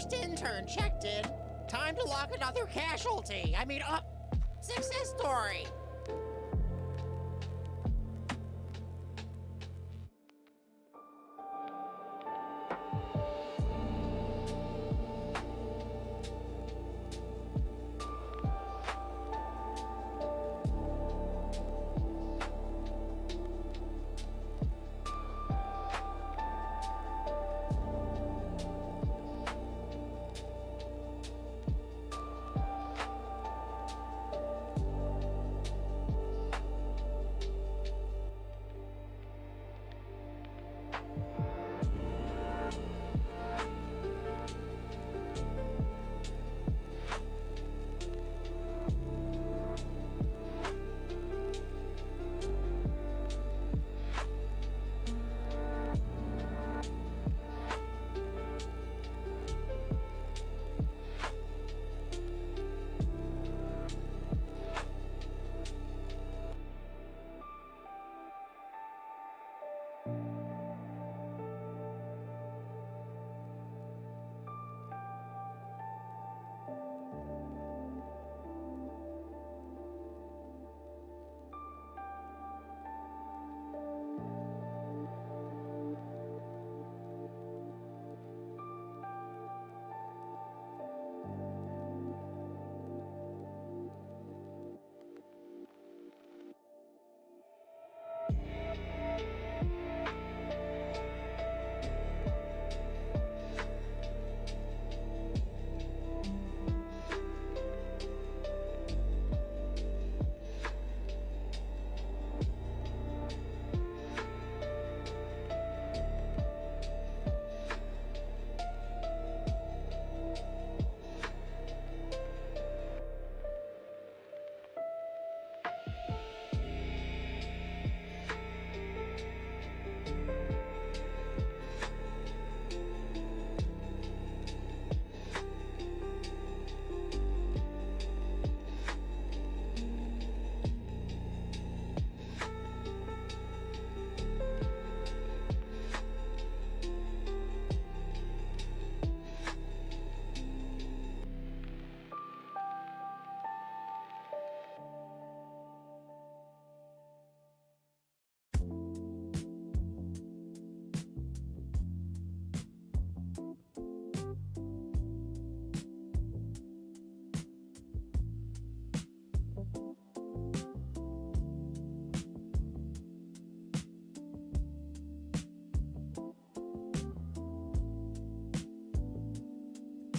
first intern checked in. Time to lock another casualty. Success story.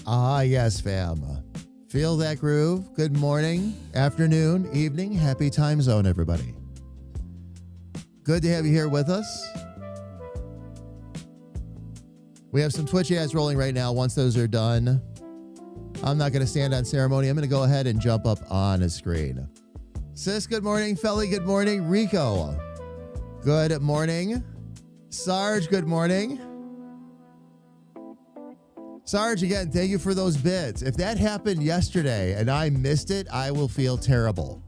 Ah, yes, fam. Feel that groove? Good morning, afternoon, evening. Happy time zone, everybody. Good to have you here with us. We have some Twitch ads rolling right now. Once those are done, I'm not going to stand on ceremony. I'm going to go ahead and jump up on a screen. Sis, good morning. Felly, good morning. Rico, good morning. Sarge, good morning. Sarge, again, thank you for those bids. If that happened yesterday and I missed it, I will feel terrible.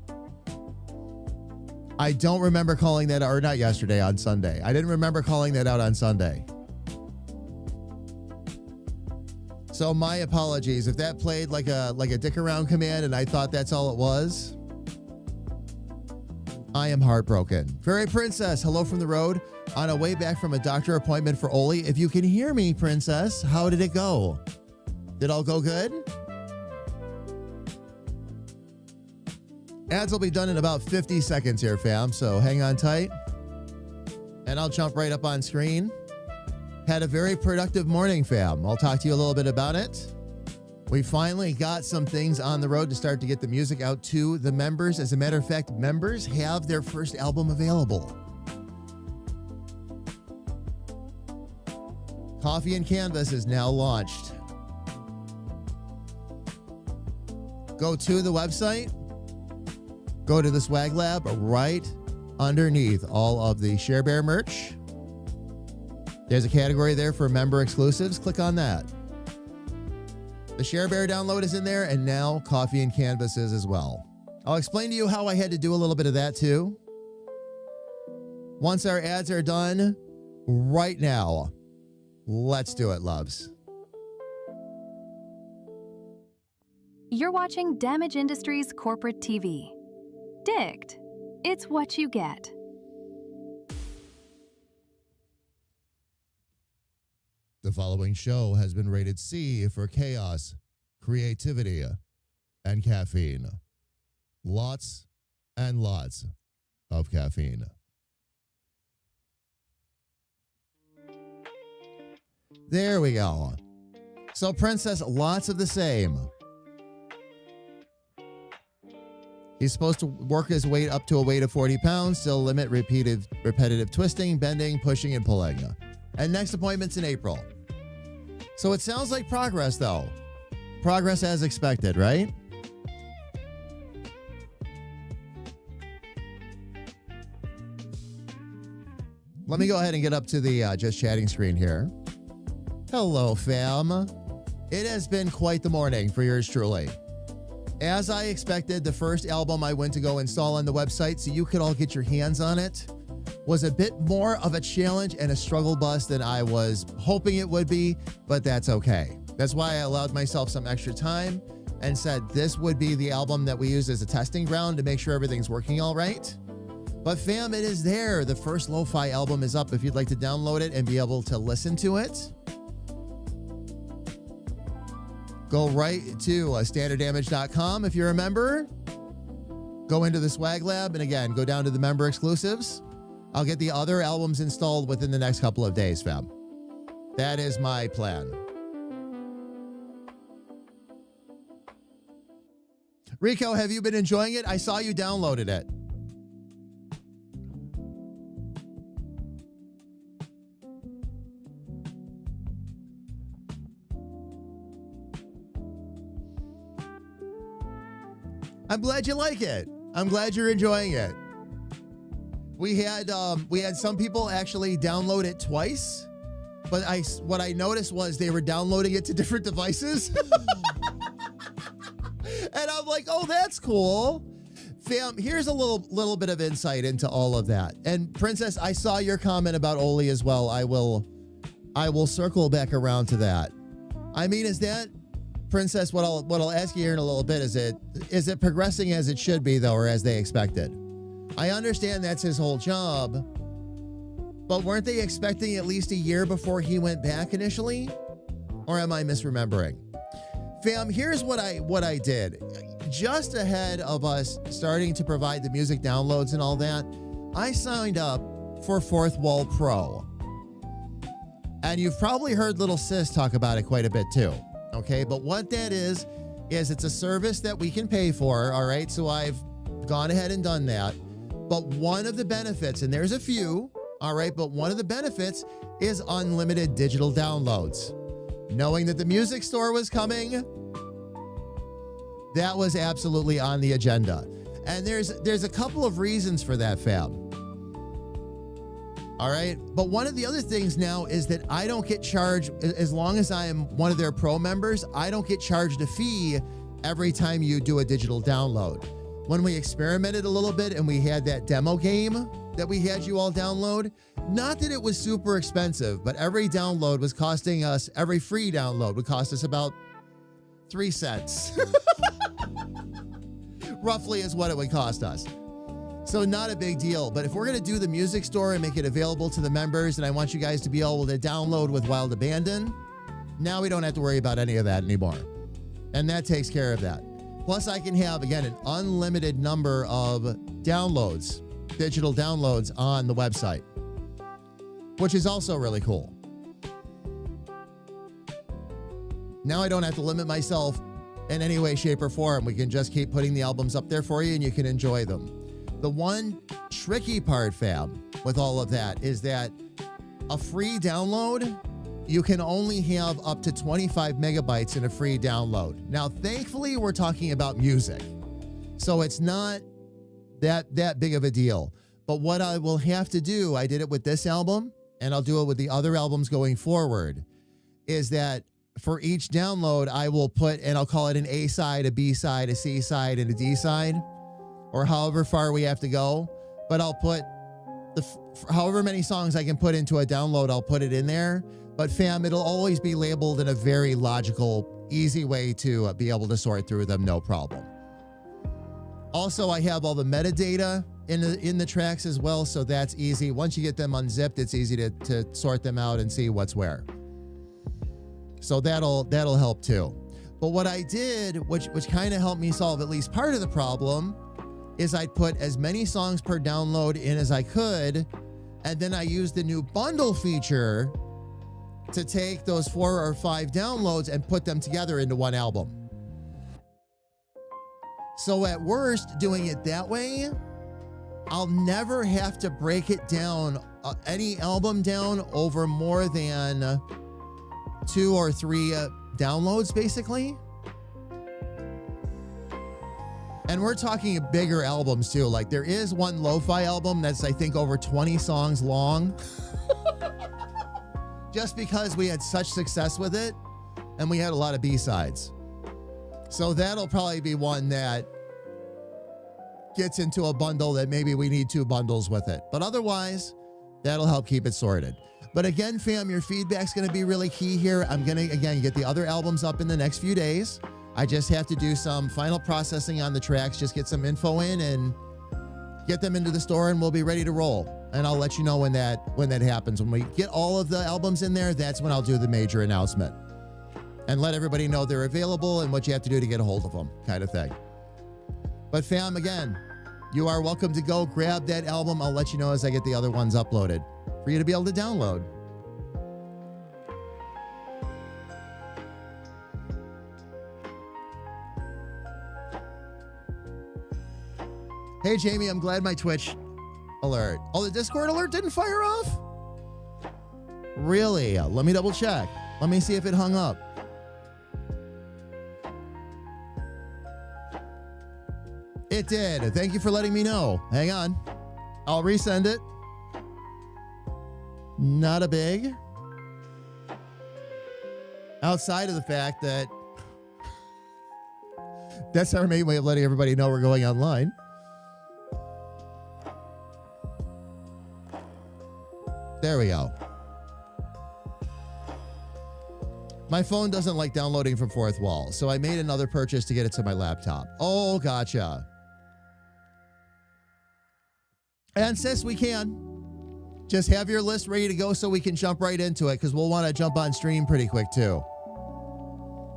I don't remember calling that, or not yesterday, on Sunday. I didn't remember calling that out on Sunday. So my apologies. If that played like a dick around command and I thought that's all it was, I am heartbroken. Fairy Princess, hello from the road. On a way back from a doctor appointment for Oli. If you can hear me, Princess, how did it go? Did it all go good? Ads will be done in about 50 seconds here, fam, so hang on tight. And I'll jump right up on screen. Had a very productive morning, fam. I'll talk to you a little bit about it. We finally got some things on the road to start to get the music out to the members. As a matter of fact, members have their first album available. Coffee and Canvas is now launched. Go to the website. Go to the Swag Lab right underneath all of the Share Bear merch. There's a category there for member exclusives. Click on that. The Share Bear download is in there, and now Coffee and Canvas is as well. I'll explain to you how I had to do a little bit of that too. Once our ads are done, right now, let's do it, loves. You're watching Damage Industries Corporate TV. Dicked. It's what you get. The following show has been rated C for chaos, creativity, and caffeine. Lots and lots of caffeine. There we go. So Princess, lots of the same. He's supposed to work his weight up to a weight of 40 pounds, still limit repetitive twisting, bending, pushing, and pulling. And next appointment's in April. So it sounds like progress, though. Progress as expected, right? Let me go ahead and get up to the just chatting screen here. Hello, fam. It has been quite the morning for yours truly. As I expected, the first album I went to go install on the website so you could all get your hands on it was a bit more of a challenge and a struggle bus than I was hoping it would be, but that's okay. That's why I allowed myself some extra time and said this would be the album that we use as a testing ground to make sure everything's working all right. But fam, it is there. The first lo-fi album is up if you'd like to download it and be able to listen to it. Go right to standarddamage.com if you're a member. Go into the Swag Lab, and again, go down to the member exclusives. I'll get the other albums installed within the next couple of days, fam. That is my plan. Rico, have you been enjoying it? I saw you downloaded it. I'm glad you like it. I'm glad you're enjoying it. We had some people actually download it twice, but what I noticed was they were downloading it to different devices. And I'm like, oh, that's cool. Fam, here's a little bit of insight into all of that. And Princess, I saw your comment about Oli as well. I will circle back around to that. I mean, is that, Princess, what I'll ask you here in a little bit, is it progressing as it should be, though, or as they expected? I understand that's his whole job, but weren't they expecting at least a year before he went back initially? Or am I misremembering? Fam, here's what I did. Just ahead of us starting to provide the music downloads and all that, I signed up for Fourth Wall Pro. And you've probably heard Little Sis talk about it quite a bit too. Okay, but what that is it's a service that we can pay for, all right? So I've gone ahead and done that. But one of the benefits, and there's a few, all right, but one of the benefits is unlimited digital downloads. Knowing that the music store was coming, that was absolutely on the agenda. And there's a couple of reasons for that, fam. All right. But one of the other things now is that I don't get charged, as long as I am one of their pro members, I don't get charged a fee every time you do a digital download. When we experimented a little bit and we had that demo game that we had you all download, not that it was super expensive, but every download was costing us, every free download would cost us about 3 cents. Roughly is what it would cost us. So not a big deal, but if we're going to do the music store and make it available to the members, and I want you guys to be able to download with Wild Abandon, now we don't have to worry about any of that anymore. And that takes care of that. Plus I can have, again, an unlimited number of downloads, digital downloads on the website, which is also really cool. Now I don't have to limit myself in any way, shape, or form. We can just keep putting the albums up there for you and you can enjoy them. The one tricky part, fam, with all of that is that a free download, you can only have up to 25 megabytes in a free download. Now, thankfully, we're talking about music, so it's not that big of a deal. But what I will have to do, I did it with this album, and I'll do it with the other albums going forward, is that for each download, I will put, and I'll call it an A side, a B side, a C side, and a D side, or however far we have to go. But I'll put however many songs I can put into a download, I'll put it in there. But fam, it'll always be labeled in a very logical easy way to be able to sort through them, no problem. Also, I have all the metadata in the tracks as well, so that's easy. Once you get them unzipped, it's easy to sort them out and see what's where. So that'll help too. But what I did, which kind of helped me solve at least part of the problem, is I'd put as many songs per download in as I could, and then I used the new bundle feature to take those 4 or 5 downloads and put them together into one album. So at worst, doing it that way, I'll never have to break it down, any album down over more than 2 or 3 downloads, basically. And we're talking bigger albums too. Like there is one lo-fi album that's I think over 20 songs long. Just because we had such success with it and we had a lot of B-sides. So that'll probably be one that gets into a bundle that maybe we need 2 bundles with it. But otherwise, that'll help keep it sorted. But again, fam, your feedback's going to be really key here. I'm going to, again, get the other albums up in the next few days. I just have to do some final processing on the tracks, just get some info in and get them into the store and we'll be ready to roll. And I'll let you know when that happens. When we get all of the albums in there, that's when I'll do the major announcement and let everybody know they're available and what you have to do to get a hold of them, kind of thing. But fam, again, you are welcome to go grab that album. I'll let you know as I get the other ones uploaded for you to be able to download. Hey, Jamie, I'm glad my Twitch alert. Oh, the Discord alert didn't fire off? Really? Let me double check. Let me see if it hung up. It did. Thank you for letting me know. Hang on. I'll resend it. Not a big. Outside of the fact that that's our main way of letting everybody know we're going online. There we go. My phone doesn't like downloading from fourth wall, so I made another purchase to get it to my laptop. Oh, gotcha. And sis, we can. Just have your list ready to go so we can jump right into it because we'll want to jump on stream pretty quick too.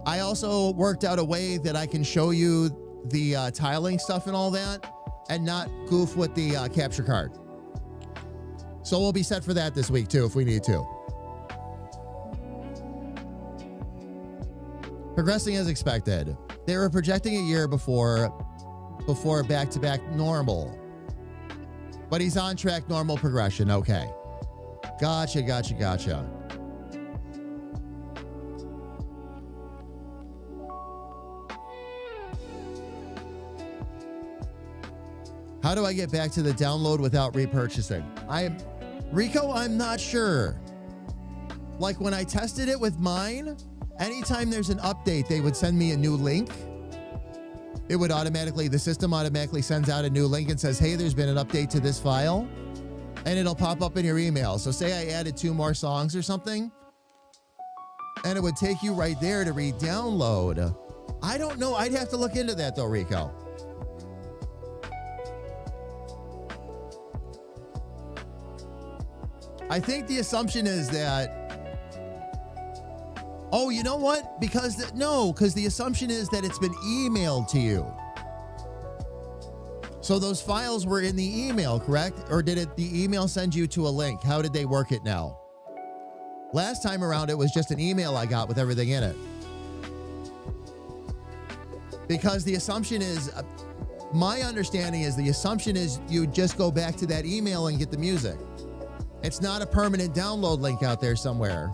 I also worked out a way that I can show you the tiling stuff and all that and not goof with the capture card. So we'll be set for that this week too if we need to. Progressing as expected. They were projecting a year before back-to-back normal. But he's on track normal progression. Okay. Gotcha. How do I get back to the download without repurchasing? Rico, I'm not sure. Like when I tested it with mine, anytime there's an update, they would send me a new link. It would the system automatically sends out a new link and says, hey, there's been an update to this file. And it'll pop up in your email. So say I added 2 more songs or something, and it would take you right there to re-download. I don't know. I'd have to look into that though, Rico. I think the assumption is that, oh, you know what? Because the assumption is that it's been emailed to you. So those files were in the email, correct? Or did the email send you to a link? How did they work it now? Last time around, it was just an email I got with everything in it. Because the assumption is, my understanding is the assumption is you just go back to that email and get the music. It's not a permanent download link out there somewhere.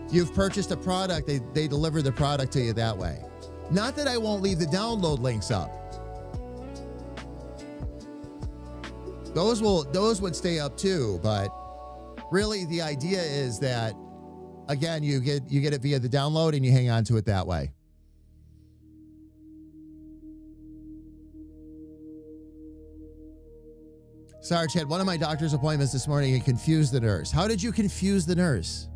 You've purchased a product, they deliver the product to you that way. Not that I won't leave the download links up. Those would stay up too, but really the idea is that, again, you get it via the download and you hang on to it that way. Sarge had one of my doctor's appointments this morning and confused the nurse. How did you confuse the nurse?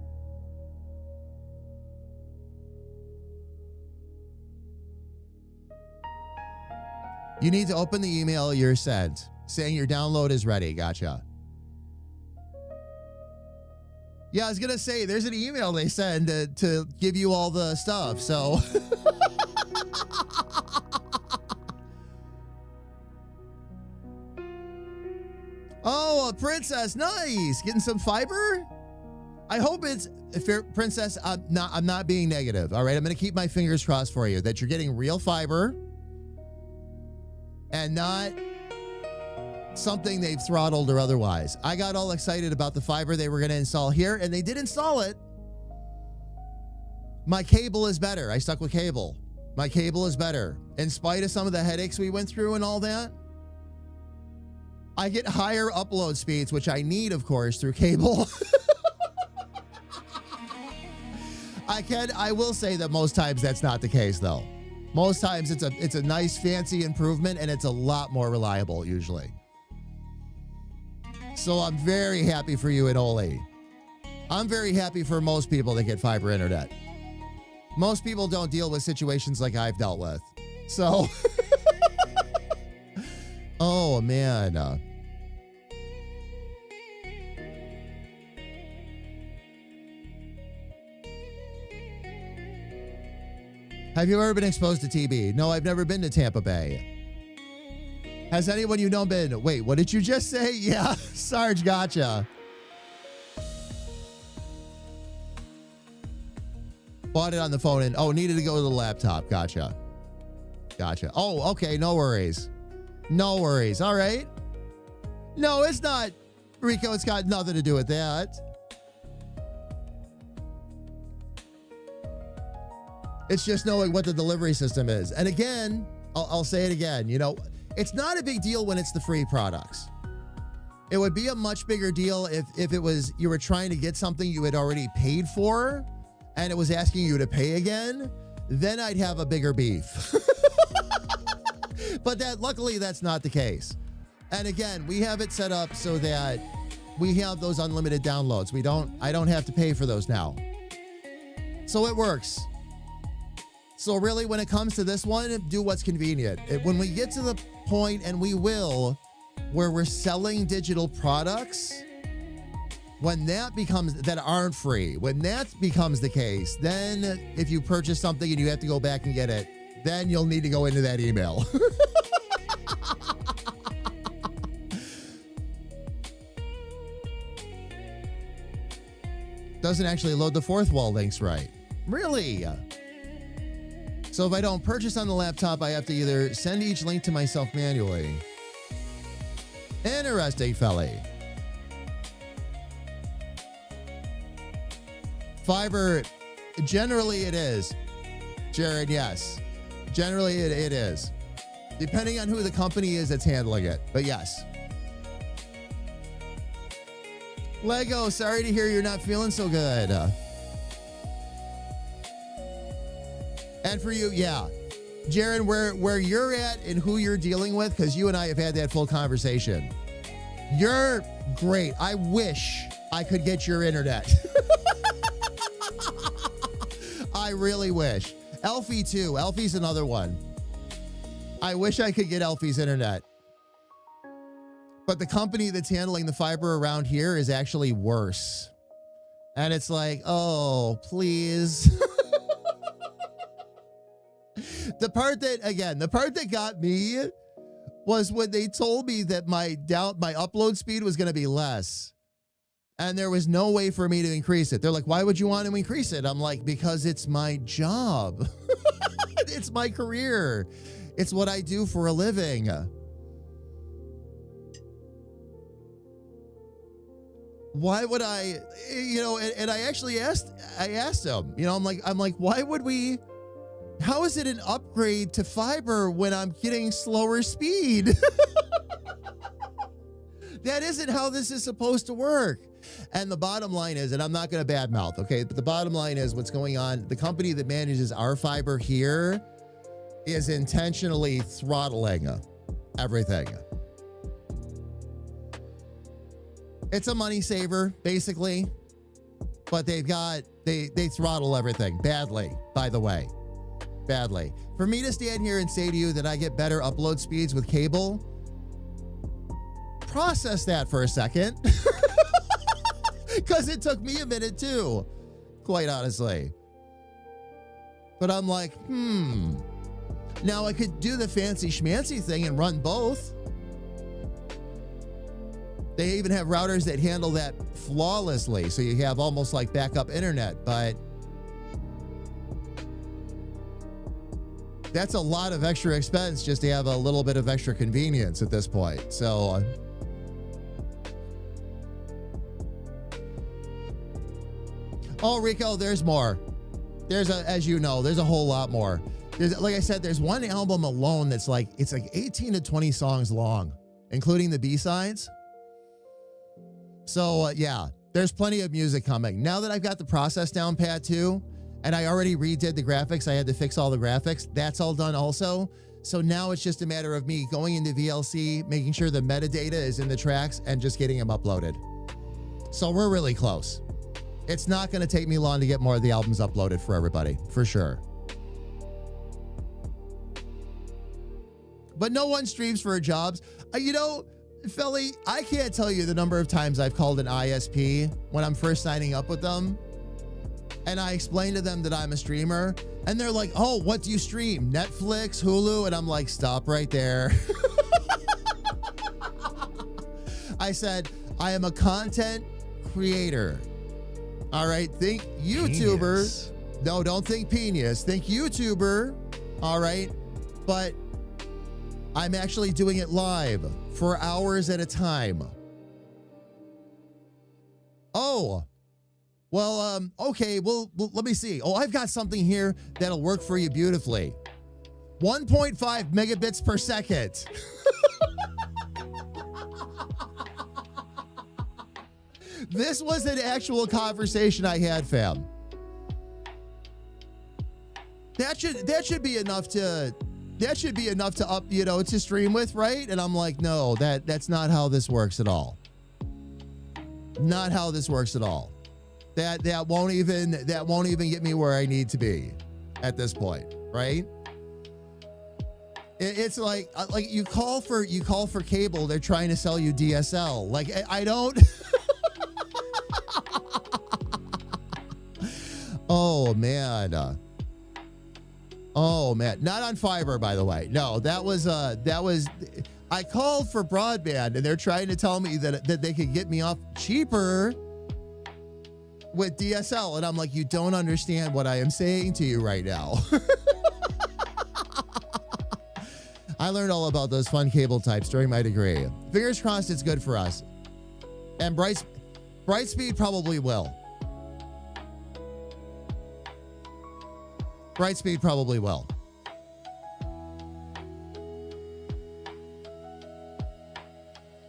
You need to open the email you're sent saying your download is ready. Gotcha. Yeah, I was going to say, there's an email they send to give you all the stuff, so. Oh, a princess, nice. Getting some fiber? I hope it's, Princess, I'm not being negative, all right? I'm going to keep my fingers crossed for you that you're getting real fiber and not something they've throttled or otherwise. I got all excited about the fiber they were going to install here, and they did install it. My cable is better. I stuck with cable. My cable is better. In spite of some of the headaches we went through and all that, I get higher upload speeds, which I need, of course, through cable. I will say that most times that's not the case, though. Most times it's a nice, fancy improvement, and it's a lot more reliable, usually. So I'm very happy for you and Oli. I'm very happy for most people that get fiber internet. Most people don't deal with situations like I've dealt with. So, oh man. Have you ever been exposed to TB? No, I've never been to Tampa Bay. Has anyone you know been? Wait, what did you just say? Yeah, Sarge, gotcha. Bought it on the phone and, oh, needed to go to the laptop. Gotcha. Gotcha. Oh, okay, no worries. No worries, all right. No, it's not, Rico, it's got nothing to do with that. It's just knowing what the delivery system is. And again, I'll say it again, you know, it's not a big deal when it's the free products. It would be a much bigger deal if it was you were trying to get something you had already paid for and it was asking you to pay again, then I'd have a bigger beef. But luckily that's not the case. And again, we have it set up so that we have those unlimited downloads. I don't have to pay for those now. So it works. So really, when it comes to this one, do what's convenient. When we get to the point, and we will, where we're selling digital products, when that aren't free, when that becomes the case, then if you purchase something and you have to go back and get it, then you'll need to go into that email. Doesn't actually load the fourth wall links right. Really? So if I don't purchase on the laptop, I have to either send each link to myself manually. Interesting, felly. Fiber, generally it is. Jared, yes. Generally it is. Depending on who the company is that's handling it, but yes. Lego, sorry to hear you're not feeling so good. And for you, yeah. Jaron, where you're at and who you're dealing with, because you and I have had that full conversation. You're great. I wish I could get your internet. I really wish. Elfie, too. Elfie's another one. I wish I could get Elfie's internet. But the company that's handling the fiber around here is actually worse. And it's like, oh, please. The part that got me was when they told me that my upload speed was going to be less. And there was no way for me to increase it. They're like, why would you want to increase it? I'm like, because it's my job. It's my career. It's what I do for a living. Why would I, and I actually asked him, I'm like, why would we, how is it an upgrade to fiber when I'm getting slower speed? That isn't how this is supposed to work. And the bottom line is, and I'm not going to badmouth, okay? But the bottom line is what's going on. The company that manages our fiber here is intentionally throttling everything. It's a money saver, basically. But they throttle everything badly, by the way. Badly. For me to stand here and say to you that I get better upload speeds with cable, process that for a second. Because it took me a minute too, quite honestly. But I'm like, now I could do the fancy schmancy thing and run both. They even have routers that handle that flawlessly, so you have almost like backup internet, but that's a lot of extra expense just to have a little bit of extra convenience at this point. So oh, Rico, there's more. As you know, there's a whole lot more. Like I said, there's one album alone that's like, it's like 18 to 20 songs long, including the B-sides. So yeah, there's plenty of music coming. Now that I've got the process down pat too, and I already redid the graphics, I had to fix all the graphics. That's all done also. So now it's just a matter of me going into VLC, making sure the metadata is in the tracks and just getting them uploaded. So we're really close. It's not going to take me long to get more of the albums uploaded for everybody, for sure. But no one streams for jobs. You know, Philly, I can't tell you the number of times I've called an ISP when I'm first signing up with them. And I explain to them that I'm a streamer. And they're like, oh, what do you stream? Netflix, Hulu? And I'm like, stop right there. I said, I am a content creator. All right, think YouTuber. Penis. No, don't think penis. Think YouTuber. All right, but I'm actually doing it live for hours at a time. Oh, well, okay, well, let me see. Oh, I've got something here that'll work for you beautifully. 1.5 megabits per second. This was an actual conversation I had, fam. That should be enough to up, you know, to stream with, right? And I'm like, no, that's not how this works at all. Not how this works at all. That won't even get me where I need to be at this point, right? It's like you call for cable, they're trying to sell you DSL. Like I don't. Oh man. Oh man, not on fiber, by the way. No, that was I called for broadband and they're trying to tell me that they could get me off cheaper with DSL. And I'm like, you don't understand what I am saying to you right now. I learned all about those fun cable types during my degree. Fingers crossed it's good for us. And Brightspeed probably will. Brightspeed probably will.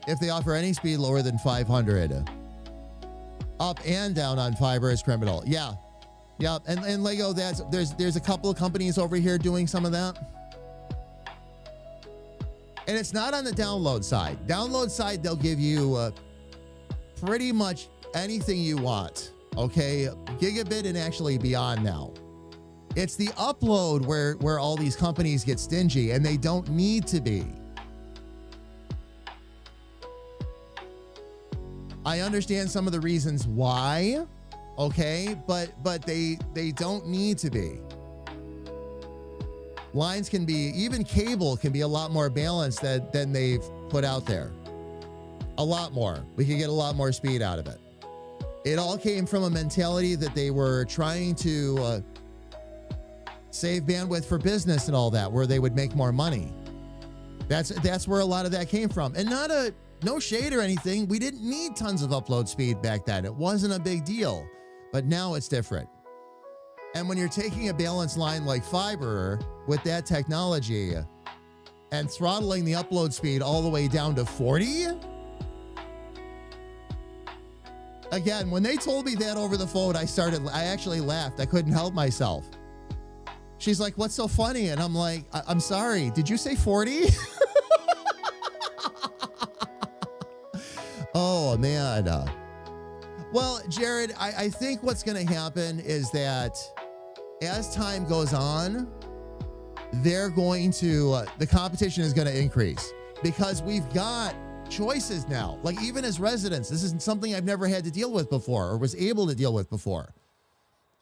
If they offer any speed lower than 500. Up and down on fiber is criminal. Yeah. Yeah. And Lego, there's a couple of companies over here doing some of that. And it's not on the download side. Download side, they'll give you pretty much anything you want. Okay. Gigabit and actually beyond now. It's the upload where all these companies get stingy, and they don't need to be. I understand some of the reasons why, okay, but they don't need to be. Lines can be, even cable can be a lot more balanced than they've put out there. A lot more. We can get a lot more speed out of it. It all came from a mentality that they were trying to save bandwidth for business and all that, where they would make more money. That's where a lot of that came from. And no shade or anything. We didn't need tons of upload speed back then. It wasn't a big deal, but now it's different. And when you're taking a balanced line like fiber with that technology and throttling the upload speed all the way down to 40, again, when they told me that over the phone, I actually laughed. I couldn't help myself. She's like, what's so funny? And I'm like, I'm sorry. Did you say 40? Oh, man. Well, Jared, I think what's going to happen is that as time goes on, they're going to, the competition is going to increase because we've got choices now. Like even as residents, this isn't something I've never had to deal with before or was able to deal with before.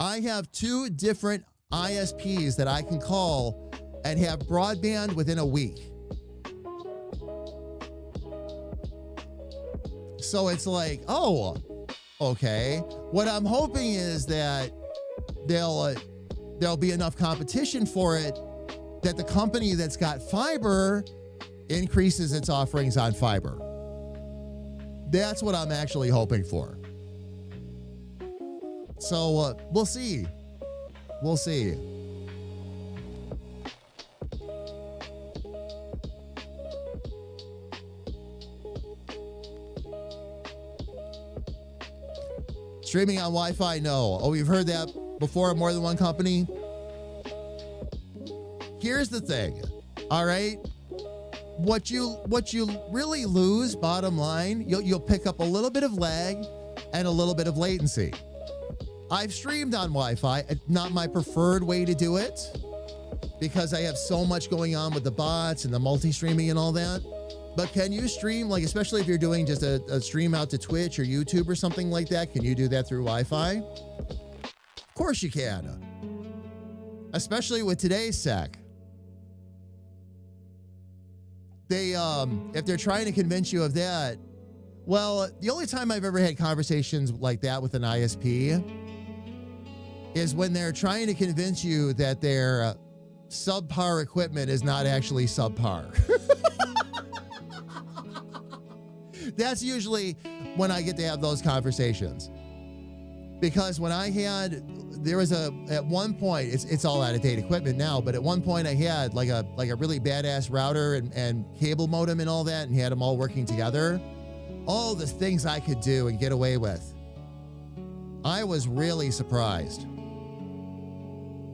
I have 2 different ISPs that I can call and have broadband within a week. So it's like, oh, okay. What I'm hoping is that there'll be enough competition for it that the company that's got fiber increases its offerings on fiber. That's what I'm actually hoping for. So we'll see. We'll see. Streaming on Wi-Fi, no. Oh, you've heard that before, more than one company? Here's the thing, all right? What you really lose, bottom line, you'll pick up a little bit of lag and a little bit of latency. I've streamed on Wi-Fi. It's not my preferred way to do it because I have so much going on with the bots and the multi-streaming and all that. But can you stream, like, especially if you're doing just a stream out to Twitch or YouTube or something like that, can you do that through Wi-Fi? Of course you can. Especially with today's SEC. They, if they're trying to convince you of that, well, the only time I've ever had conversations like that with an ISP is when they're trying to convince you that their subpar equipment is not actually subpar. That's usually when I get to have those conversations. Because when I had, at one point, it's all out of date equipment now, but at one point I had like a really badass router and cable modem and all that, and had them all working together. All the things I could do and get away with. I was really surprised.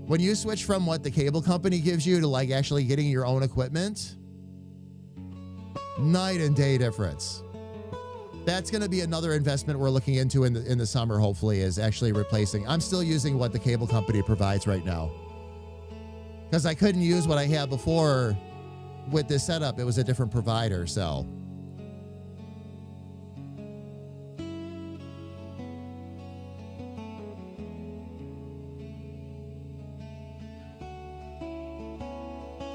When you switch from what the cable company gives you to like actually getting your own equipment, night and day difference. That's going to be another investment we're looking into in the summer, hopefully, is actually replacing. I'm still using what the cable company provides right now because I couldn't use what I had before with this setup. It was a different provider, so.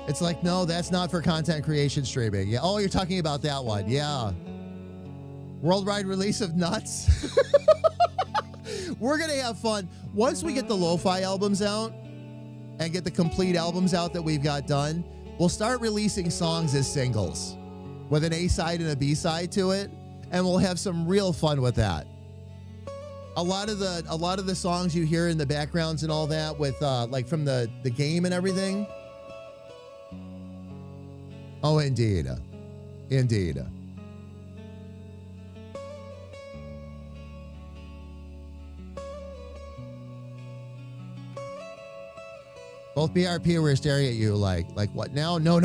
It's like, no, that's not for content creation streaming. Yeah. Oh, you're talking about that one. Yeah. Worldwide release of Nuts. We're going to have fun. Once we get the lo-fi albums out and get the complete albums out that we've got done, we'll start releasing songs as singles with an A-side and a B-side to it, and we'll have some real fun with that. A lot of the songs you hear in the backgrounds and all that with like from the game and everything. Oh, indeed. Indeed. Both BRP were staring at you like what now? No.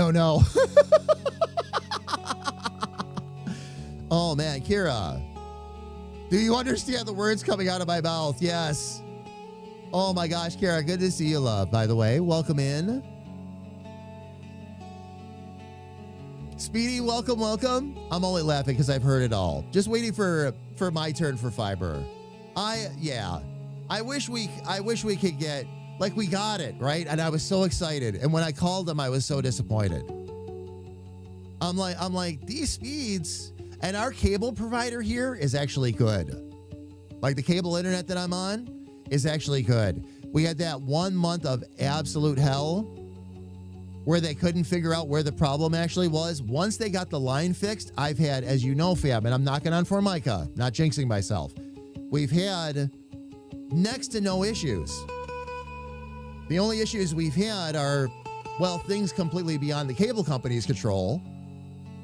Oh man, Kira. Do you understand the words coming out of my mouth? Yes. Oh my gosh, Kira, good to see you, love, by the way. Welcome in. Speedy, welcome. I'm only laughing because I've heard it all. Just waiting for my turn for fiber. I wish we could get, like, we got it, right? And I was so excited. And when I called them, I was so disappointed. I'm like, these speeds, and our cable provider here is actually good. Like the cable internet that I'm on is actually good. We had that 1 month of absolute hell where they couldn't figure out where the problem actually was. Once they got the line fixed, I've had, as you know, fam, and I'm knocking on Formica, not jinxing myself. We've had next to no issues. The only issues we've had are, well, things completely beyond the cable company's control.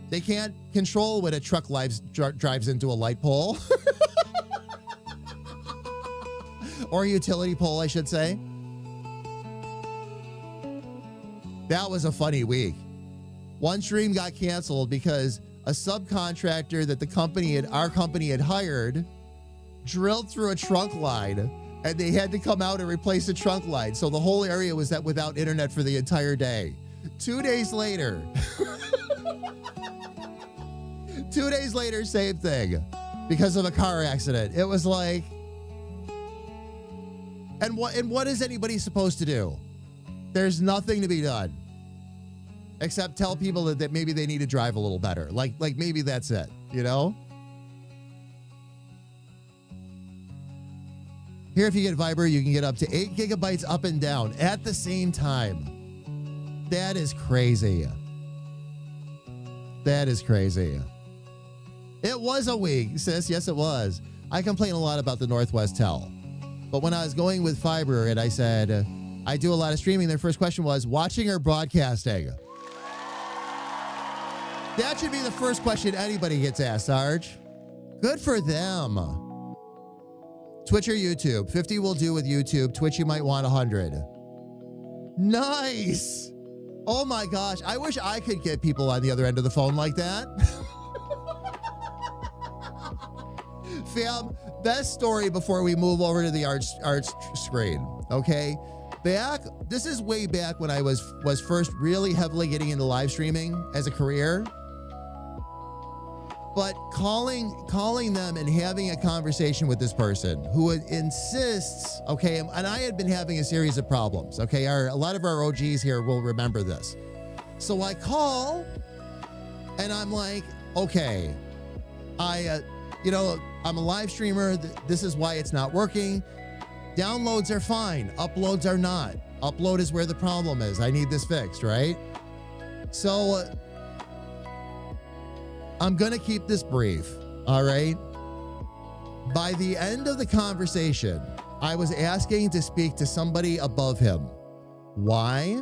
They can't control when a truck drives into a light pole. Or a utility pole, I should say. That was a funny week. One stream got canceled because a subcontractor that our company had hired drilled through a trunk line and they had to come out and replace the trunk line. So the whole area was without internet for the entire day. 2 days later, 2 days later, same thing because of a car accident. It was like, and what is anybody supposed to do? There's nothing to be done except tell people that maybe they need to drive a little better. Like maybe that's it, you know? Here, if you get Viber, you can get up to 8 gigabytes up and down at the same time. That is crazy. That is crazy. It was a week, sis. Yes, it was. I complain a lot about the Northwest Tel. But when I was going with fiber and I said, I do a lot of streaming, their first question was, watching or broadcasting? That should be the first question anybody gets asked, Sarge. Good for them. Twitch or YouTube? 50 will do with YouTube. Twitch, you might want 100. Nice. Oh my gosh. I wish I could get people on the other end of the phone like that. Fam, best story before we move over to the arts screen, okay? This is way back when I was first really heavily getting into live streaming as a career. But calling them and having a conversation with this person who insists, okay, and I had been having a series of problems, okay? A lot of our OGs here will remember this. So I call and I'm like, okay, I'm a live streamer. This is why it's not working. Downloads are fine. Uploads are not. Upload is where the problem is. I need this fixed, right? So I'm going to keep this brief, all right? By the end of the conversation, I was asking to speak to somebody above him. Why?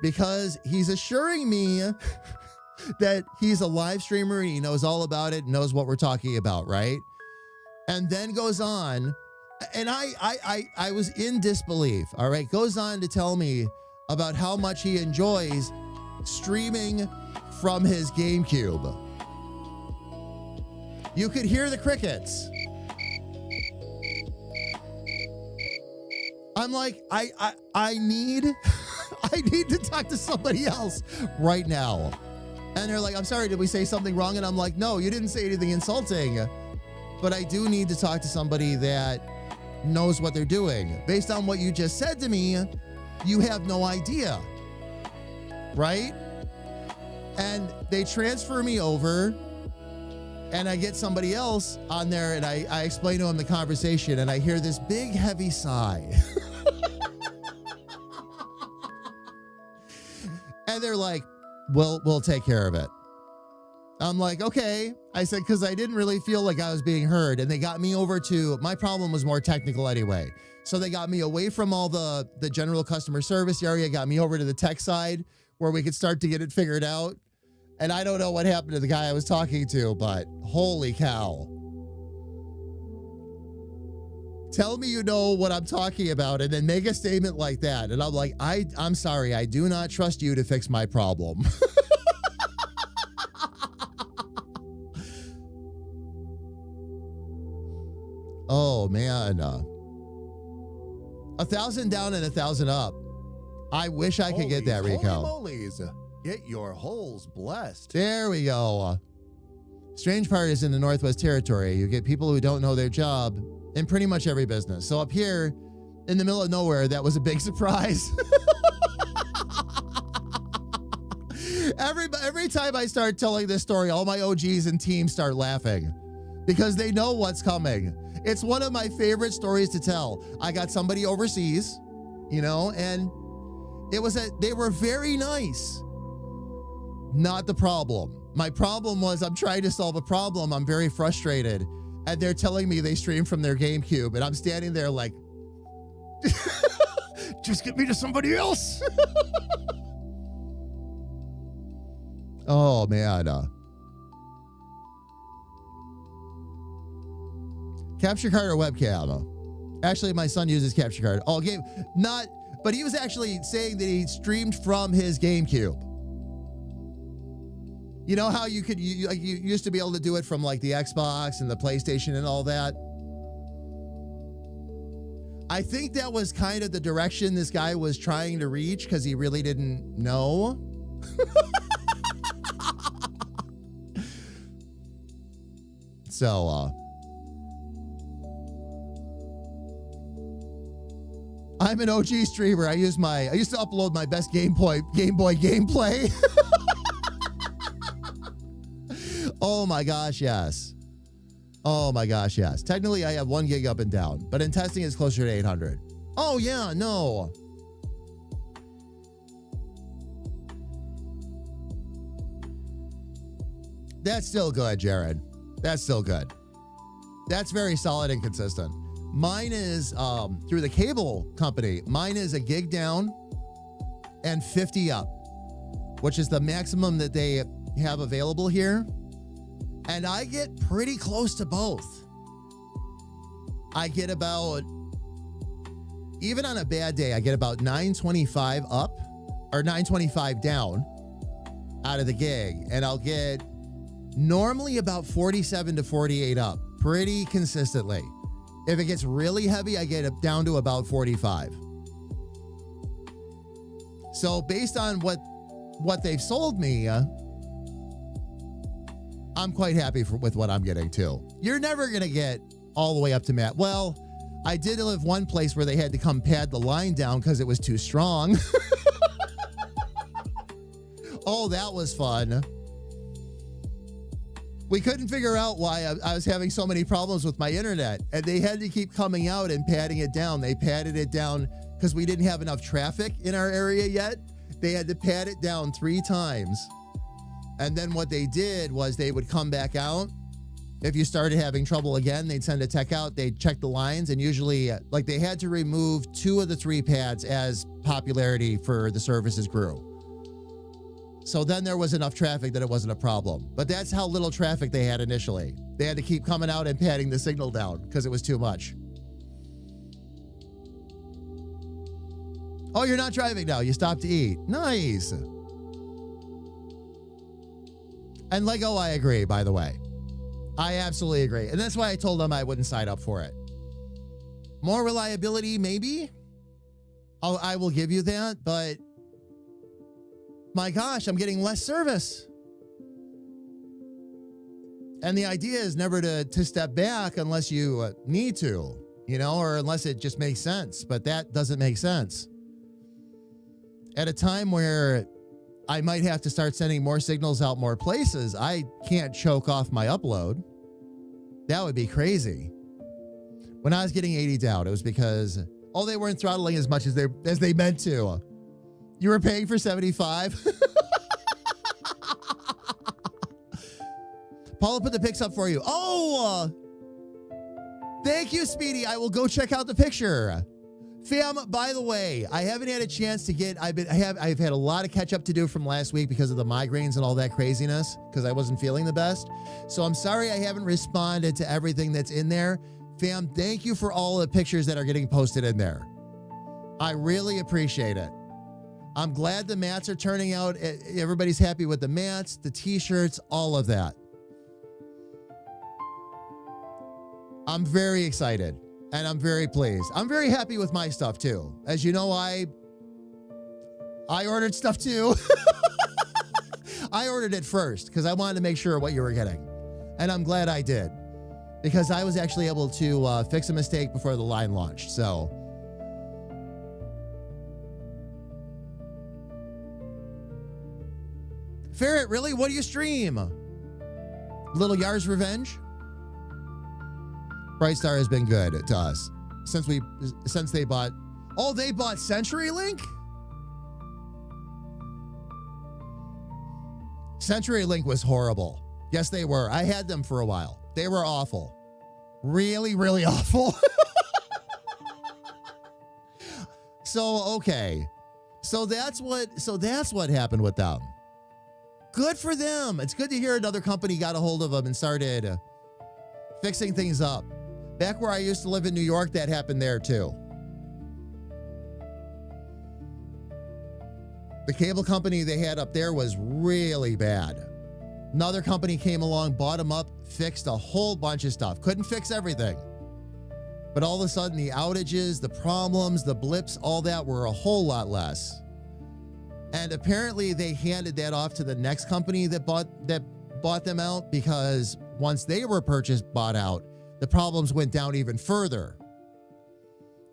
Because he's assuring me that he's a live streamer and he knows all about it, knows what we're talking about, right? And then goes on, and I was in disbelief, all right? Goes on to tell me about how much he enjoys streaming from his GameCube. You could hear the crickets. I'm like, I need to talk to somebody else right now. And they're like, I'm sorry, did we say something wrong? And I'm like, no, you didn't say anything insulting. But I do need to talk to somebody that knows what they're doing. Based on what you just said to me, you have no idea, right? And they transfer me over and I get somebody else on there and I explain to him the conversation and I hear this big, heavy sigh. And they're like, we'll take care of it. I'm like, okay. I said, because I didn't really feel like I was being heard. And they got me over to, my problem was more technical anyway. So they got me away from all the general customer service area, got me over to the tech side where we could start to get it figured out. And I don't know what happened to the guy I was talking to, but holy cow. Tell me you know what I'm talking about and then make a statement like that. And I'm like, I'm sorry, I do not trust you to fix my problem. Oh, man. 1,000 down and 1,000 up. I wish I could get that, Rico. Holy moly's. Get your holes blessed. There we go. Strange part is in the Northwest Territory, you get people who don't know their job in pretty much every business. So up here in the middle of nowhere, that was a big surprise. Every time I start telling this story, all my OGs and teams start laughing because they know what's coming. It's one of my favorite stories to tell. I got somebody overseas, and they were very nice. Not the problem. My problem was I'm trying to solve a problem. I'm very frustrated. And they're telling me they stream from their GameCube. And I'm standing there like, just get me to somebody else. Oh, man. Capture card or webcam? Actually, my son uses capture card. But he was actually saying that he streamed from his GameCube. You know how you used to be able to do it from like the Xbox and the PlayStation and all that? I think that was kind of the direction this guy was trying to reach because he really didn't know. So, I'm an OG streamer. I used to upload my best Game Boy gameplay. Oh my gosh, yes. Oh my gosh, yes. Technically, I have 1 gig up and down, but in testing, it's closer to 800. Oh yeah, no. That's still good, Jared. That's still good. That's very solid and consistent. Mine is through the cable company. Mine is a gig down and 50 up, which is the maximum that they have available here. And I get pretty close to both. I get about, even on a bad day, I get about 925 up or 925 down out of the gig. And I'll get normally about 47 to 48 up pretty consistently. If it gets really heavy, I get it down to about 45. So based on what they've sold me, I'm quite happy with what I'm getting too. You're never going to get all the way up to Matt. Well, I did live one place where they had to come pad the line down because it was too strong. Oh, that was fun. We couldn't figure out why I was having so many problems with my internet, and they had to keep coming out and padding it down. They padded it down because we didn't have enough traffic in our area yet. They had to pad it down 3 times. And then what they did was they would come back out. If you started having trouble again, they'd send a tech out. They'd check the lines, and usually, like, they had to remove 2 of the 3 pads as popularity for the services grew. So then there was enough traffic that it wasn't a problem. But that's how little traffic they had initially. They had to keep coming out and padding the signal down because it was too much. Oh, you're not driving now. You stopped to eat. Nice. And Lego, I agree, by the way. I absolutely agree. And that's why I told them I wouldn't sign up for it. More reliability, maybe? I will give you that, but my gosh, I'm getting less service. And the idea is never to step back unless you need to, you know, or unless it just makes sense. But that doesn't make sense. At a time where I might have to start sending more signals out more places, I can't choke off my upload. That would be crazy. When I was getting 80 down, it was because, oh, they weren't throttling as much as they meant to. You were paying for 75? Paula put the pics up for you. Oh, thank you, Speedy. I will go check out the picture. Fam, by the way, I haven't had a chance to get, I've had a lot of catch up to do from last week because of the migraines and all that craziness because I wasn't feeling the best. So I'm sorry I haven't responded to everything that's in there. Fam, thank you for all the pictures that are getting posted in there. I really appreciate it. I'm glad the mats are turning out. Everybody's happy with the mats, the t-shirts, all of that. I'm very excited and I'm very pleased. I'm very happy with my stuff too. As you know, I ordered stuff too. I ordered it first because I wanted to make sure what you were getting. And I'm glad I did because I was actually able to fix a mistake before the line launched. So Ferret, really? What do you stream? Little Yar's Revenge? Brightstar has been good to us since they bought. Oh, they bought CenturyLink? CenturyLink was horrible. Yes, they were. I had them for a while. They were awful. Really, really awful. So, okay. So that's what happened with them. Good for them. It's good to hear another company got a hold of them and started fixing things up. Back where I used to live in New York, that happened there too. The cable company they had up there was really bad. Another company came along, bought them up, fixed a whole bunch of stuff. Couldn't fix everything. But all of a sudden, the outages, the problems, the blips, all that were a whole lot less. And apparently they handed that off to the next company that bought them out, because once they were bought out, the problems went down even further.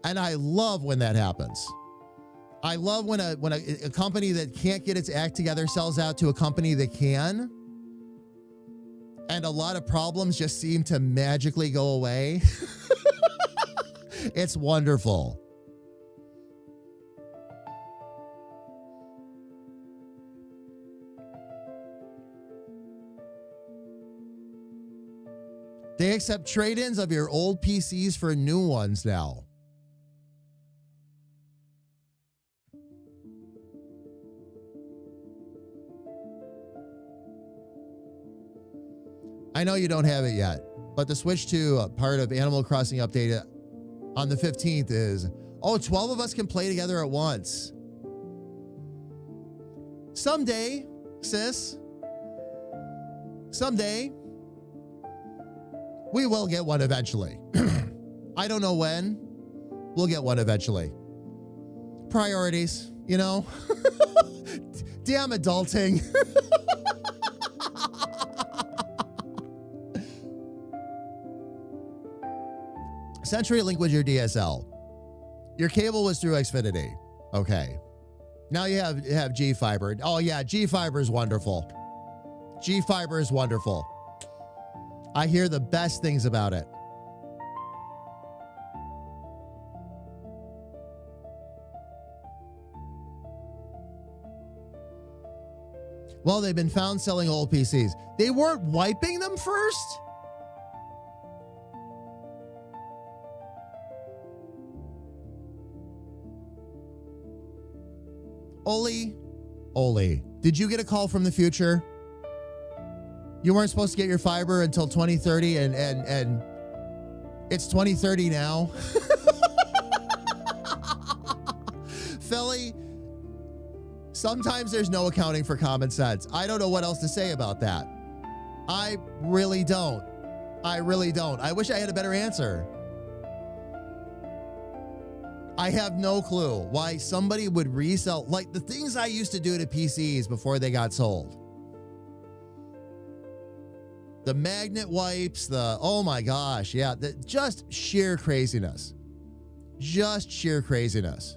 And I love when that happens. I love when a company that can't get its act together sells out to a company that can. And a lot of problems just seem to magically go away. It's wonderful. They accept trade-ins of your old PCs for new ones now. I know you don't have it yet, but the switch to a part of Animal Crossing update on the 15th is, 12 of us can play together at once. Someday, sis. Someday. We will get one eventually. I don't know when. We'll get one eventually. Priorities, you know? Damn adulting. CenturyLink was your DSL. Your cable was through Xfinity. Okay. Now you have G-Fiber. Oh yeah, G-Fiber is wonderful. G-Fiber is wonderful. I hear the best things about it. Well, they've been found selling old PCs. They weren't wiping them first? Oli, did you get a call from the future? You weren't supposed to get your fiber until 2030, and it's 2030 now. Philly, sometimes there's no accounting for common sense. I don't know what else to say about that. I really don't. I wish I had a better answer. I have no clue why somebody would resell, like the things I used to do to PCs before they got sold. The magnet wipes, oh my gosh, yeah, just sheer craziness. Just sheer craziness.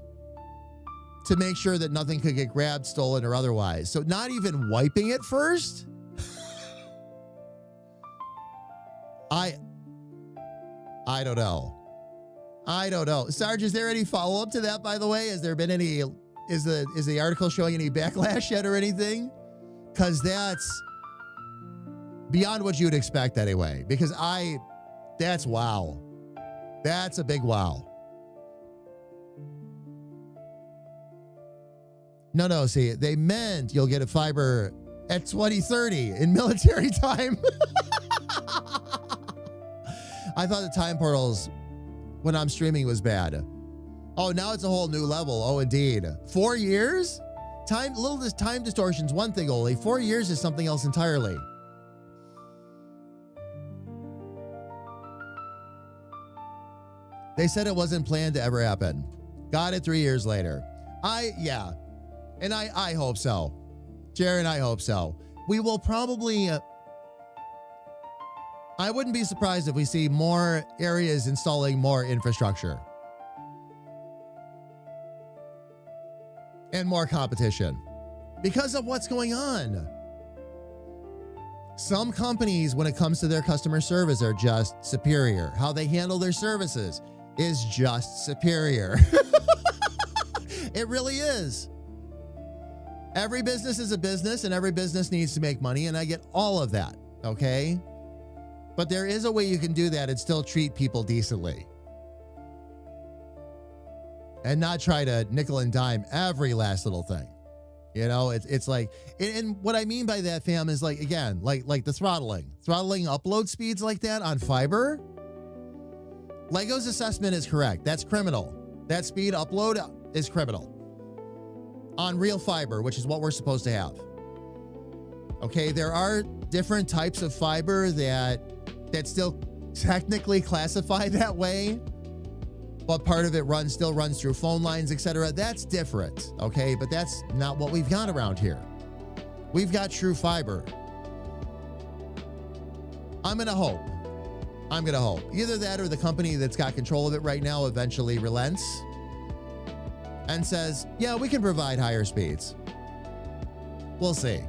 To make sure that nothing could get grabbed, stolen, or otherwise. So not even wiping it first? I don't know. Sarge, is there any follow-up to that, by the way? Has there been any, is the article showing any backlash yet or anything? Because that's beyond what you'd expect anyway. Because that's wow. That's a big wow. No, see, they meant you'll get a fiber at 2030 in military time. I thought the time portals when I'm streaming was bad. Oh, now it's a whole new level. Oh, indeed. 4 years? Time distortion's one thing, Oli. 4 years is something else entirely. They said it wasn't planned to ever happen. Got it 3 years later. Yeah. And I hope so. Jared, I hope so. We will probably... I wouldn't be surprised if we see more areas installing more infrastructure. And more competition. Because of what's going on. Some companies, when it comes to their customer service, are just superior. How they handle their services is just superior. It really is. Every business is a business, and every business needs to make money, and I get all of that, okay? But there is a way you can do that and still treat people decently. And not try to nickel and dime every last little thing. You know, it's like, and what I mean by that, fam, is like, again, like the throttling upload speeds like that on fiber. Lego's assessment is correct. That's criminal. That speed upload is criminal. On real fiber, which is what we're supposed to have. Okay, there are different types of fiber that still technically classify that way. but part of it still runs through phone lines, etc. That's different, okay? But that's not what we've got around here. We've got true fiber. I'm going to hope. Either that or the company that's got control of it right now eventually relents and says, yeah, we can provide higher speeds. We'll see.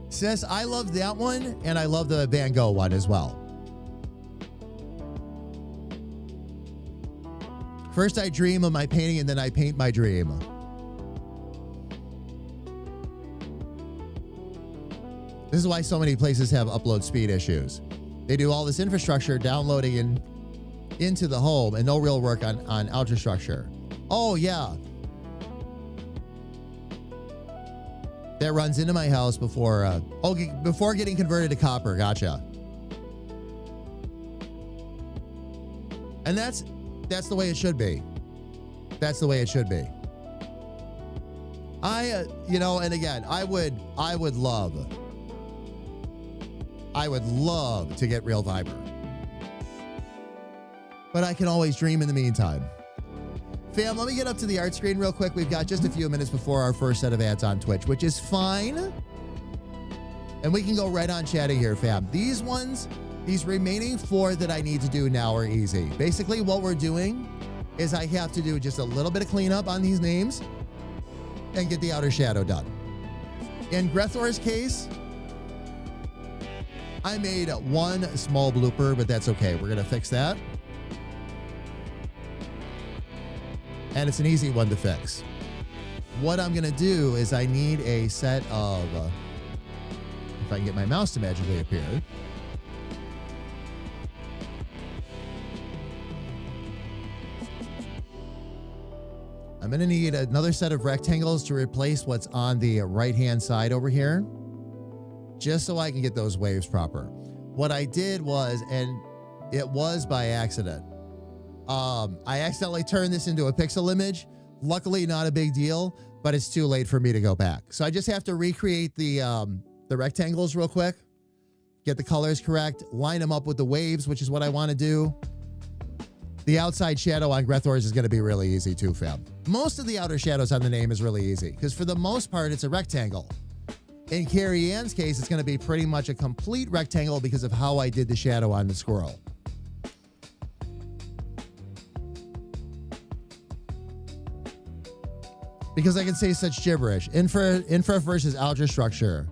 Sis, I love that one, and I love the Van Gogh one as well. First I dream of my painting, and then I paint my dream. This is why so many places have upload speed issues. They do all this infrastructure downloading into the home and no real work on ultrastructure. Oh, yeah. That runs into my house before getting converted to copper. Gotcha. And that's the way it should be. That's the way it should be. And again, I would love to get real fiber. But I can always dream in the meantime. Fam, let me get up to the art screen real quick. We've got just a few minutes before our first set of ads on Twitch, which is fine. And we can go right on chatting here, fam. These remaining 4 that I need to do now are easy. Basically, what we're doing is I have to do just a little bit of cleanup on these names and get the outer shadow done. In Grethor's case, I made one small blooper, but that's okay. We're going to fix that. And it's an easy one to fix. What I'm going to do is I need a set of, if I can get my mouse to magically appear. I'm going to need another set of rectangles to replace what's on the right-hand side over here, just so I can get those waves proper. What I did was, and it was by accident, I accidentally turned this into a pixel image. Luckily, not a big deal, but it's too late for me to go back. So I just have to recreate the rectangles real quick, get the colors correct, line them up with the waves, which is what I want to do. The outside shadow on Grethor's is going to be really easy too, fam. Most of the outer shadows on the name is really easy because for the most part, it's a rectangle. In Carrie Ann's case, it's going to be pretty much a complete rectangle because of how I did the shadow on the squirrel. Because I can say such gibberish. Infra versus algebra structure.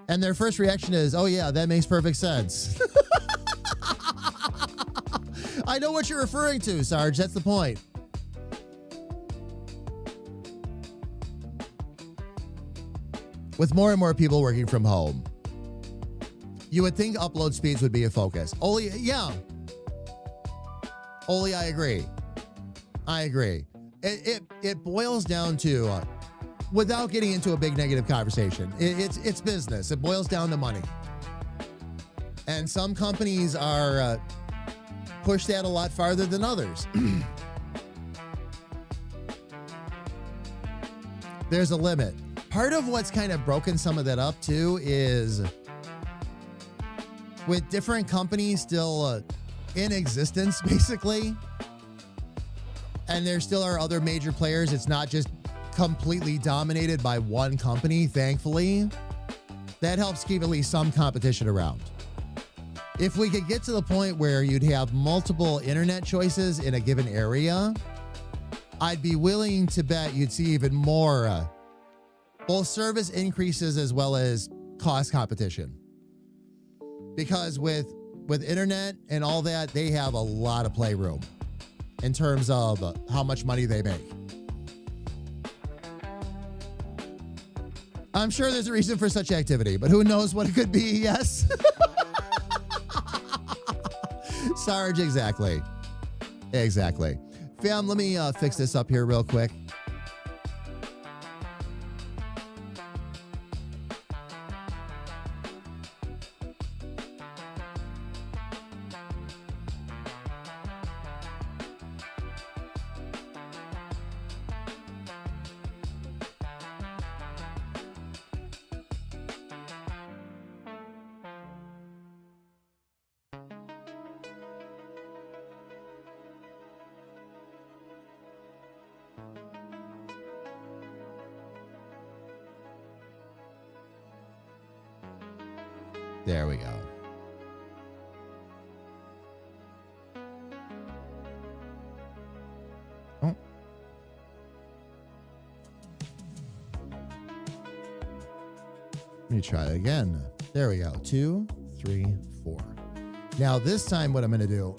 And their first reaction is, oh yeah, that makes perfect sense. I know what you're referring to, Sarge. That's the point. With more and more people working from home, you would think upload speeds would be a focus. Oli, yeah. Oli, I agree. It boils down to, without getting into a big negative conversation, it's business. It boils down to money. And some companies are push that a lot farther than others. There's a limit. Part of what's kind of broken some of that up too is with different companies still in existence, basically, and there still are other major players. It's not just completely dominated by one company, thankfully. That helps keep at least some competition around. If we could get to the point where you'd have multiple internet choices in a given area, I'd be willing to bet you'd see even more both service increases as well as cost competition. Because with internet and all that, they have a lot of playroom in terms of how much money they make. I'm sure there's a reason for such activity, but who knows what it could be, yes? Sarge, exactly. Fam, let me fix this up here real quick. There we go. Oh. Let me try it again. There we go. 2, 3, 4. Now this time what I'm going to do,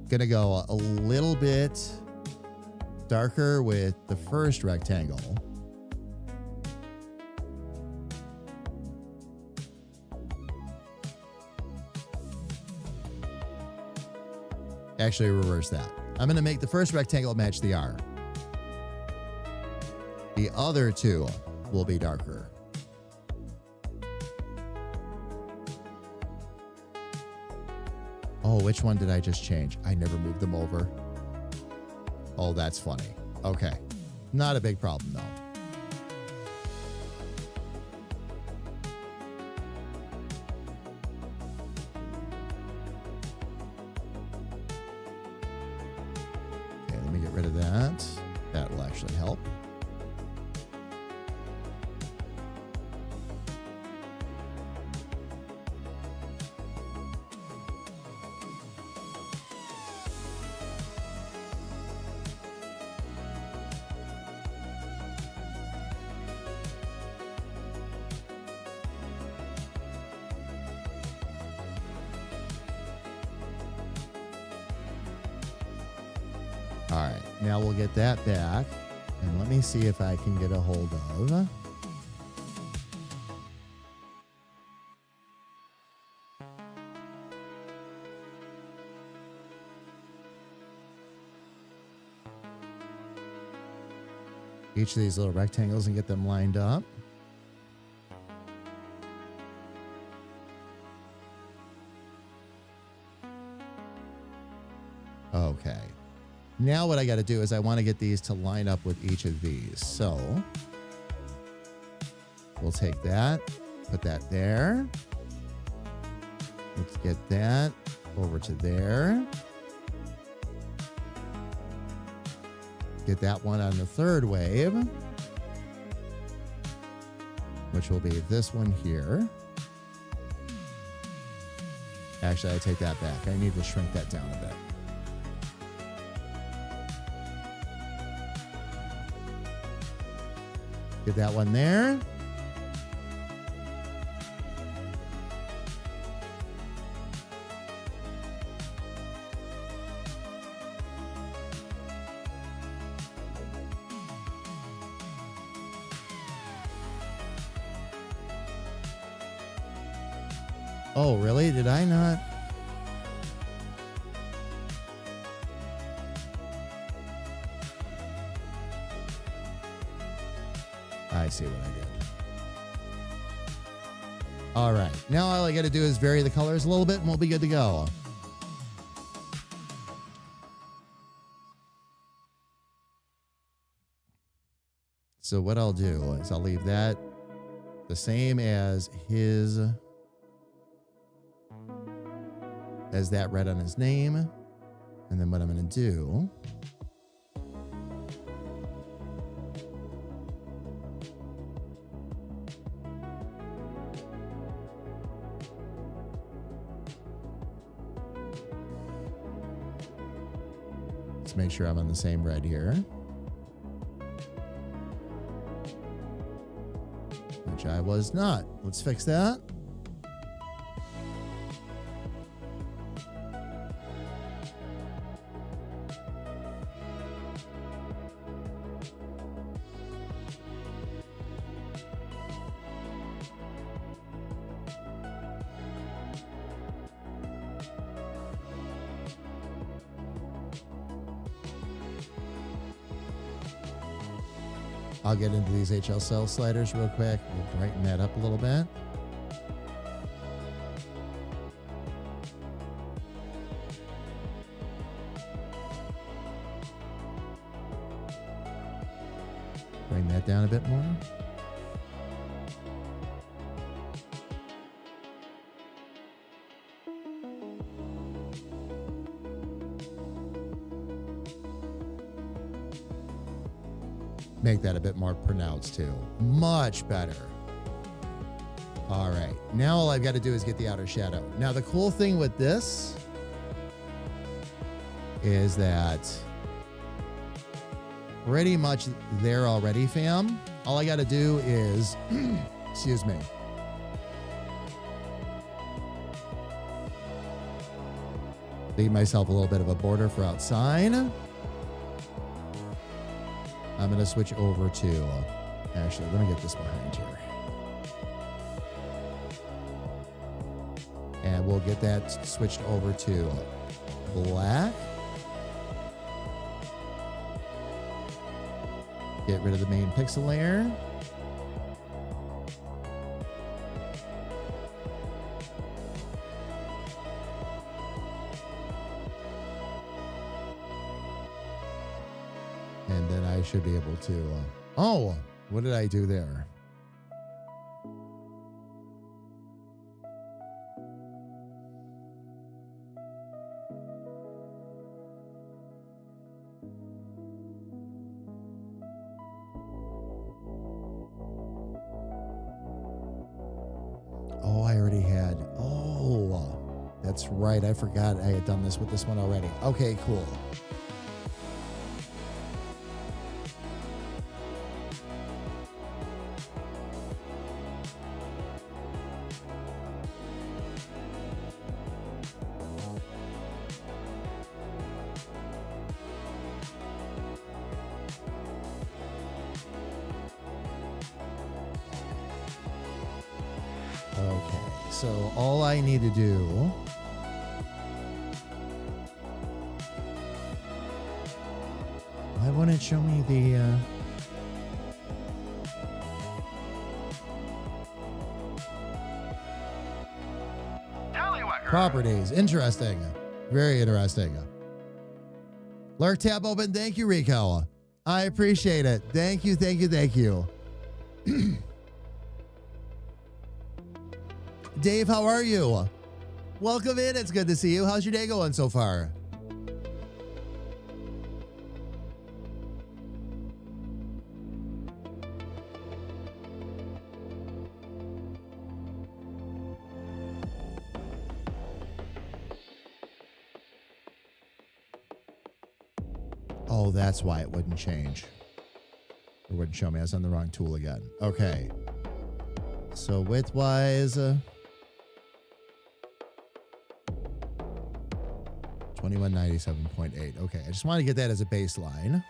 going to go a little bit darker with the first rectangle. Actually, reverse that. I'm going to make the first rectangle match the R. The other two will be darker. Oh, which one did I just change? I never moved them over. Oh, that's funny. Okay. Not a big problem, though. Okay, let me get rid of that. That will actually help. All right, now we'll get that back. And let me see if I can get a hold of. Each of these little rectangles and get them lined up. Okay. Now what I got to do is I want to get these to line up with each of these. So we'll take that, put that there. Let's get that over to there. Get that one on the third wave, which will be this one here. Actually, I take that back. I need to shrink that down a bit. Get that one there. Oh, really? Did I not? I see what I did. All right. Now all I got to do is vary the colors a little bit and we'll be good to go. So what I'll do is I'll leave that the same as his, as that red on his name. And then what I'm going to do, let's make sure I'm on the same red here. Which I was not. Let's fix that. I'll get into these HL cell sliders real quick. We'll brighten that up a little bit. Bring that down a bit more. Make that a bit more pronounced too. Much better. All right. Now all I've got to do is get the outer shadow. Now the cool thing with this is that pretty much there already, fam. All I got to do is, excuse me. Leave myself a little bit of a border for outside. I'm going to switch over to, actually, let me get this behind here. And we'll get that switched over to black. Get rid of the main pixel layer. And then I should be able to, oh, what did I do there? Oh, I already had, oh, that's right. I forgot I had done this with this one already. Okay, cool. Okay, so all I need to do why won't it show me the properties? Interesting. Very interesting. Lurk tab open. Thank you, Rico. I appreciate it. Thank you, thank you, thank you. Dave, how are you? Welcome in. It's good to see you. How's your day going so far? Oh, that's why it wouldn't change. It wouldn't show me. I was on the wrong tool again. Okay. So width-wise, 2197.8. Okay, I just want to get that as a baseline.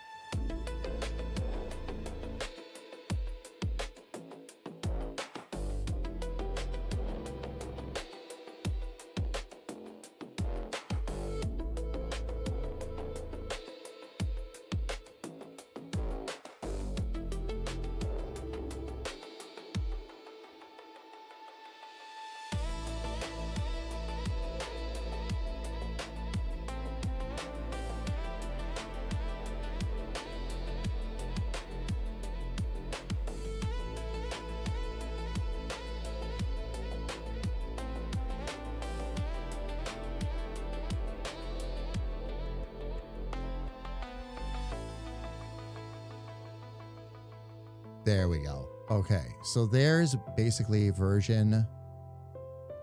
There we go. Okay, so there's basically version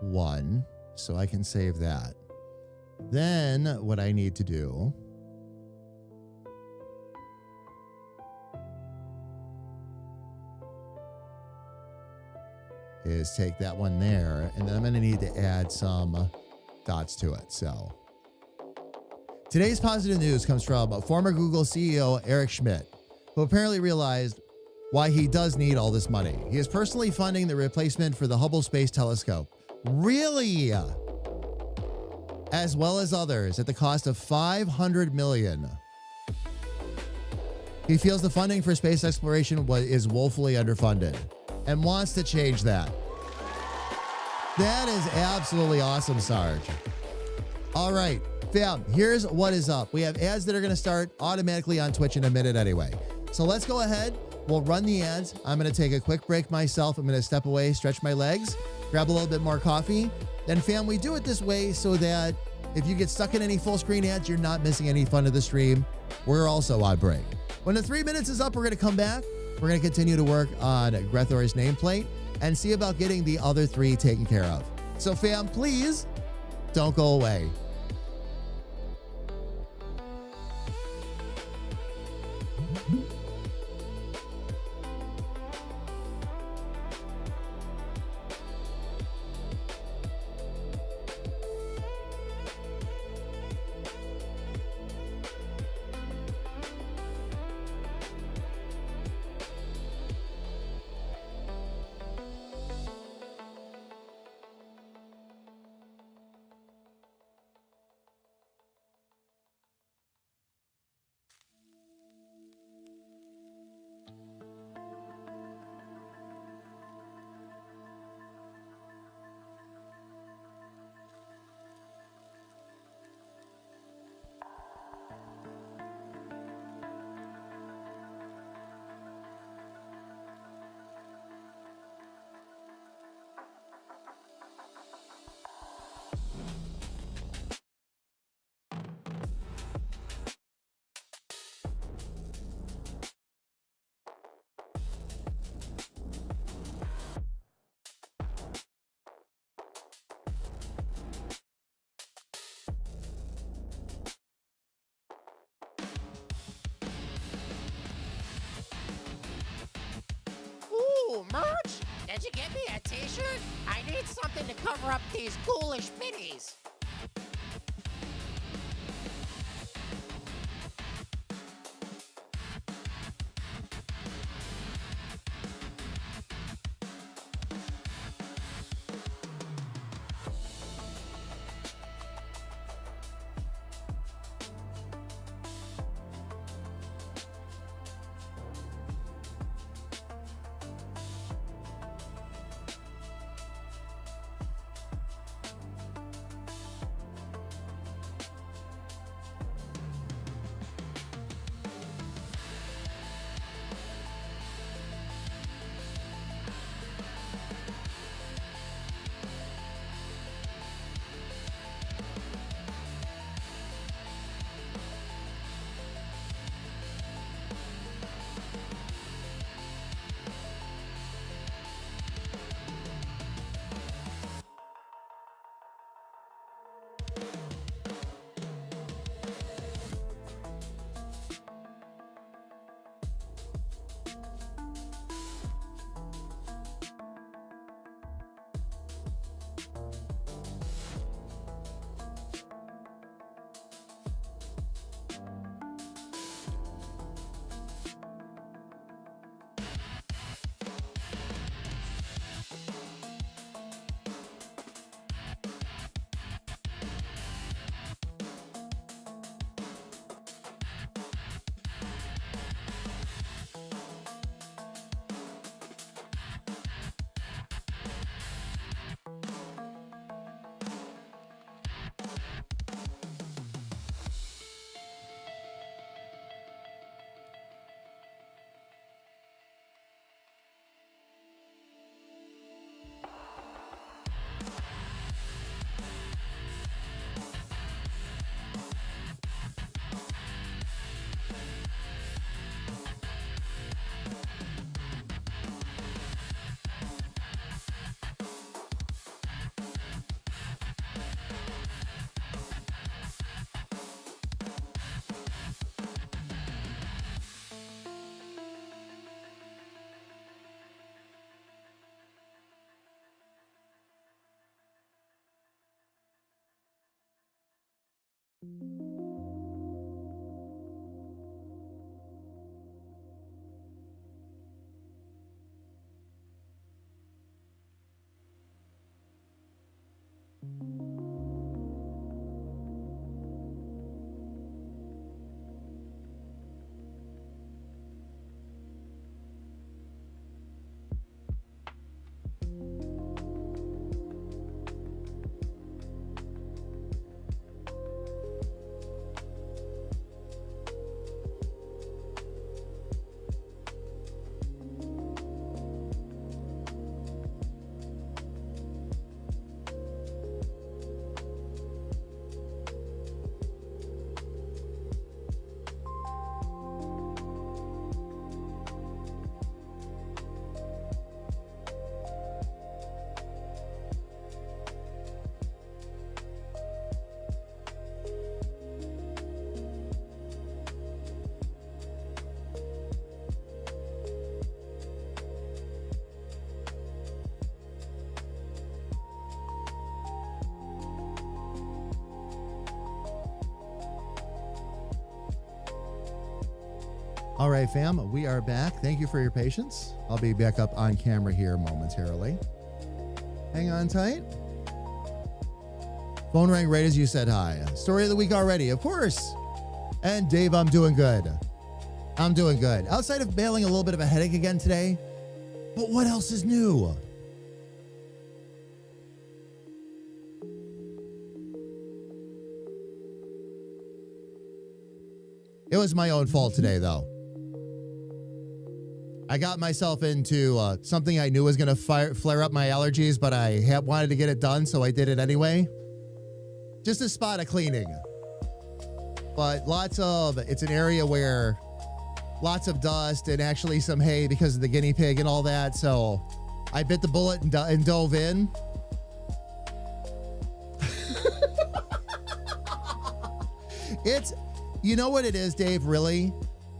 1, so I can save that. Then what I need to do is take that one there, and then I'm going to need to add some dots to it. So today's positive news comes from former Google CEO Eric Schmidt, who apparently realized why he does need all this money. He is personally funding the replacement for the Hubble Space Telescope. Really? As well as others at the cost of $500 million. He feels the funding for space exploration is woefully underfunded and wants to change that. That is absolutely awesome, Sarge. All right, fam, here's what is up. We have ads that are going to start automatically on Twitch in a minute anyway. So let's go ahead. We'll run the ads. I'm going to take a quick break myself. I'm going to step away, stretch my legs, grab a little bit more coffee. Then, fam, we do it this way so that if you get stuck in any full screen ads, you're not missing any fun of the stream. We're also on break. When the 3 minutes is up, we're going to come back. We're going to continue to work on Grethor's nameplate. and see about getting the other 3 taken care of. So fam, please don't go away. Ooh, merch? Did you get me a t-shirt? I need something to cover up these ghoulish pitties. All right, fam, we are back. Thank you for your patience. I'll be back up on camera here momentarily. Hang on tight. Phone rang right as you said hi. Story of the week already, of course. And Dave, I'm doing good. I'm doing good. Outside of bailing a little bit of a headache again today, but what else is new? It was my own fault today, though. I got myself into something I knew was going to flare up my allergies, but I wanted to get it done, so I did it anyway. Just a spot of cleaning. But it's an area where lots of dust and actually some hay because of the guinea pig and all that. So I bit the bullet and dove in. You know what it is, Dave, really?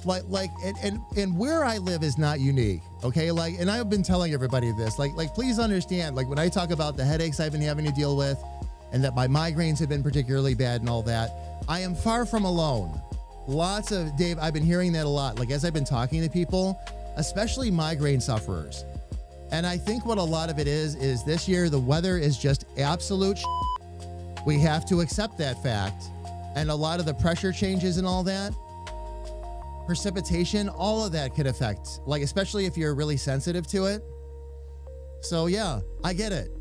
And where I live is not unique, okay? And I've been telling everybody this, please understand, when I talk about the headaches I've been having to deal with and that my migraines have been particularly bad and all that, I am far from alone. Dave, I've been hearing that a lot, as I've been talking to people, especially migraine sufferers. And I think what a lot of it is this year, the weather is just absolute We have to accept that fact. And a lot of the pressure changes and all that, precipitation, all of that could affect, especially if you're really sensitive to it. So yeah, I get it.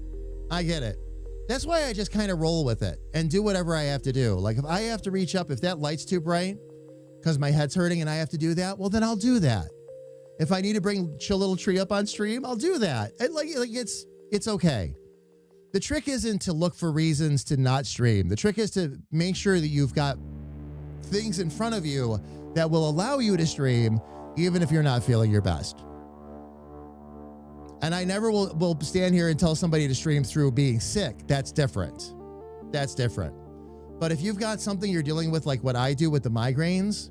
That's why I just kind of roll with it and do whatever I have to do. If I have to reach up, if that light's too bright because my head's hurting and I have to do that, well, then I'll do that. If I need to bring Chill Little Tree up on stream, I'll do that. And it's okay. The trick isn't to look for reasons to not stream. The trick is to make sure that you've got things in front of you that will allow you to stream, even if you're not feeling your best. And I never will stand here and tell somebody to stream through being sick. That's different. But if you've got something you're dealing with, like what I do with the migraines,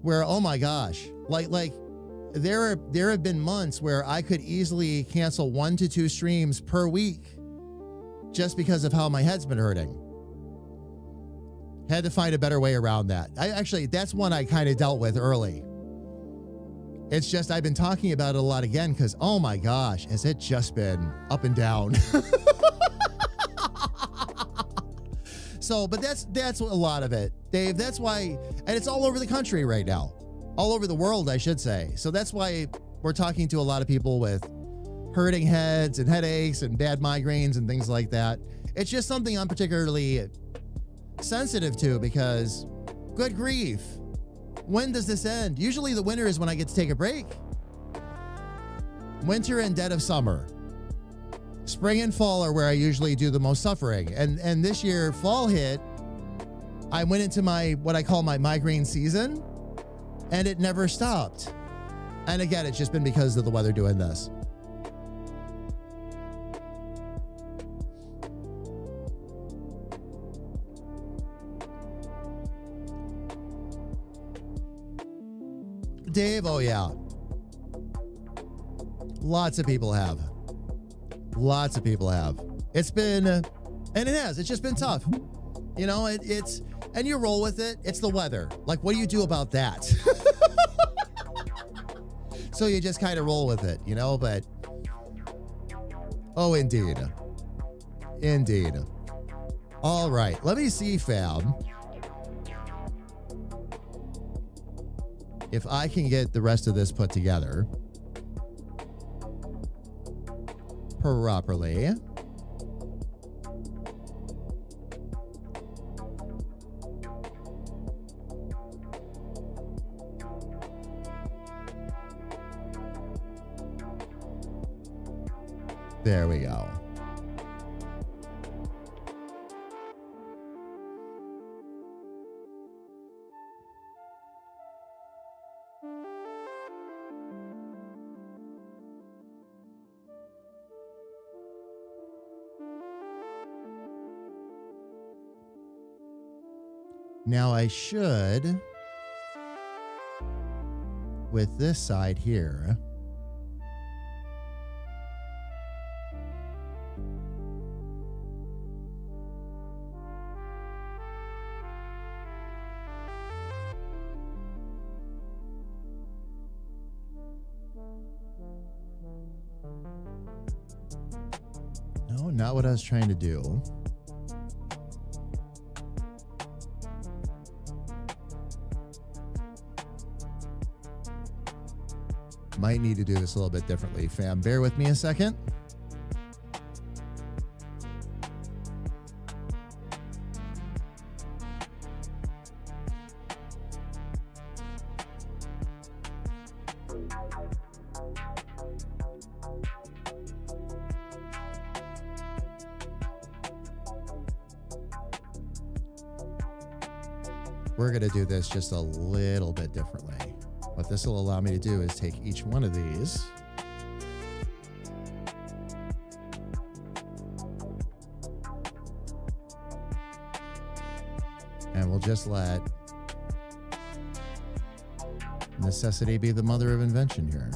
where, oh my gosh, there have been months where I could easily cancel 1 to 2 streams per week just because of how my head's been hurting. Had to find a better way around that. That's one I kind of dealt with early. It's just I've been talking about it a lot again because, oh my gosh, has it just been up and down. But that's a lot of it, Dave. That's why, and it's all over the country right now. All over the world, I should say. So that's why we're talking to a lot of people with hurting heads and headaches and bad migraines and things like that. It's just something I'm particularly sensitive to because, good grief, when does this end? Usually the winter is when I get to take a break. Winter and dead of summer. Spring and fall are where I usually do the most suffering. And this year, fall hit, I went into what I call my migraine season, and it never stopped. And again, it's just been because of the weather doing this. Dave, oh yeah. Lots of people have. It's been, and it's just been tough. You know, it's, and you roll with it. It's the weather. What do you do about that? So you just kind of roll with it, but, oh, indeed. All right, let me see, fam, if I can get the rest of this put together properly. There we go. Now I should, with this side here, No, not what I was trying to do. Might need to do this a little bit differently, fam. Bear with me a second. We're going to do this just a little bit differently. What this will allow me to do is take each one of these and we'll just let necessity be the mother of invention here.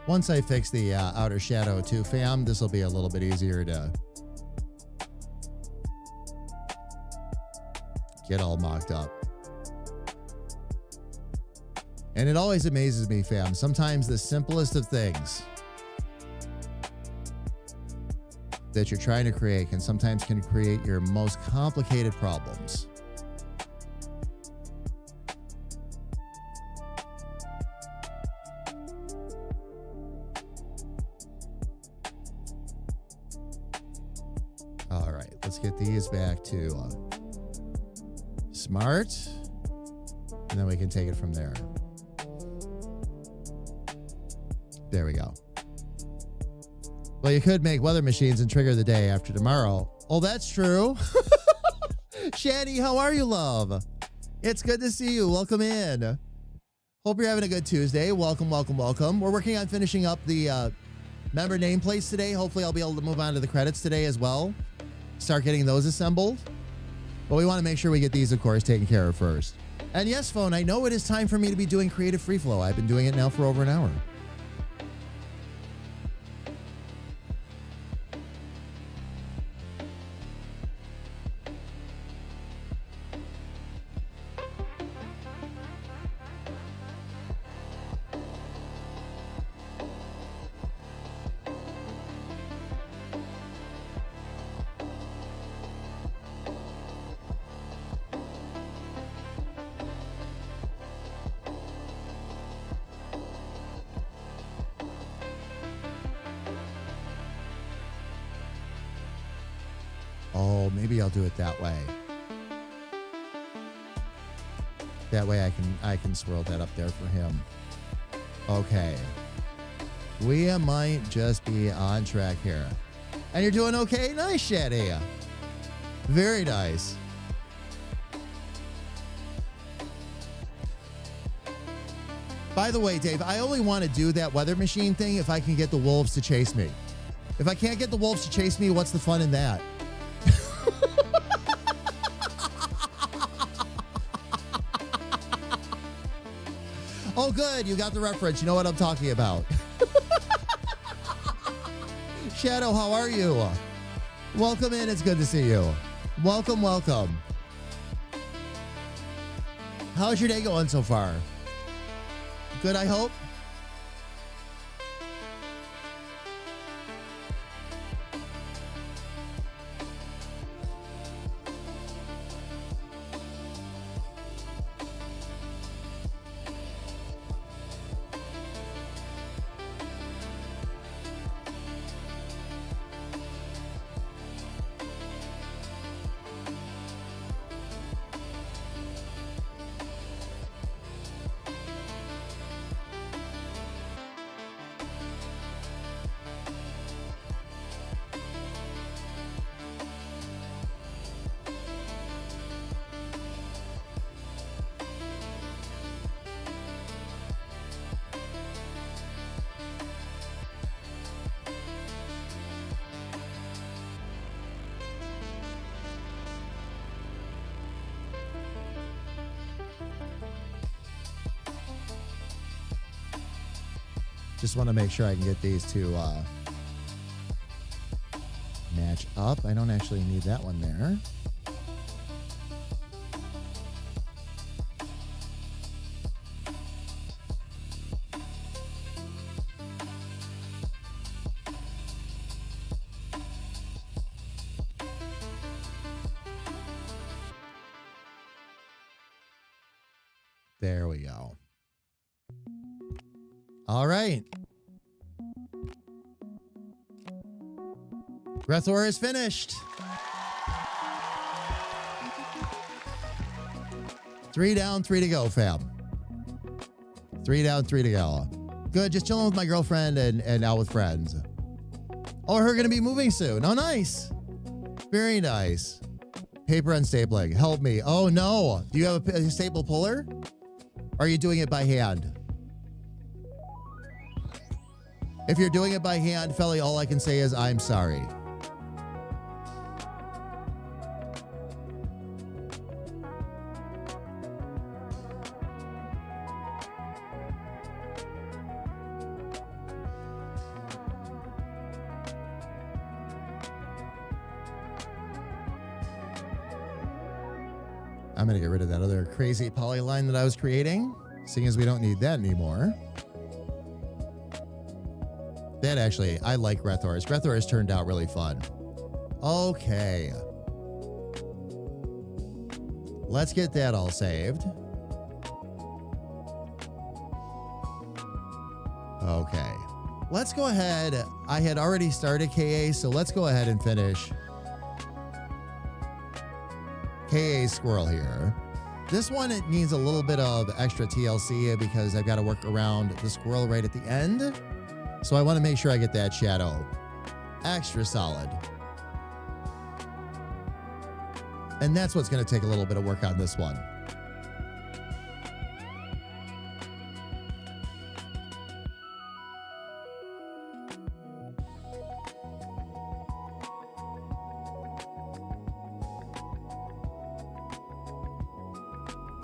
Once I fix the outer shadow too, fam, this will be a little bit easier to get all mocked up. And it always amazes me, fam. Sometimes the simplest of things that you're trying to create can create your most complicated problems. All right, let's get these back to smart, and then we can take it from there. There we go. Well, you could make weather machines and trigger the day after tomorrow. Oh, that's true. Shani, how are you, love? It's good to see you. Welcome in. Hope you're having a good Tuesday. Welcome, welcome, welcome. We're working on finishing up the member nameplates today. Hopefully, I'll be able to move on to the credits today as well. Start getting those assembled. But we want to make sure we get these, of course, taken care of first. And yes, phone, I know it is time for me to be doing Creative Free Flow. I've been doing it now for over an hour. Oh, maybe I'll do it that way. That way I can swirl that up there for him. Okay. We might just be on track here. And you're doing okay? Nice, Shady. Very nice. By the way, Dave, I only want to do that weather machine thing if I can get the wolves to chase me. If I can't get the wolves to chase me, what's the fun in that? Oh, good. You got the reference. You know what I'm talking about. Shadow, how are you? Welcome in. It's good to see you. Welcome, welcome. How's your day going so far? Good, I hope. Just want to make sure I can get these to match up. I don't actually need that one there. There we go. All right. Rethor is finished. 3 down, 3 to go, fam. 3 down, 3 to go. Good, just chilling with my girlfriend and out with friends. Oh, her gonna be moving soon. Oh, nice. Very nice. Paper unstapling. Help me. Oh, no. Do you have a staple puller? Or are you doing it by hand? If you're doing it by hand, Felly, all I can say is I'm sorry. I'm going to get rid of that other crazy polyline that I was creating, seeing as we don't need that anymore. That actually, I like Rethor's. Rethor's turned out really fun. Okay. Let's get that all saved. Okay. Let's go ahead. I had already started KA, so let's go ahead and finish KA Squirrel here. This one, it needs a little bit of extra TLC because I've got to work around the squirrel right at the end. So I want to make sure I get that shadow extra solid. And that's what's going to take a little bit of work on this one.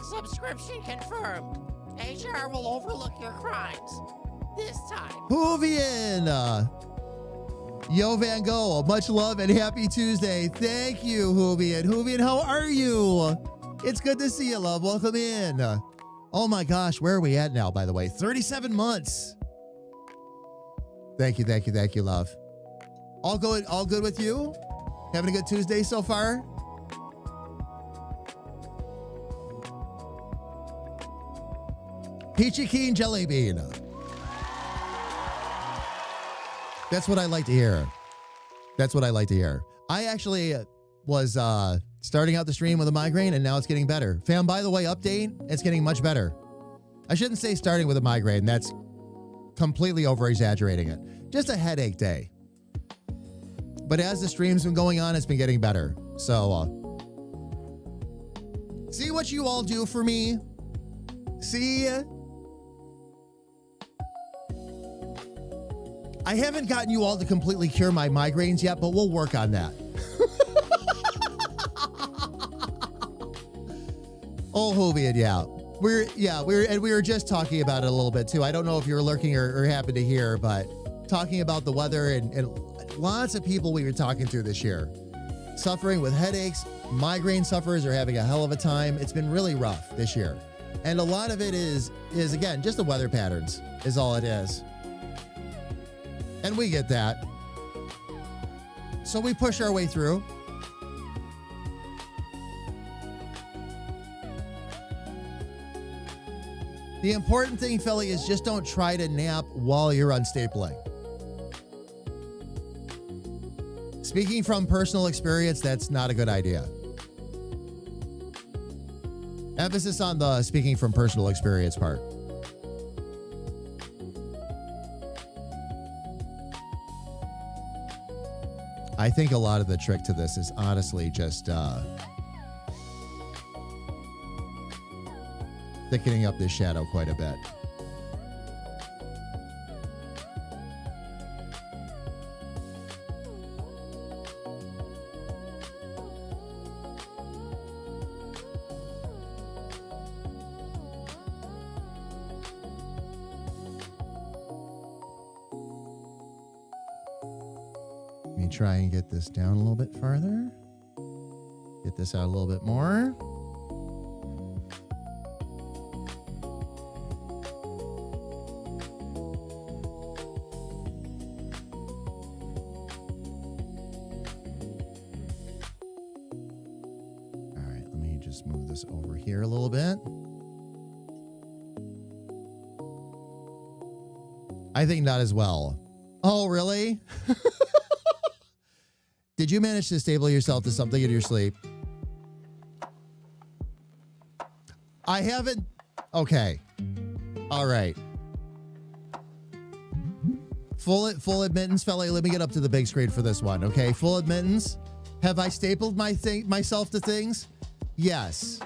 Subscription confirmed. HR will overlook your crimes. This time. Hoovian! Yo, Van Gogh, much love and happy Tuesday. Thank you, Hoovian. Hoovian, how are you? It's good to see you, love. Welcome in. Oh my gosh, where are we at now, by the way? 37 months. Thank you, thank you, thank you, love. All good with you? Having a good Tuesday so far? Peachy Keen Jelly Bean. That's what I like to hear. That's what I like to hear. I actually was starting out the stream with a migraine, and now it's getting better. Fam, by the way, update, it's getting much better. I shouldn't say starting with a migraine. That's completely over-exaggerating it. Just a headache day. But as the stream's been going on, it's been getting better. So, see what you all do for me? See? I haven't gotten you all to completely cure my migraines yet, but we'll work on that. Oh, Hovian, yeah. We were just talking about it a little bit too. I don't know if you were lurking or happened to hear, but talking about the weather and lots of people we were talking to this year suffering with headaches. Migraine sufferers are having a hell of a time. It's been really rough this year. And a lot of it is again, just the weather patterns is all it is. And we get that. So we push our way through. The important thing, Philly, is just don't try to nap while you're unstapling. Speaking from personal experience, that's not a good idea. Emphasis on the speaking from personal experience part. I think a lot of the trick to this is honestly just thickening up this shadow quite a bit. try and get this down a little bit farther. Get this out a little bit more. All right, let me just move this over here a little bit. I think not as well. Oh, really? Did you manage to stable yourself to something in your sleep? I haven't. Okay. All right. Full admittance, fella. Let me get up to the big screen for this one. Okay. Full admittance. Have I stapled myself to things? Yes.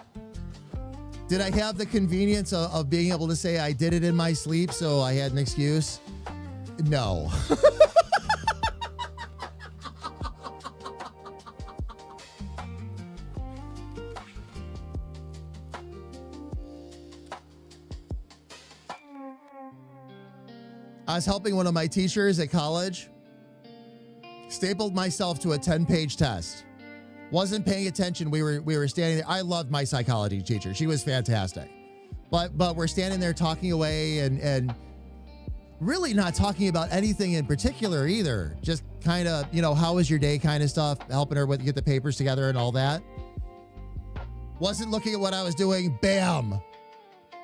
Did I have the convenience of being able to say I did it in my sleep, so I had an excuse? No. I was helping one of my teachers at college. Stapled myself to a 10-page test. Wasn't paying attention. We were standing there. I loved my psychology teacher. She was fantastic. But we're standing there talking away and really not talking about anything in particular either. Just kind of, how was your day kind of stuff, helping her get the papers together and all that. Wasn't looking at what I was doing. Bam.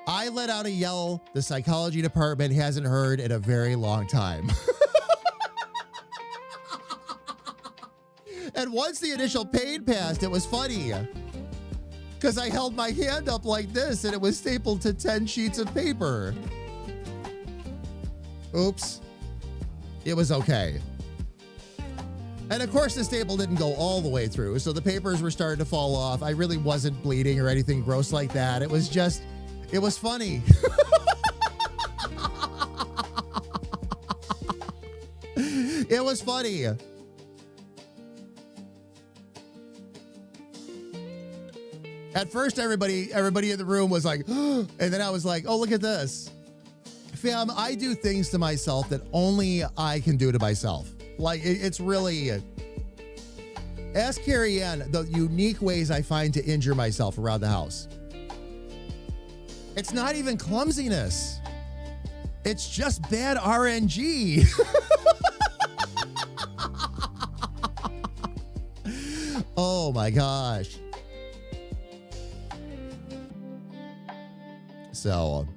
I let out a yell the psychology department hasn't heard in a very long time. And once the initial pain passed, it was funny. Because I held my hand up like this and it was stapled to 10 sheets of paper. Oops. It was okay. And of course, the staple didn't go all the way through, so the papers were starting to fall off. I really wasn't bleeding or anything gross like that. It was funny. It was funny. At first, everybody in the room was like, and then I was like, oh, look at this. Fam, I do things to myself that only I can do to myself. Like, it's really... Ask Carrie Ann the unique ways I find to injure myself around the house. It's not even clumsiness. It's just bad RNG. Oh my gosh. So,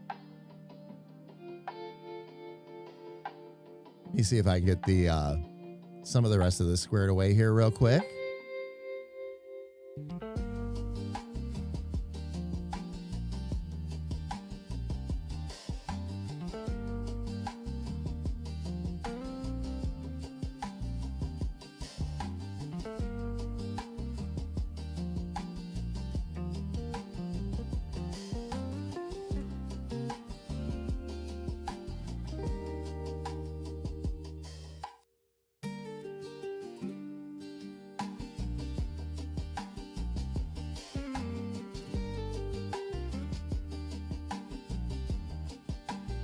let me see if I can get the some of the rest of this squared away here real quick.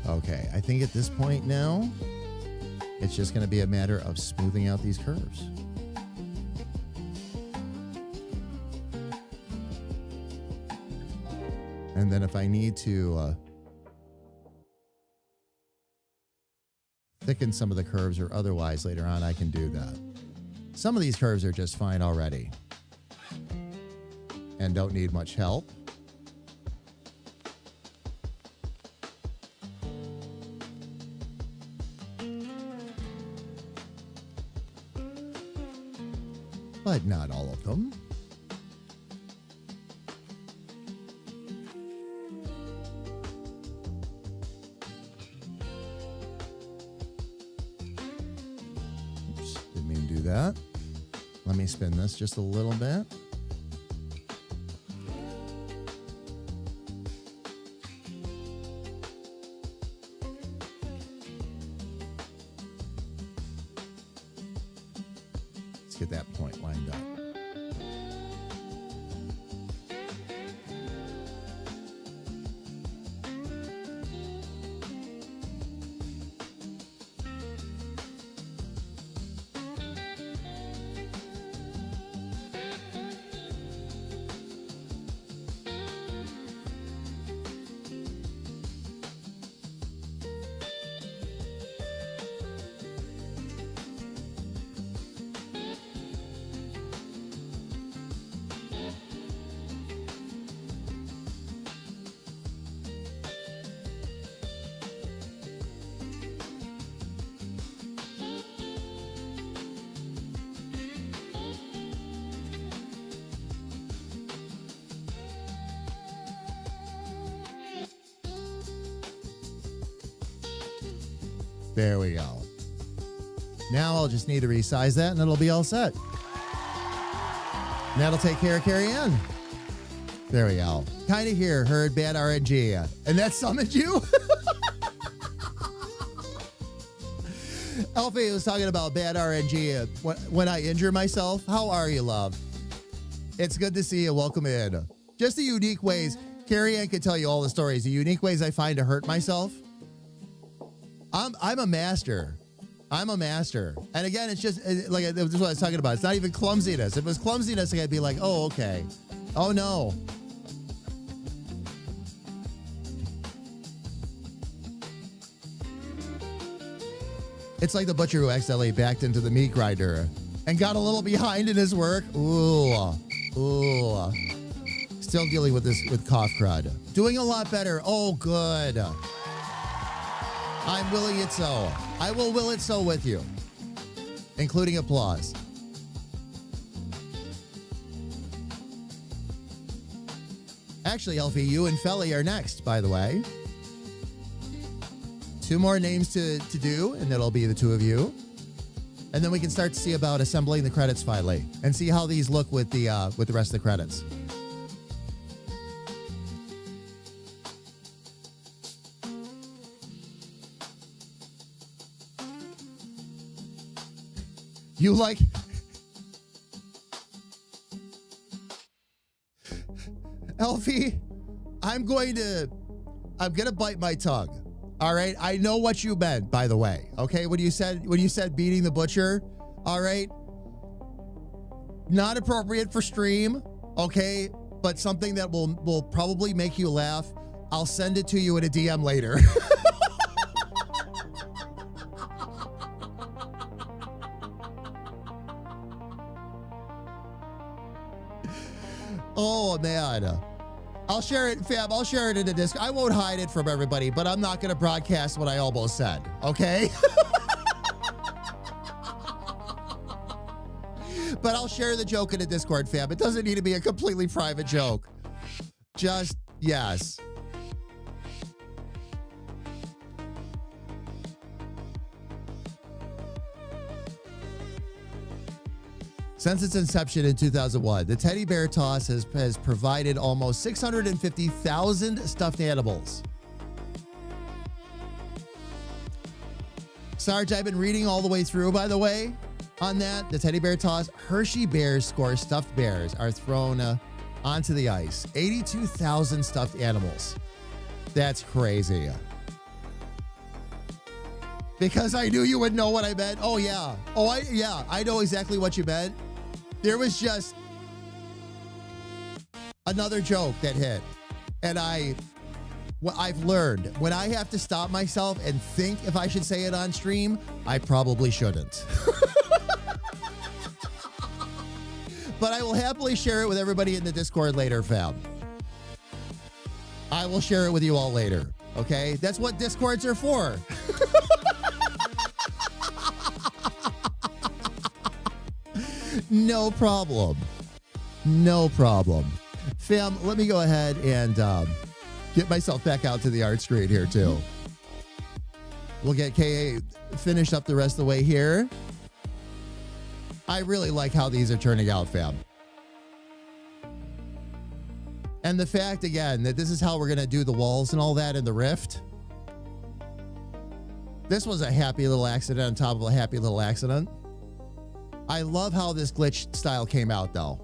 Okay, I think at this point now, it's just going to be a matter of smoothing out these curves. And then if I need to thicken some of the curves or otherwise later on, I can do that. Some of these curves are just fine already and don't need much help. But not all of them. Oops, didn't mean to do that. Let me spin this just a little bit. Get that point lined up. There we go. Now I'll just need to resize that and it'll be all set. And that'll take care of Carrie Ann. There we go. Kind of hear, heard bad RNG. And that summoned you? Elfie was talking about bad RNG when I injure myself. How are you, love? It's good to see you. Welcome in. Just the unique ways. Carrie Ann could tell you all the stories. The unique ways I find to hurt myself. I'm a master. I'm a master. And again, it's just like this is what I was talking about. It's not even clumsiness. If it was clumsiness, I'd be like, oh, okay. Oh, no. It's like the butcher who accidentally backed into the meat grinder and got a little behind in his work. Ooh. Ooh. Still dealing with this with cough crud. Doing a lot better. Oh, good. I'm willing it so. I will will it so with you, including applause. Actually, Elfie, you and Felly are next, by the way. 2 more names to do, and it'll be the 2 of you. And then we can start to see about assembling the credits finally and see how these look with the rest of the credits. You like... Elfie, I'm gonna bite my tongue. All right, I know what you meant, by the way. Okay, when you said beating the butcher, all right, not appropriate for stream, okay, but something that will probably make you laugh. I'll send it to you in a DM later. Oh man. I'll share it, fam. I'll share it in the Discord. I won't hide it from everybody, but I'm not going to broadcast what I almost said, okay? But I'll share the joke in the Discord, fam. It doesn't need to be a completely private joke. Just, yes. Since its inception in 2001, the Teddy Bear Toss has provided almost 650,000 stuffed animals. Sarge, I've been reading all the way through, by the way, on that. The Teddy Bear Toss, Hershey Bears score stuffed bears are thrown onto the ice. 82,000 stuffed animals. That's crazy. Because I knew you would know what I meant. Oh, yeah. I know exactly what you meant. There was just another joke that hit. And I've learned when I have to stop myself and think if I should say it on stream, I probably shouldn't. But I will happily share it with everybody in the Discord later, fam. I will share it with you all later. Okay? That's what Discords are for. No problem. No problem. Fam, let me go ahead and get myself back out to the art screen here, too. We'll get KA finished up the rest of the way here. I really like how these are turning out, fam. And the fact, again, that this is how we're going to do the walls and all that in the Rift. This was a happy little accident on top of a happy little accident. I love how this glitch style came out, though.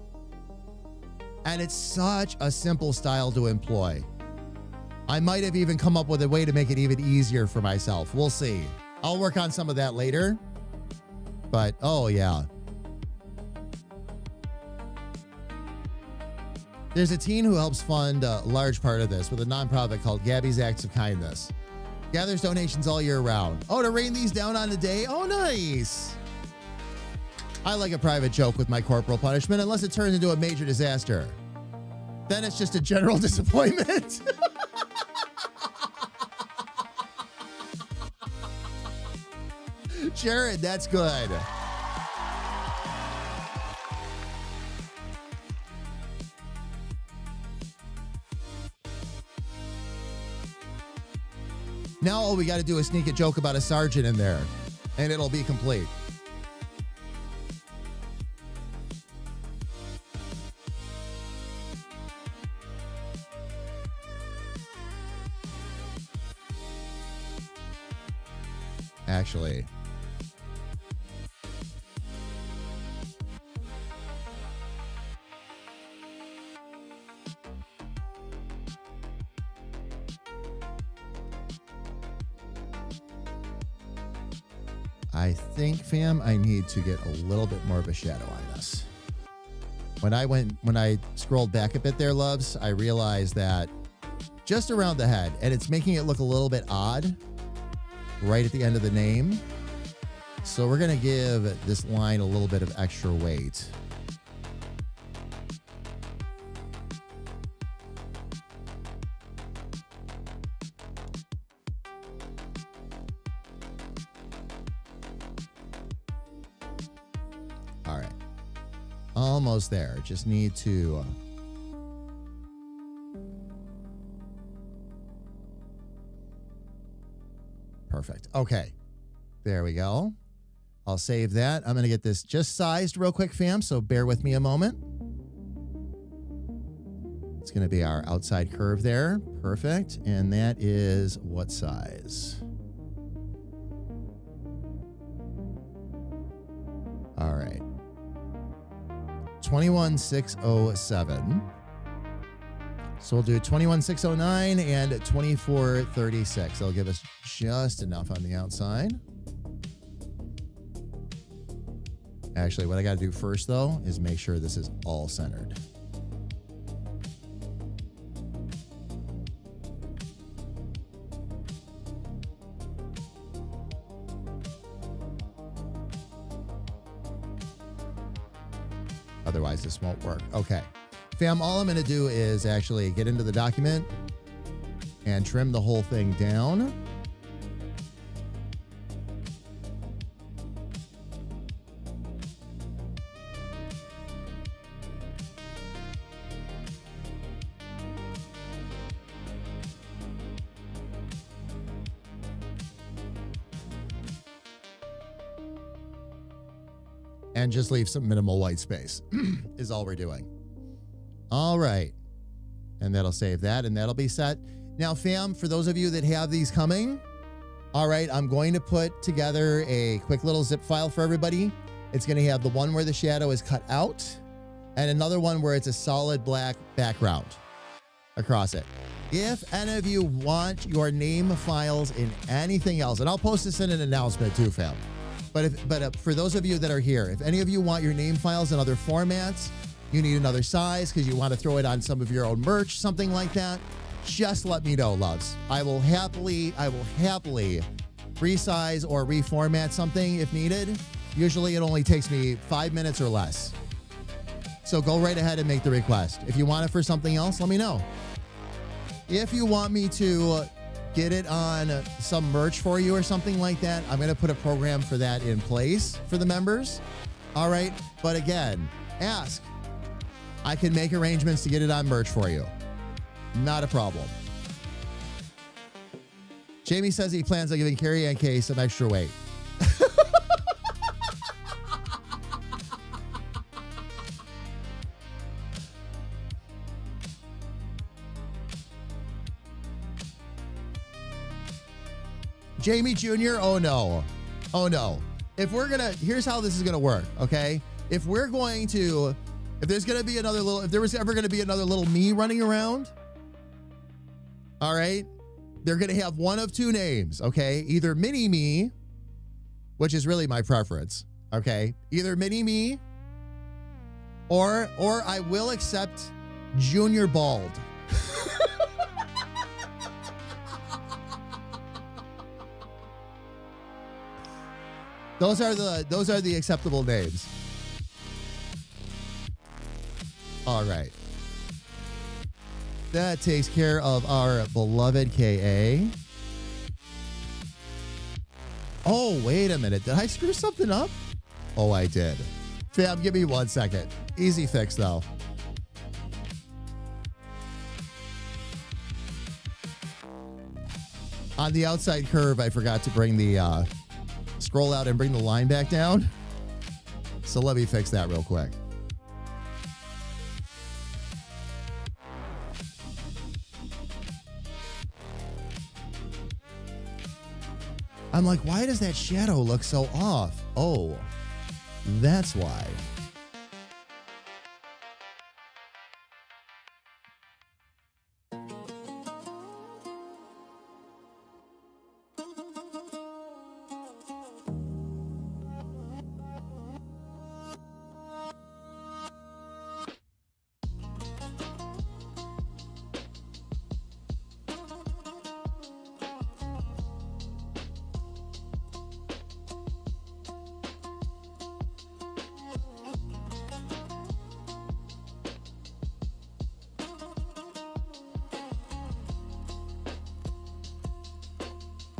And it's such a simple style to employ. I might have even come up with a way to make it even easier for myself. We'll see. I'll work on some of that later. But, oh, yeah. There's a teen who helps fund a large part of this with a nonprofit called Gabby's Acts of Kindness. Gathers donations all year round. Oh, to rain these down on a day? Oh, nice. I like a private joke with my corporal punishment unless it turns into a major disaster. Then it's just a general disappointment. Jared, that's good. Now all we got to do is sneak a joke about a sergeant in there, and it'll be complete. Actually, I think, fam, I need to get a little bit more of a shadow on this. When I scrolled back a bit there, loves, I realized that just around the head, and it's making it look a little bit odd right at the end of the name. So we're going to give this line a little bit of extra weight. All right. Almost there. Just need to... Perfect. Okay. There we go. I'll save that. I'm going to get this just sized real quick, fam, so bear with me a moment. It's going to be our outside curve there. Perfect. And that is what size? All right. 21607. So we'll do 21609 and 2436. That'll give us just enough on the outside. Actually, what I got to do first, though, is make sure this is all centered. Otherwise, this won't work. Okay. Fam, all I'm going to do is actually get into the document and trim the whole thing down. And just leave some minimal white space is all we're doing. All right. And that'll save that, and that'll be set. Now, fam, for those of you that have these coming, all right, I'm going to put together a quick little zip file for everybody. It's going to have the one where the shadow is cut out and another one where it's a solid black background across it. If any of you want your name files in anything else, and I'll post this in an announcement too, fam. But for those of you that are here, if any of you want your name files in other formats, you need another size because you want to throw it on some of your own merch, something like that, just let me know, loves. I will happily resize or reformat something if needed. Usually it only takes me 5 minutes or less. So go right ahead and make the request. If you want it for something else, let me know. If you want me to get it on some merch for you or something like that, I'm going to put a program for that in place for the members. All right. But again, ask. I can make arrangements to get it on merch for you. Not a problem. Jamie says he plans on giving Carrie and Kay some extra weight. Jamie Jr., oh no. Oh no. Here's how this is gonna work, okay? If there was ever gonna be another little me running around, all right, they're gonna have one of two names, okay? Either mini me, which is really my preference, okay? Either mini me, or I will accept Junior Bald. Those are the acceptable names. All right. That takes care of our beloved KA. Oh, wait a minute. Did I screw something up? Oh, I did. Fam, give me 1 second. Easy fix, though. On the outside curve, I forgot to bring the scroll out and bring the line back down. So let me fix that real quick. I'm like, why does that shadow look so off? Oh, that's why.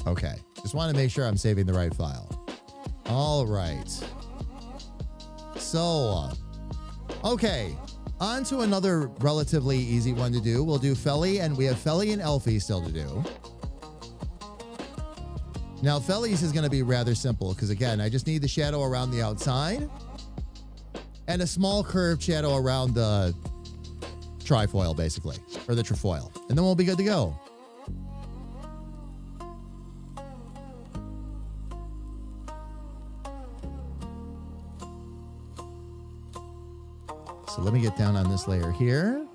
Okay, just want to make sure I'm saving the right file. All right. So, okay, on to another relatively easy one to do. We'll do Felly, and we have Felly and Elfie still to do. Now, Felly's is going to be rather simple because, again, I just need the shadow around the outside and a small curved shadow around the trifoil, basically, or the trefoil, and then we'll be good to go. So let me get down on this layer here.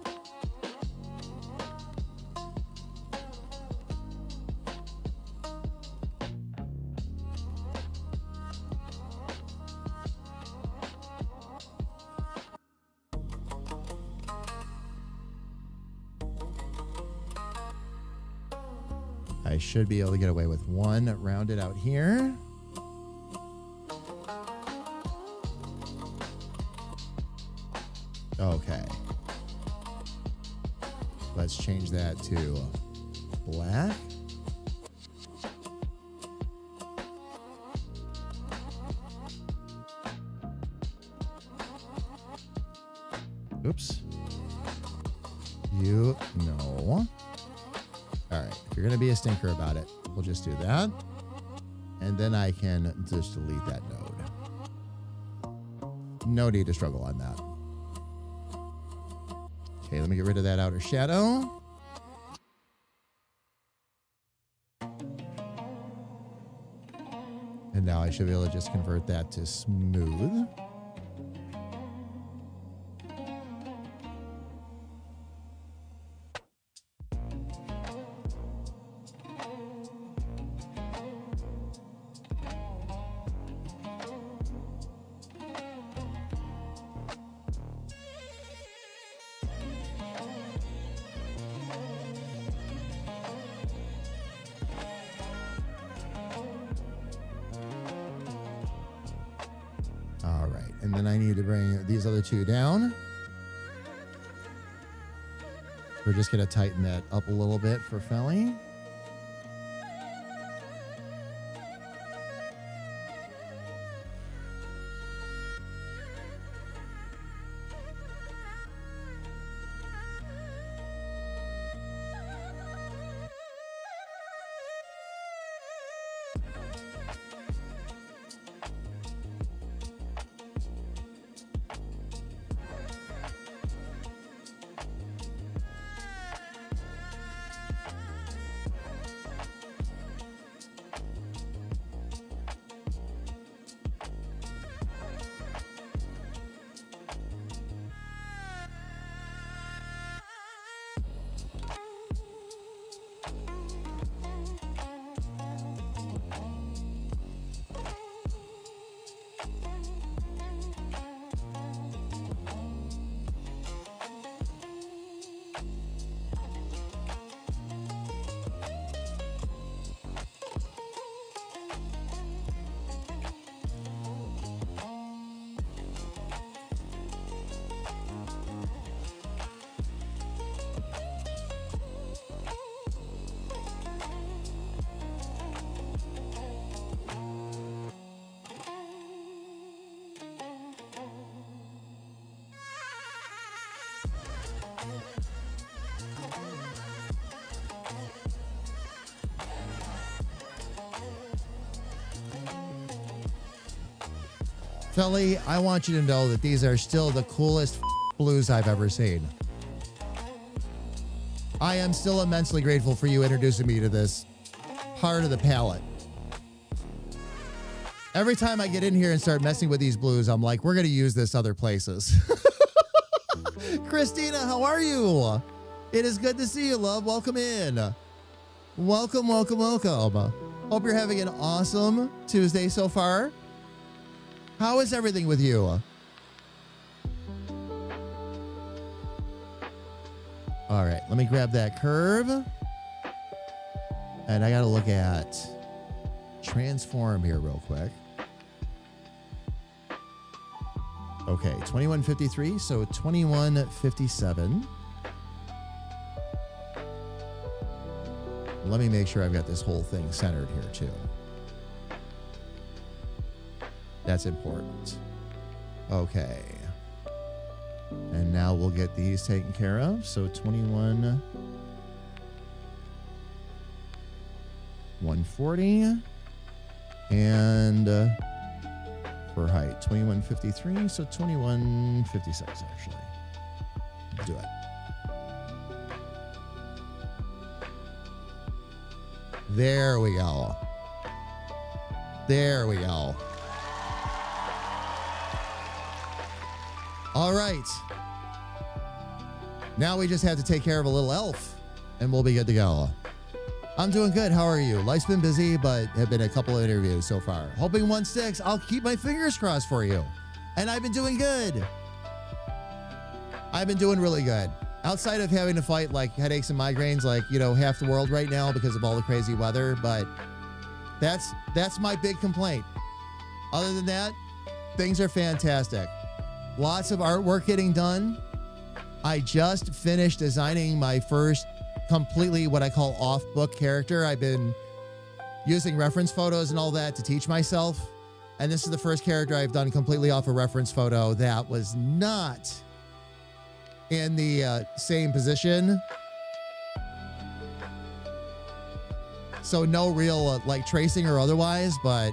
I should be able to get away with one rounded out here. Okay. Let's change that to black. Oops. You no. All right. If you're going to be a stinker about it, we'll just do that. And then I can just delete that node. No need to struggle on that. Okay, let me get rid of that outer shadow. And now I should be able to just convert that to smooth. All right, and then I need to bring these other two down. We're just going to tighten that up a little bit for Felly. Philly, I want you to know that these are still the coolest blues I've ever seen. I am still immensely grateful for you introducing me to this part of the palette. Every time I get in here and start messing with these blues, I'm like, we're going to use this other places. Christina, how are you? It is good to see you, love. Welcome in. Welcome, welcome, welcome. Hope you're having an awesome Tuesday so far. How is everything with you? All right, let me grab that curve. And I got to look at transform here real quick. Okay, 2153, so 2157. Let me make sure I've got this whole thing centered here too. That's important. Okay. And now we'll get these taken care of. So 21, 140, and for height, 2153, so 2156 actually. Do it. There we go. There we go. All right. Now we just have to take care of a little elf and we'll be good to go. I'm doing good. How are you? Life's been busy, but have been a couple of interviews so far. Hoping one sticks. I'll keep my fingers crossed for you. And I've been doing good. I've been doing really good. Outside of having to fight like headaches and migraines, like, you know, half the world right now because of all the crazy weather. But that's my big complaint. Other than that, things are fantastic. Lots of artwork getting done. I just finished designing my first completely what I call off-book character. I've been using reference photos and all that to teach myself. And this is the first character I've done completely off a reference photo that was not in the same position. So no real like tracing or otherwise, but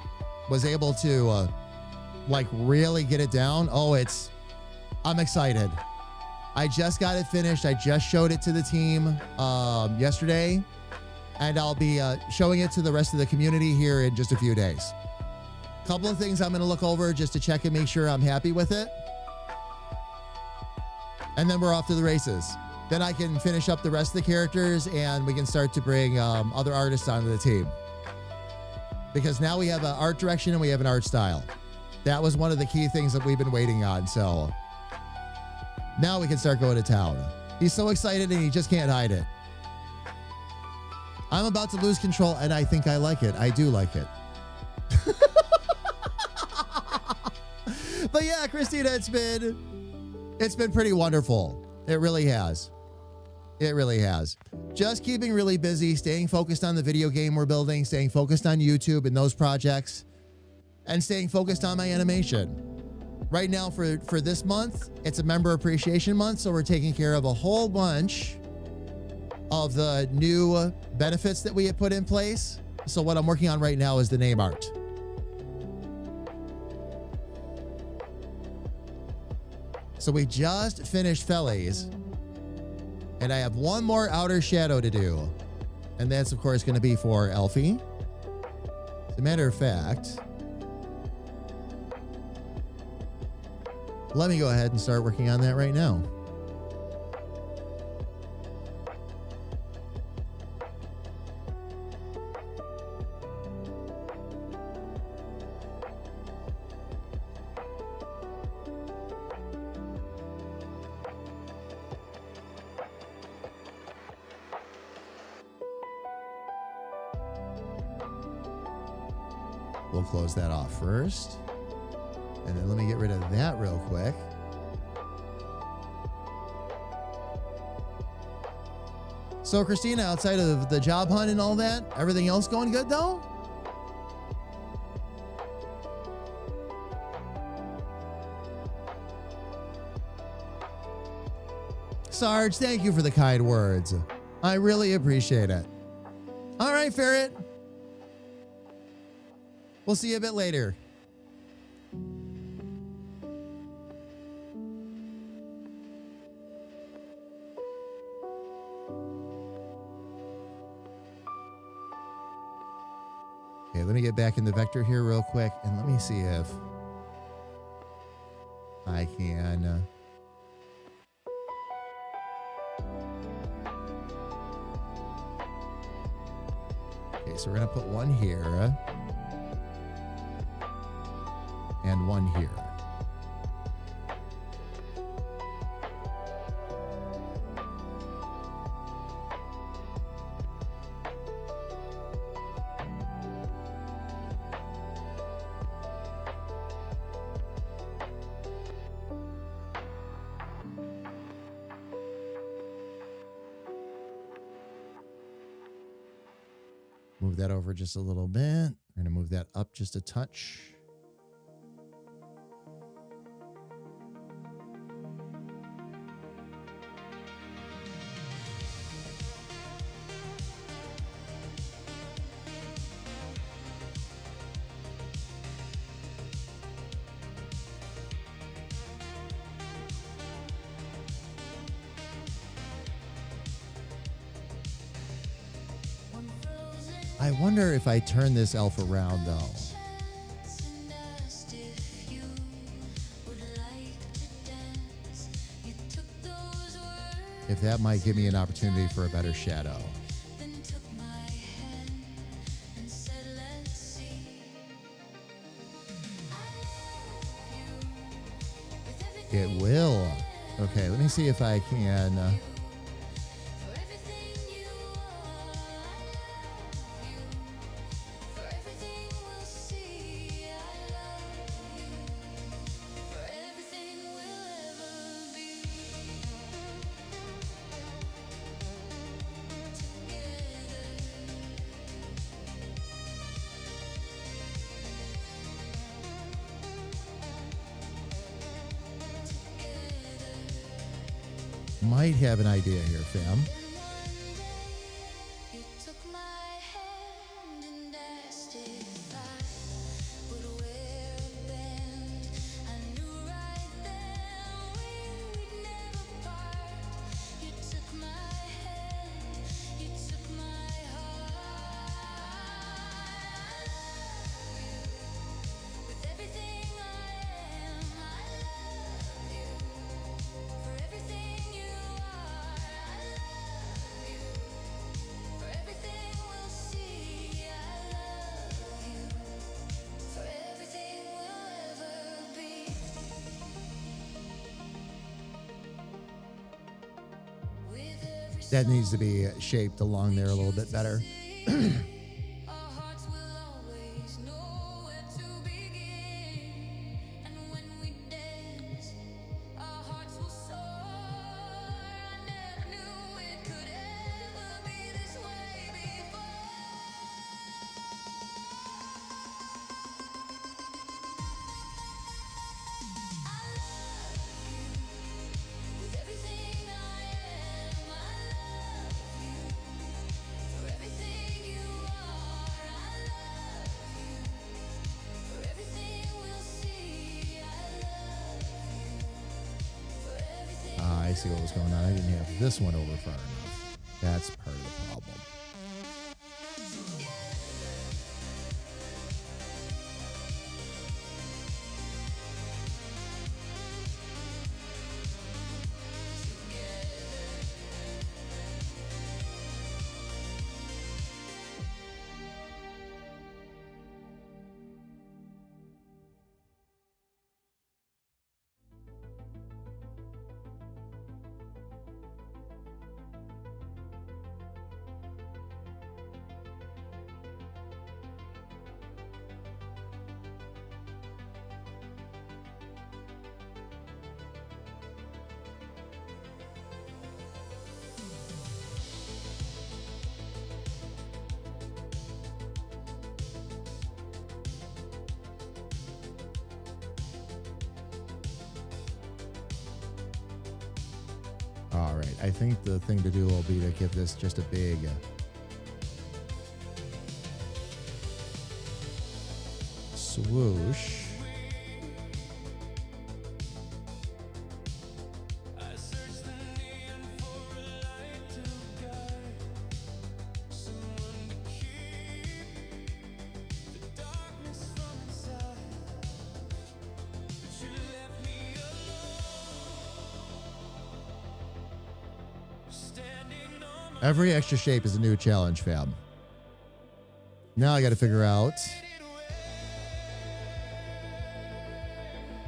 was able to like really get it down. Oh, I'm excited. I just got it finished. I just showed it to the team yesterday, and I'll be showing it to the rest of the community here in just a few days. Couple of things I'm going to look over just to check and make sure I'm happy with it. And then we're off to the races. Then I can finish up the rest of the characters and we can start to bring other artists onto the team. Because now we have an art direction and we have an art style. That was one of the key things that we've been waiting on. So now we can start going to town. He's so excited and he just can't hide it. I'm about to lose control and I think I like it. I do like it. But yeah, Christina, it's been pretty wonderful. It really has. It really has. Just keeping really busy, staying focused on the video game we're building, staying focused on YouTube and those projects, and staying focused on my animation. Right now for this month, it's a member appreciation month, so we're taking care of a whole bunch of the new benefits that we have put in place. So what I'm working on right now is the name art. So we just finished Fellies, and I have one more outer shadow to do. And that's, of course, going to be for Elfie. As a matter of fact, let me go ahead and start working on that right now. We'll close that off first. And then let me get rid of that real quick. So Christina, outside of the job hunt and all that, everything else going good though? Sarge, thank you for the kind words. I really appreciate it. All right, Ferret. We'll see you a bit later. Okay, let me get back in the vector here real quick, and let me see if I can... Okay, so we're going to put one here and one here. Move that over just a little bit. We're going to move that up just a touch. I wonder if I turn this elf around, though. If that might give me an opportunity for a better shadow. It will. Okay, let me see if I can... might have an idea here, fam. That needs to be shaped along there a little bit better. I see what was going on. I didn't have this one over far enough. That's part of the problem. All right, I think the thing to do will be to give this just a big swoosh. Every extra shape is a new challenge, fam. Now I got to figure out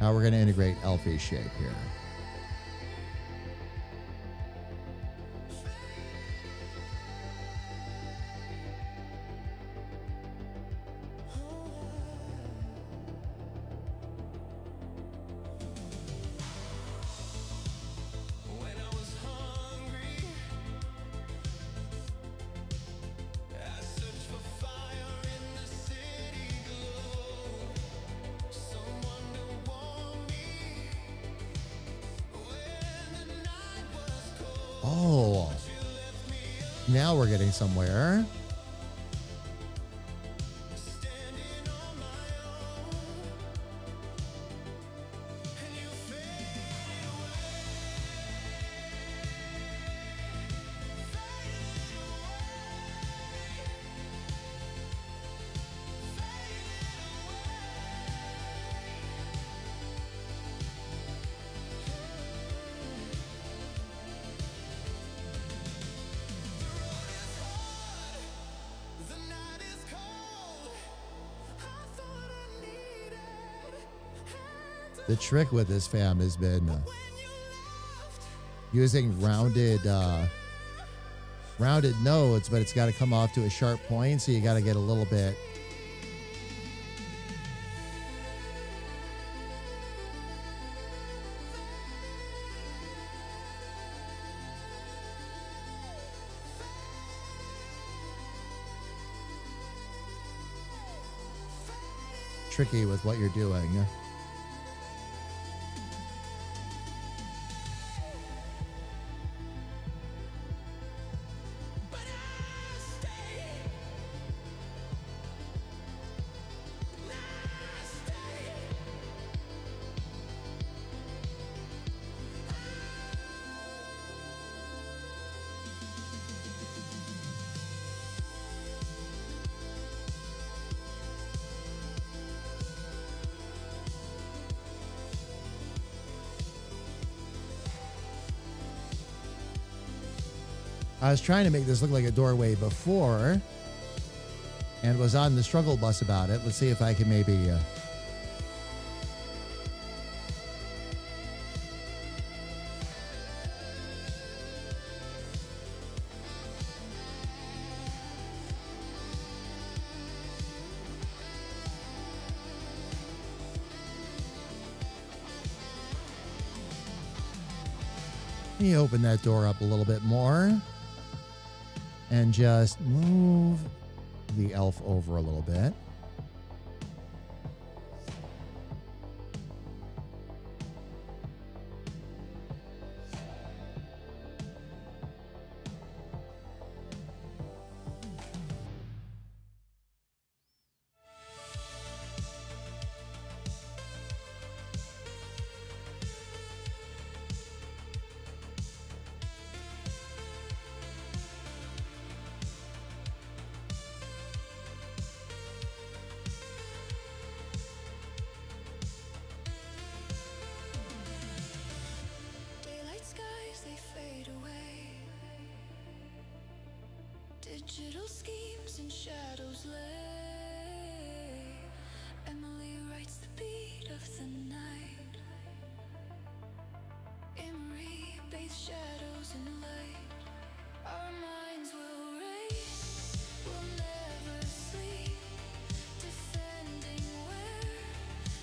how we're going to integrate Elfie's shape here. Oh, now we're getting somewhere. The trick with this, fam, has been using rounded nodes, but it's got to come off to a sharp point, so you got to get a little bit tricky with what you're doing. I was trying to make this look like a doorway before and was on the struggle bus about it. Let's see if I can maybe... Let me open that door up a little bit more and just move the elf over a little bit. Digital schemes and shadows lay. Emily writes the beat of the night. Emery bathes shadows in light. Our minds will race, we'll never sleep. Defending where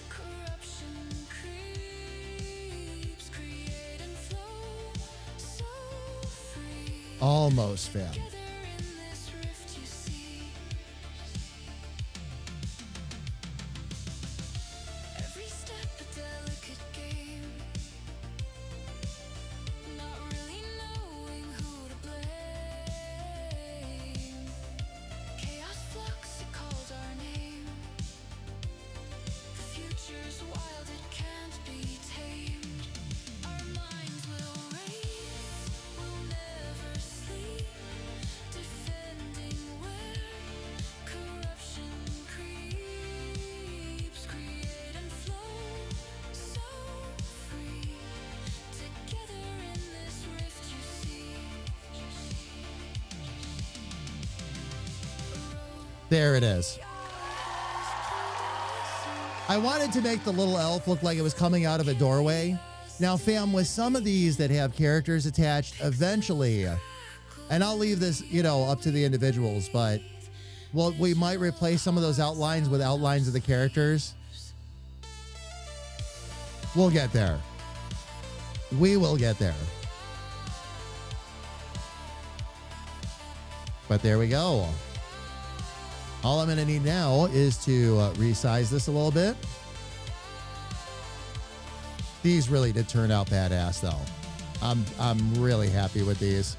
corruption creeps. Create and flow so free. Almost, fam. There it is. I wanted to make the little elf look like it was coming out of a doorway. Now, fam, with some of these that have characters attached, eventually, and I'll leave this, up to the individuals, but we might replace some of those outlines with outlines of the characters. We'll get there. We will get there. But there we go. All I'm going to need now is to resize this a little bit. These really did turn out badass, though. I'm really happy with these.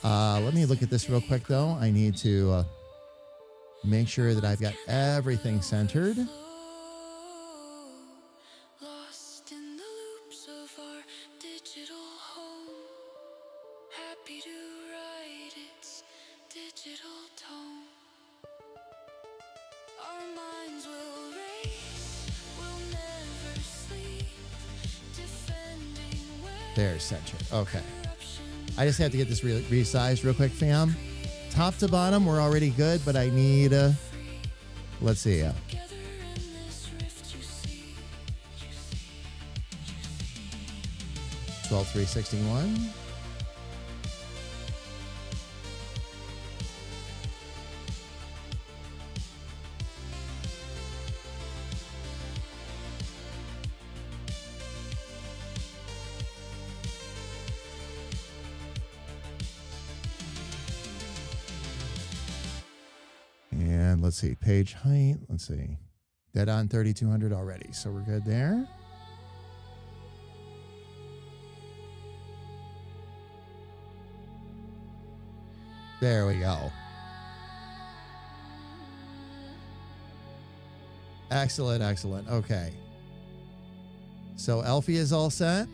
Let me look at this real quick, though. I need to make sure that I've got everything centered. Lost in the loops of our digital home. Happy to write its digital tone. Our minds will race, we'll never sleep. Defending where There's center. Okay. I just have to get this resized real quick, fam. Top to bottom, we're already good, but I need, let's see. together in this rift you see. 12,361. And let's see, page height. Let's see. Dead on 3,200 already. So we're good there. There we go. Excellent, excellent. Okay. So Elfie is all set.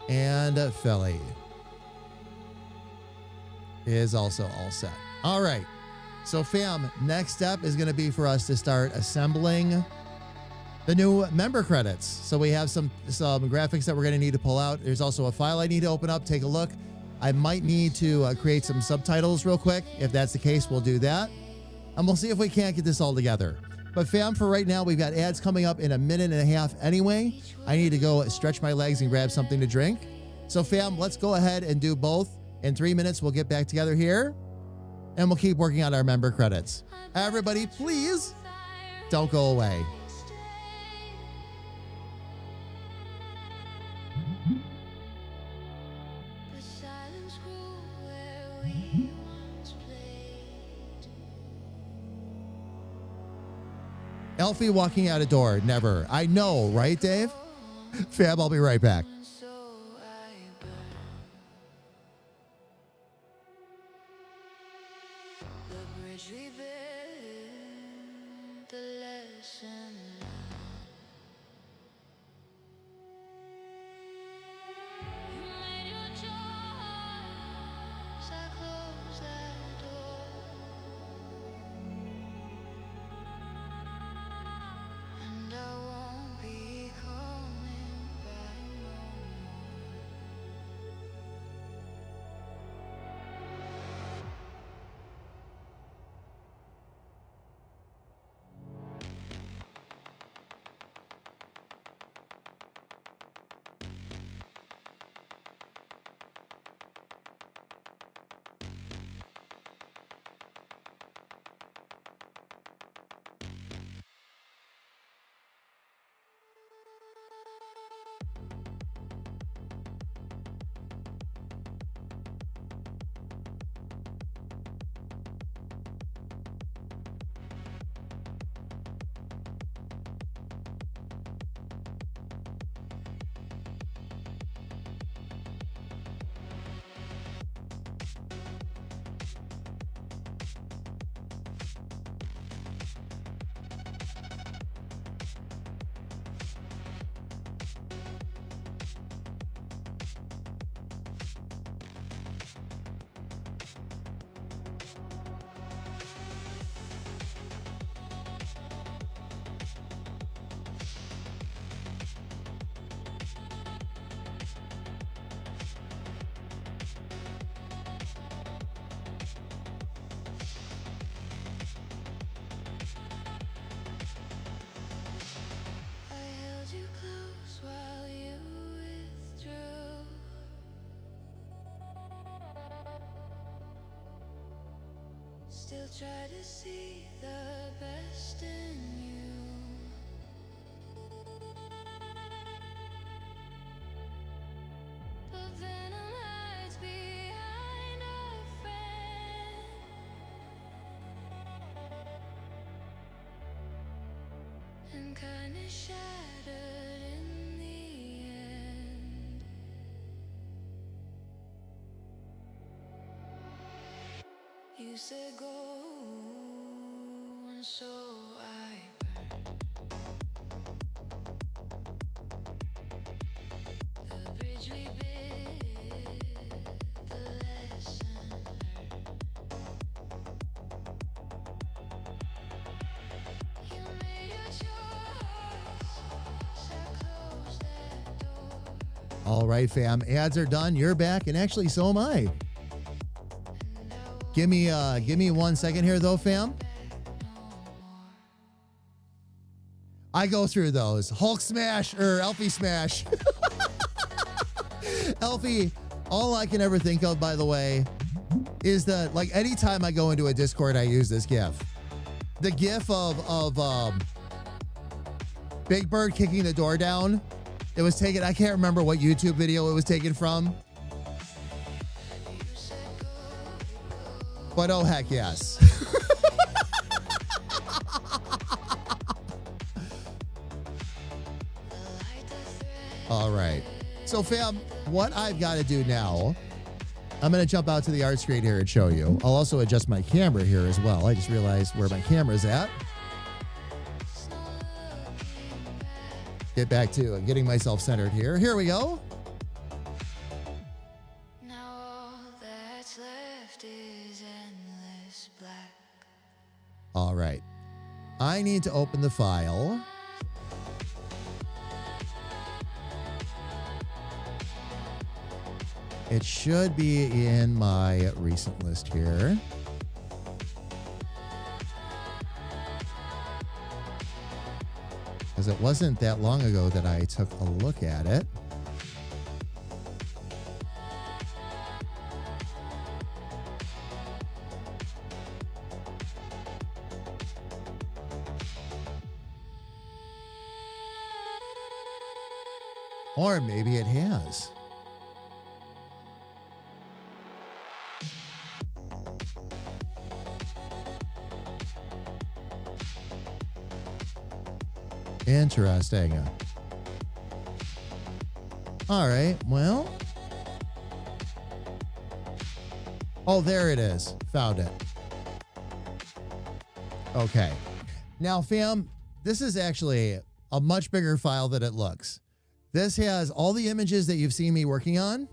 And Philly is also all set. All right. So, fam, next step is going to be for us to start assembling the new member credits. So we have some graphics that we're going to need to pull out. There's also a file I need to open up, take a look. I might need to create some subtitles real quick. If that's the case, we'll do that. And we'll see if we can't get this all together. But fam, for right now, we've got ads coming up in a minute and a half anyway. I need to go stretch my legs and grab something to drink. So fam, let's go ahead and do both. In 3 minutes, we'll get back together here. And we'll keep working on our member credits. Everybody, please don't go away. But silence grew where we once played. Elfie walking out a door, never. I know, right, Dave? Fam, I'll be right back. And so I burn. The bridge we built, the lesson learned. You made your choice, I closed that door. And I won't be coming back no more. Still try to see the best in you. But venom hides behind a friend. And kinda shattered in the end. You said go, and so I burned. The bridge we built, the lesson learned. You made your choice, so close that door. All right, fam. Ads are done. You're back, and actually, so am I. Give me 1 second here, though, fam. I go through those. Hulk smash or Elfie smash. Elfie, all I can ever think of, by the way, is that like anytime I go into a Discord, I use this GIF. The GIF of Big Bird kicking the door down. It was taken. I can't remember what YouTube video it was taken from. But oh, heck yes. All right. So, fam, what I've got to do now, I'm going to jump out to the art screen here and show you. I'll also adjust my camera here as well. I just realized where my camera's at. Get back to getting myself centered here. Here we go. Now all that's left is endless black. All right. I need to open the file. It should be in my recent list here. Because it wasn't that long ago that I took a look at it. Or maybe it has. Interesting. All right, well. Oh, there it is. Found it. Okay. Now, fam, this is actually a much bigger file than it looks. This has all the images that you've seen me working on.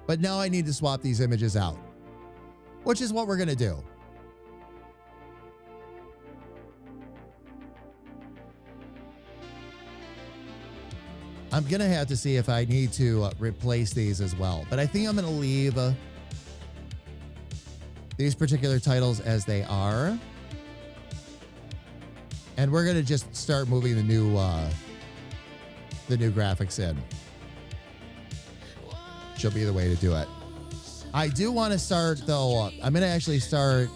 But now I need to swap these images out, which is what we're going to do. I'm going to have to see if I need to replace these as well. But I think I'm going to leave these particular titles as they are. And we're going to just start moving the new graphics in. Should be the way to do it. I do want to start, though. I'm going to actually start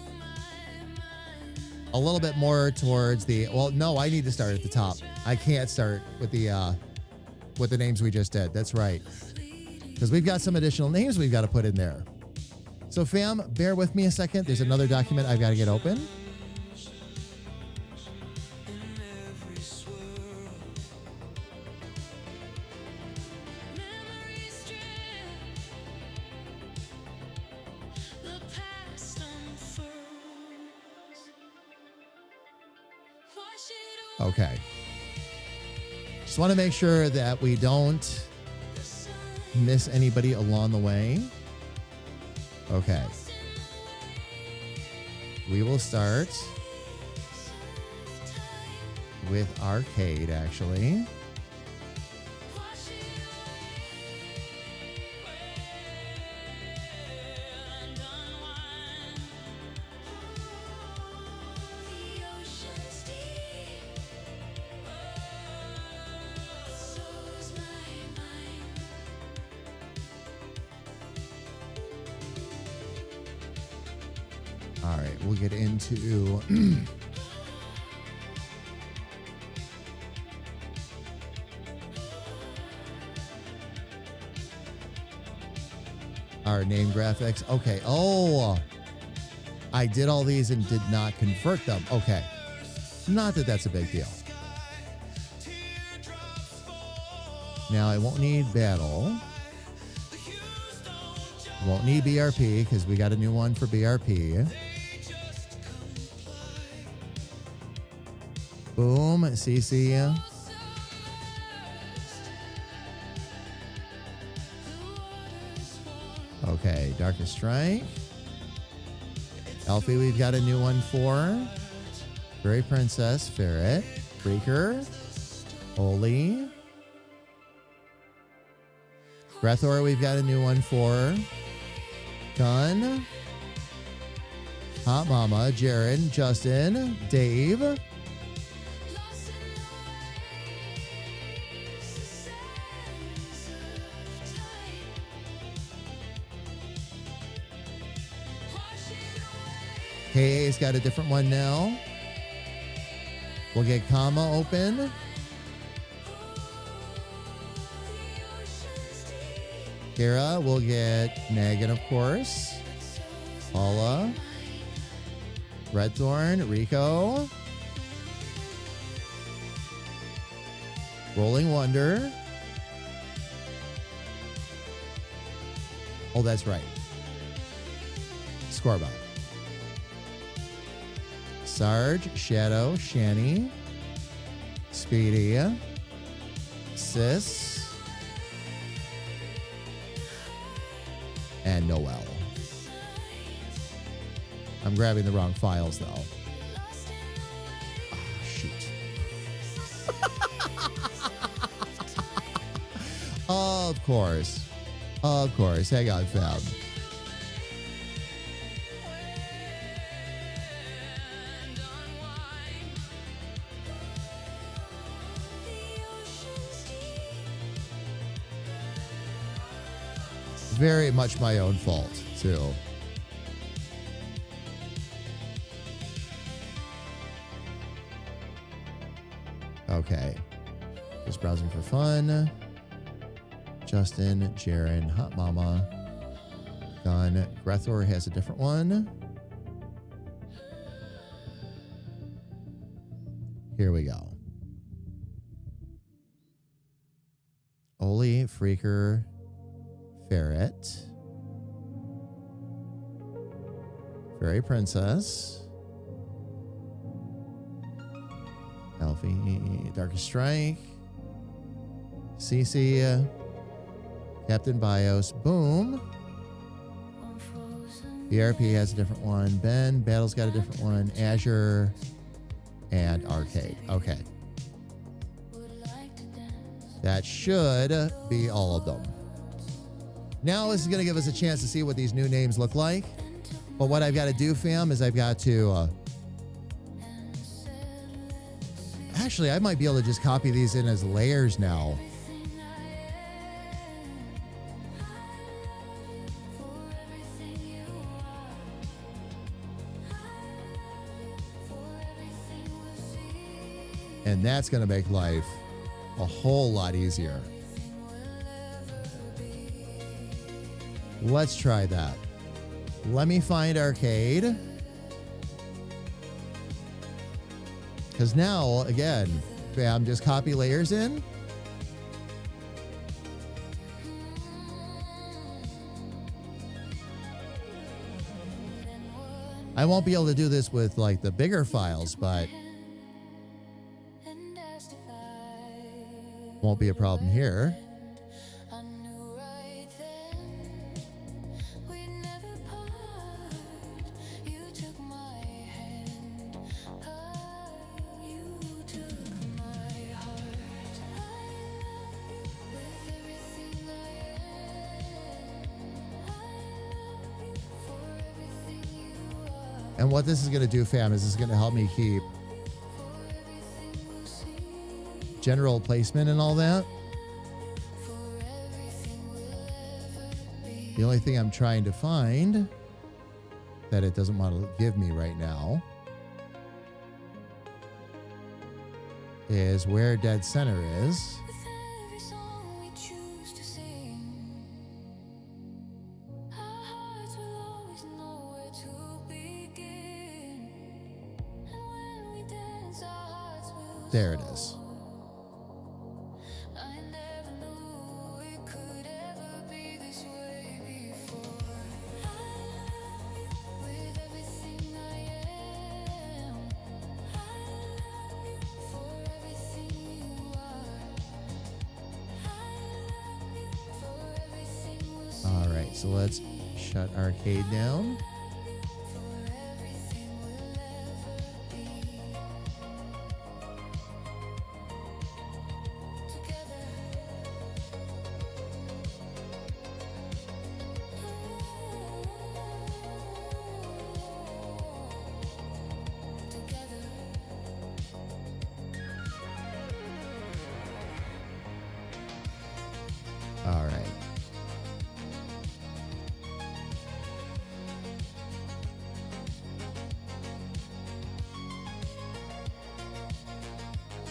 a little bit more towards the... Well, no, I need to start at the top. I can't start with the names we just did. That's right. Because we've got some additional names we've got to put in there. So, fam, bear with me a second. There's another document I've got to get open. Okay. Just want to make sure that we don't miss anybody along the way. Okay. We will start with arcade, actually. All right, we'll get into our name graphics. Okay. Oh, I did all these and did not convert them. Okay. Not that that's a big deal. Now I won't need battle. Won't need BRP because we got a new one for BRP. Boom, CC. Okay, Darkest Strike. Elfie, we've got a new one for. Fairy Princess, Ferret, Freaker, Oli. Breathor, we've got a new one for. Gun. Hot Mama, Jared, Justin, Dave. KA's got a different one now. We'll get Comma open. Kara, we'll get Megan, of course. Paula. Redthorn, Rico. Rolling Wonder. Oh, that's right. Scorebot. Sarge, Shadow, Shani, Speedy, Sis, and Noel. I'm grabbing the wrong files, though. Oh, shoot. Of course. Of course. Hang on, fam. Very much my own fault, too. Okay. Just browsing for fun. Justin, Jaren, Hot Mama, Gun. Grethor has a different one. Here we go. Oli, Freaker, Ferret, Fairy Princess, Elfie, Darkest Strike, CC, Captain Bios, Boom. BRP has a different one. Ben, Battle's got a different one. Azure, and Arcade. Okay. That should be all of them. Now this is going to give us a chance to see what these new names look like. But what I've got to do, fam, is I've got to... actually, I might be able to just copy these in as layers now. And that's going to make life a whole lot easier. Let's try that. Let me find Arcade. Because now, again, bam, just copy layers in. I won't be able to do this with like the bigger files, but won't be a problem here. And what this is going to do, fam, is this is going to help me keep general placement and all that. The only thing I'm trying to find that it doesn't want to give me right now is where dead center is. With every song we choose to sing, our hearts will always know where to begin. And when we dance, our hearts will There it is. I never knew it could ever be this way before. I love you with everything I am. I love you for everything you are. I love you for everything we'll see. All right, so let's shut arcade down. For everything we'll ever be. Together. Together. All right.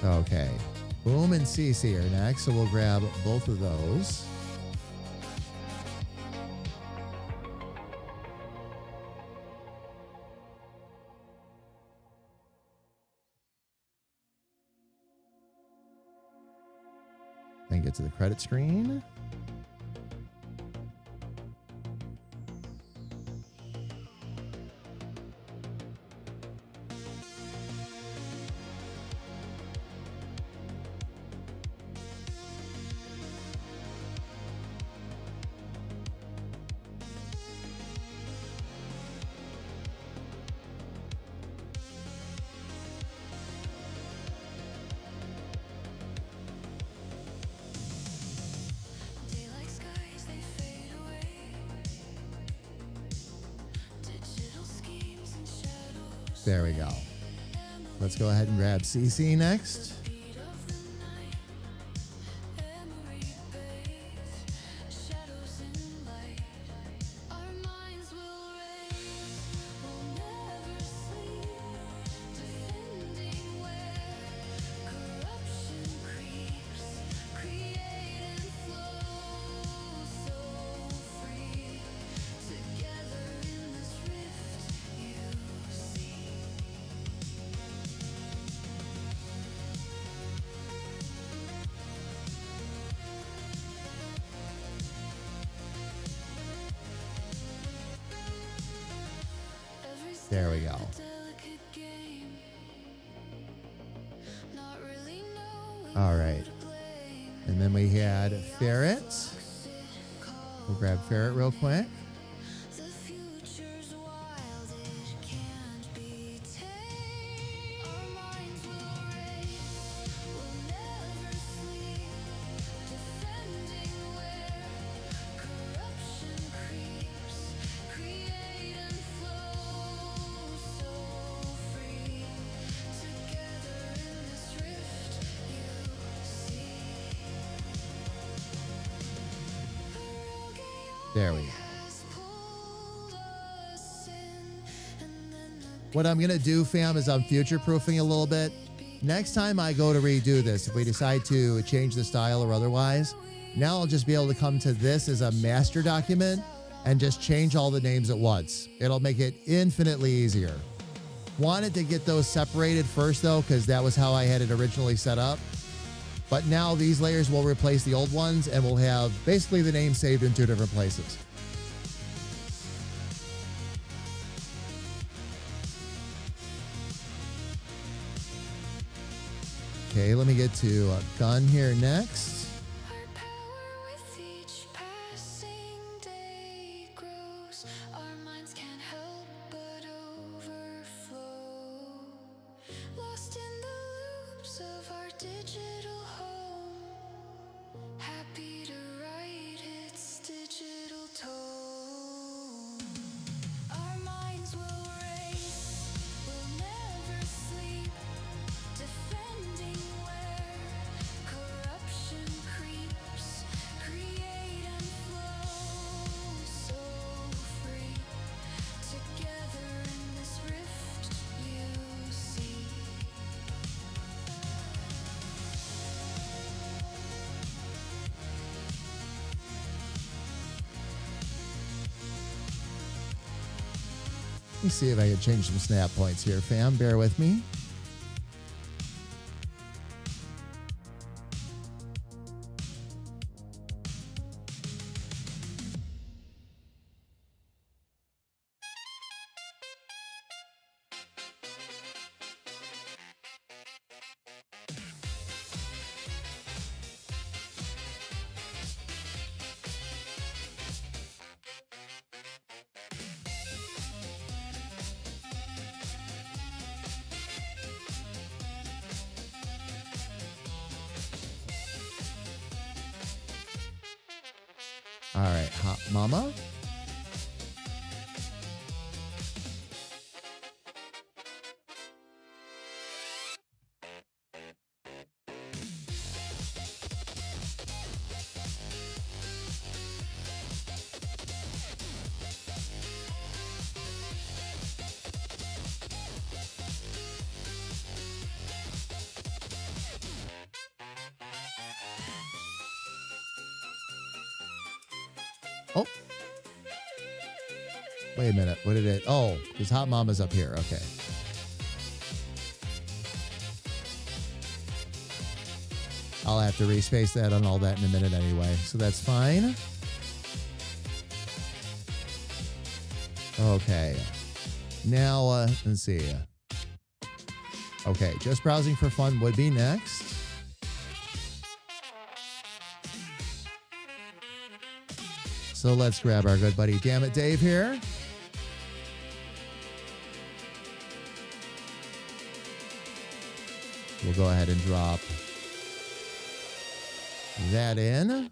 Okay. Boom and CC are next, so we'll grab both of those. Then get to the credit screen. Daylight skies, they fade away. Digital schemes and shadows. There we go. Let's go ahead and grab CC next. Beat of the night. Memory bathed. Shadows in light. Our minds will race. We'll never sleep. Defending where corruption creeps. Create and flow so free. Together in this rift you see. Every There we step go. a delicate game. Not really knowing All right. who to blame. And then we had Ferret. We'll grab Ferret real quick. The future's wild, it can't be tamed. Our minds will race, we'll never sleep. Defending where corruption creeps. Create and flow so free. Together in this rift you see. There we go. Has pulled us in, and then the What I'm going to do, fam, is I'm future-proofing a little bit. Next time I go to redo this, if we decide to change the style or otherwise, now I'll just be able to come to this as a master document and just change all the names at once. It'll make it infinitely easier. Wanted to get those separated first, though, because that was how I had it originally set up. But now these layers will replace the old ones, and we'll have basically the name saved in two different places. Okay, let me get to a gun here next. Our power with each passing day grows. Our minds can't help but overflow. Lost in the loops of our digital home. Happy to write its digital tone. Our minds will race, we'll never sleep. Defending where corruption creeps. Create and flow so free. Together Let me see if I can change some snap points here, fam. Bear with me. All right, Hot Mama. Oh. Wait a minute. What did it? Oh, because Hot Mama's up here. Okay. I'll have to respace that on all that in a minute anyway. So that's fine. Okay. Now, let's see. Okay, just browsing for fun would be next. So let's grab our good buddy Damn It Dave here. We'll go ahead and drop that in.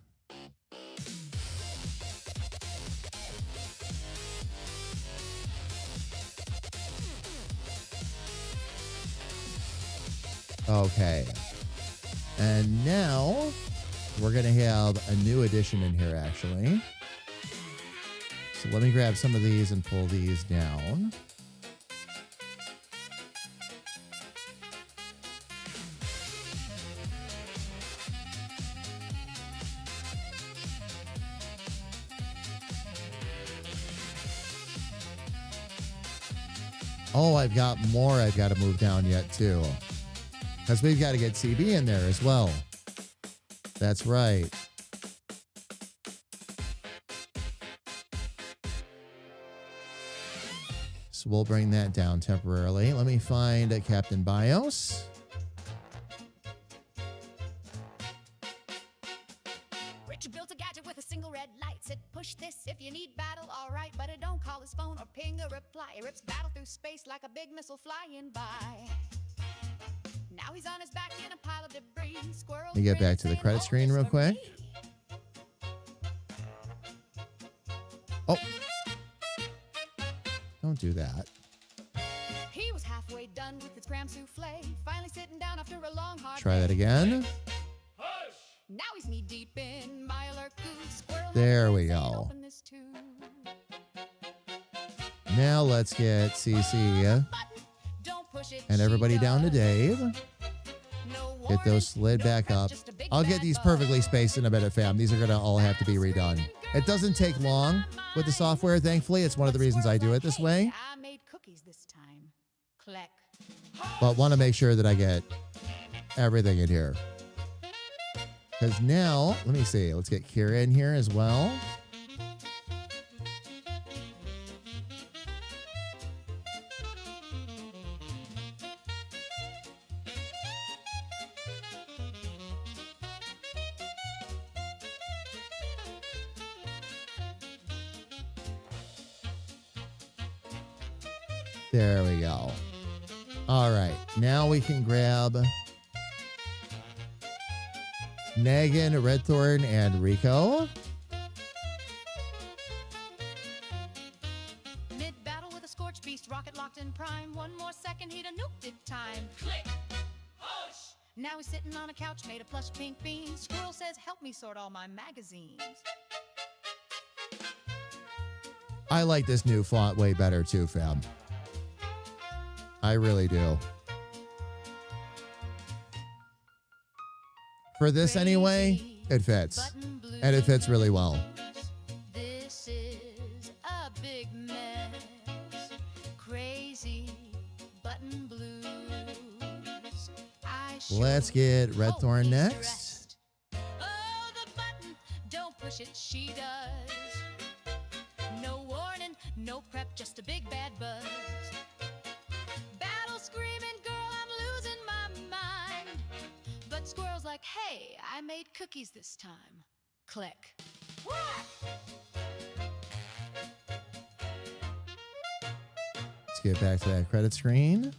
Okay. And now we're going to have a new addition in here, actually. So let me grab some of these and pull these down. Oh, I've got more I've got to move down yet, too. Because we've got to get CB in there as well. That's right. So we'll bring that down temporarily. Let me find Captain BIOS. Rich built a gadget with a single red light. Said push this if you need battle, alright, but it don't call his phone or ping a reply. It rips battle through space like a big missile flying by. Now he's on his back in a pile of debris. Squirrel. Let me get back to the credit screen real quick. Oh. Don't do that. He was halfway done with his gram souffle. Finally sitting down after a long hard Try that day. again. Now he's knee deep in my alert goose. Squirrel. There we Say, go. open this too. Now let's get CC Button, don't push it, and everybody she down to does. Dave. No Get warning, those slid no back press, up. just a big I'll get bad these bug. perfectly spaced in a minute, fam. These are going to all have to be redone. It doesn't take long with the software, thankfully. It's one of the reasons I do it this way. I made cookies this time. Click. But want to make sure that I get everything in here. Because now, let me see. Let's get Kira in here as well. There we go. All right. Now we can grab Negan, Redthorn, and Rico. Mid-battle with a scorch beast, rocket locked in prime. One more second, he'd have nuked it time. Click. Hush. Now he's sitting on a couch made of plush pink beans. Squirrel says, help me sort all my magazines. I like this new font way better too, fam. I really do. For this anyway, it fits. And it fits really well. This is a big mess. Let's get Red Thorn Hold next. rest. Oh, the button, don't push it, she does. No warning, no prep, just a big bad buzz. Battle screaming, girl, I'm losing my mind. But Squirrel's like, hey, I made cookies this time. Click. Let's get back to that credit screen.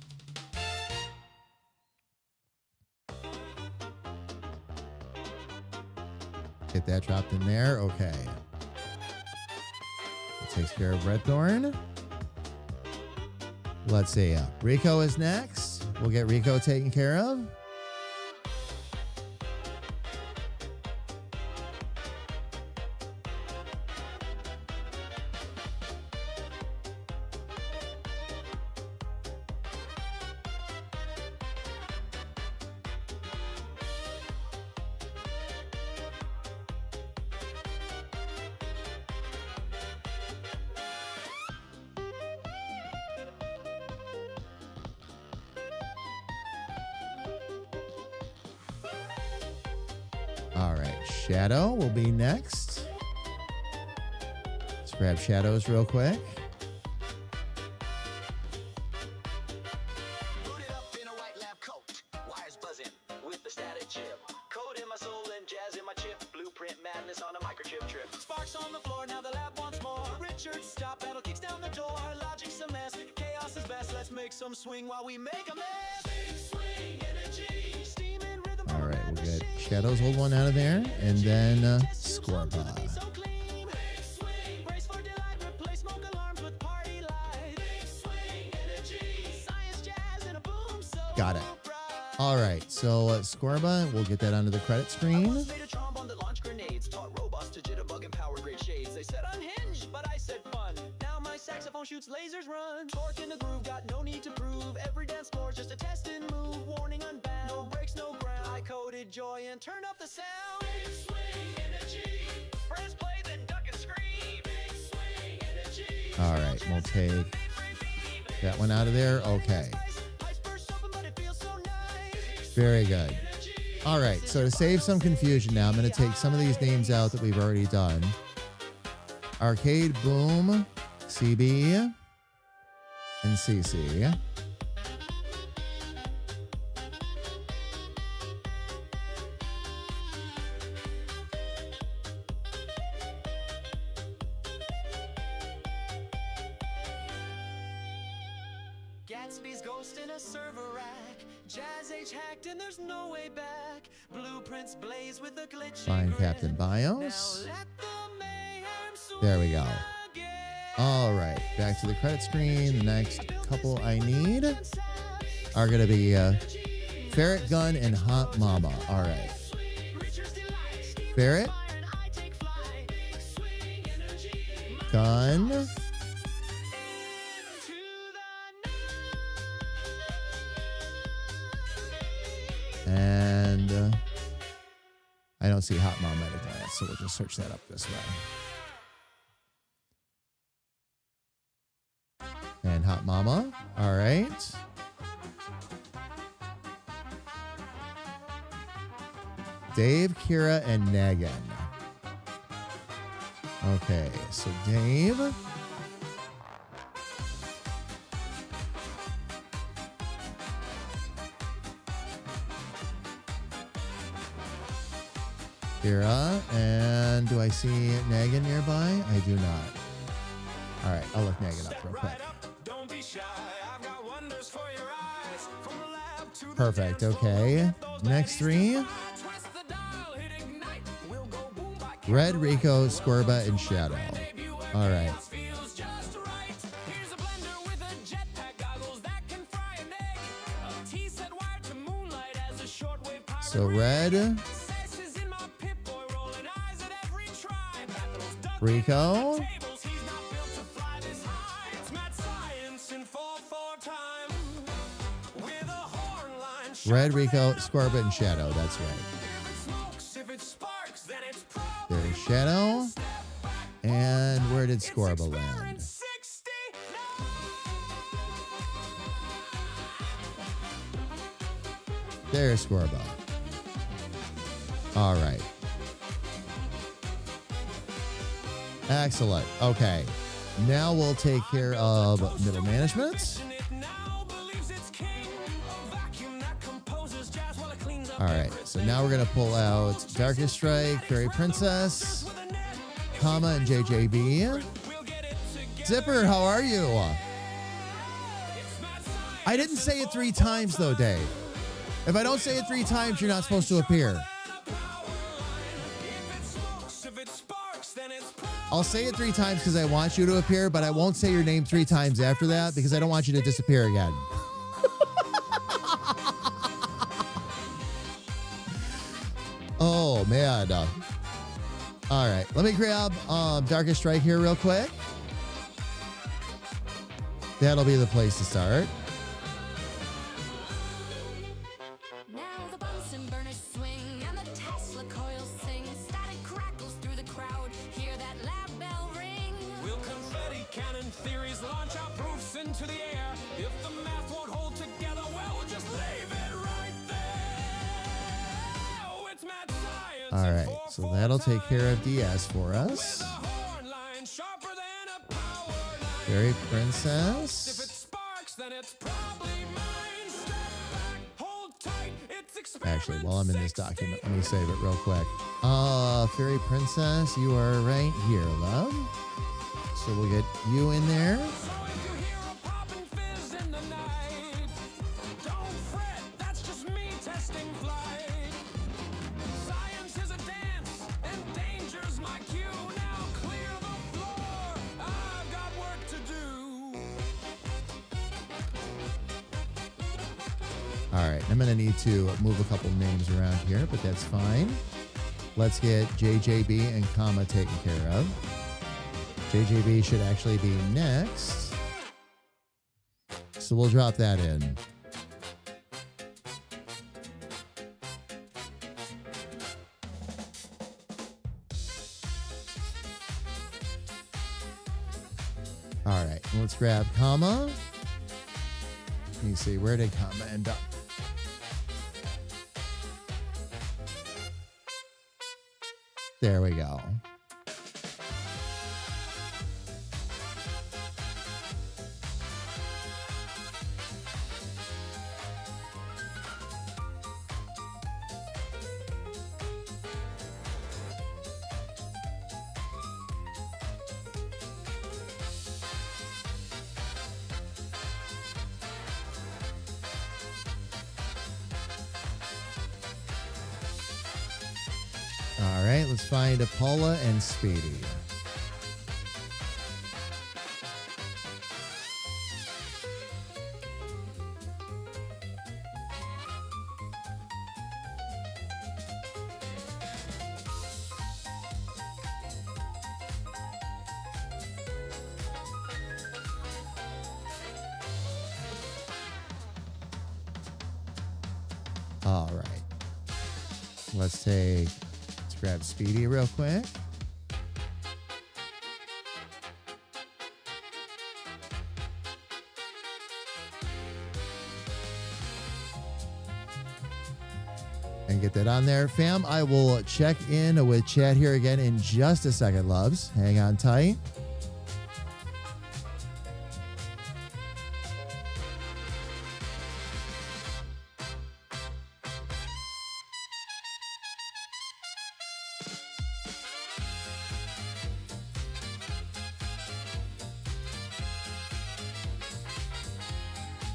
Get that dropped in there. Okay. That takes care of Red Thorn. Let's see. Rico is next. We'll get Rico taken care of. All right, Shadow will be next. Let's grab Shadows real quick. Booted up in a white lab coat, wires buzzing with the static chip. Code in my soul and jazz in my chip. Blueprint madness on a microchip trip. Sparks on the floor, now the lab wants more. Richard, stop, battle kicks down the door. Logic's a mess, chaos is best. Let's make some swing while we make a mess. Big swing energy, steam and rhythm. All right, we'll get Shadows hold one out of there, and then Scorba. Got it. All right, so Scorba, we'll get that onto the credit screen. Made a trombone that launched grenades, taught robots to jitterbug and power grade shades. They said unhinged, but I said fun. Now my saxophone shoots lasers, run. Torque in the groove, got no need to prove. Every dance floor's just a test and move. Warning unbound, no breaks, no ground. I coded joy and turned up the sound. Big swing energy. Press play, then duck and scream. Big swing energy. All right, we'll take that one out of there. Okay. Very good. All right, so to save some confusion now, I'm going to take some of these names out that we've already done. Arcade Boom, CB, and CC. Gatsby's ghost in a server rack. Jazz age hacked and there's no way back. Blueprints blaze with a glitch. Find Captain Bios. There we go. All right, back to the credit screen. The next couple I need are going to be Ferret Gun and Hot Mama. All right. Ferret. Gun. And I don't see Hot Mama at a glance, so we'll just search that up this way. And Hot Mama. All right. Dave, Kira, and Nagan. Okay, so Dave. Kira, and do I see Nagan nearby? I do not. All right, I'll look Nagan up real quick. Perfect, okay. Next three. Red, Rico, Scorba, and Shadow. All right. So Red, Rico, Red, Rico, Scorba, and Shadow. That's right. There's Shadow. And where did Scorba land? There's Scorbo. All right. Excellent. Okay. Now we'll take care of middle management. All right. So now we're going to pull out Darkest Strike, Fairy Princess, Comma, and JJB. Zipper, how are you? I didn't say it 3 times, though, Dave. If I don't say it 3 times, you're not supposed to appear. I'll say it 3 times because I want you to appear, but I won't say your name 3 times after that because I don't want you to disappear again. Oh, man. All right. Let me grab Darkest Strike here real quick. That'll be the place to start. Now the Bunsen burners swing and the Tesla coils sing. Static crackles through the crowd. Hear that lab bell ring. Will confetti cannon theories launch our proofs into the air? If the math won't hold together, well, we'll just leave it right there. Oh, it's mad science. All right. So that'll take care of DS for us. The horn line sharper than a power line. Fairy If it Princess. sparks, then it's probably mine. Step back, hold tight. It's Actually, while I'm in this 16. document, let me save it real quick. Fairy Princess, you are right here, love. So we'll get you in there. So if you hear a pop and fizz in the night, don't fret, that's just me testing flight. Science is a dance, and danger's my cue. Now clear the floor, I've got work to do. All right, I'm going to need to move a couple names around here, but that's fine. Let's get JJB and Comma taken care of. JJB should actually be next. So we'll drop that in. All right, let's grab Comma. Let me see, where did Comma end up? There we go. All right, let's find Paula and Speedy. All right. Let's grab Speedy real quick. And get that on there. Fam, I will check in with chat here again in just a second, loves. Hang on tight.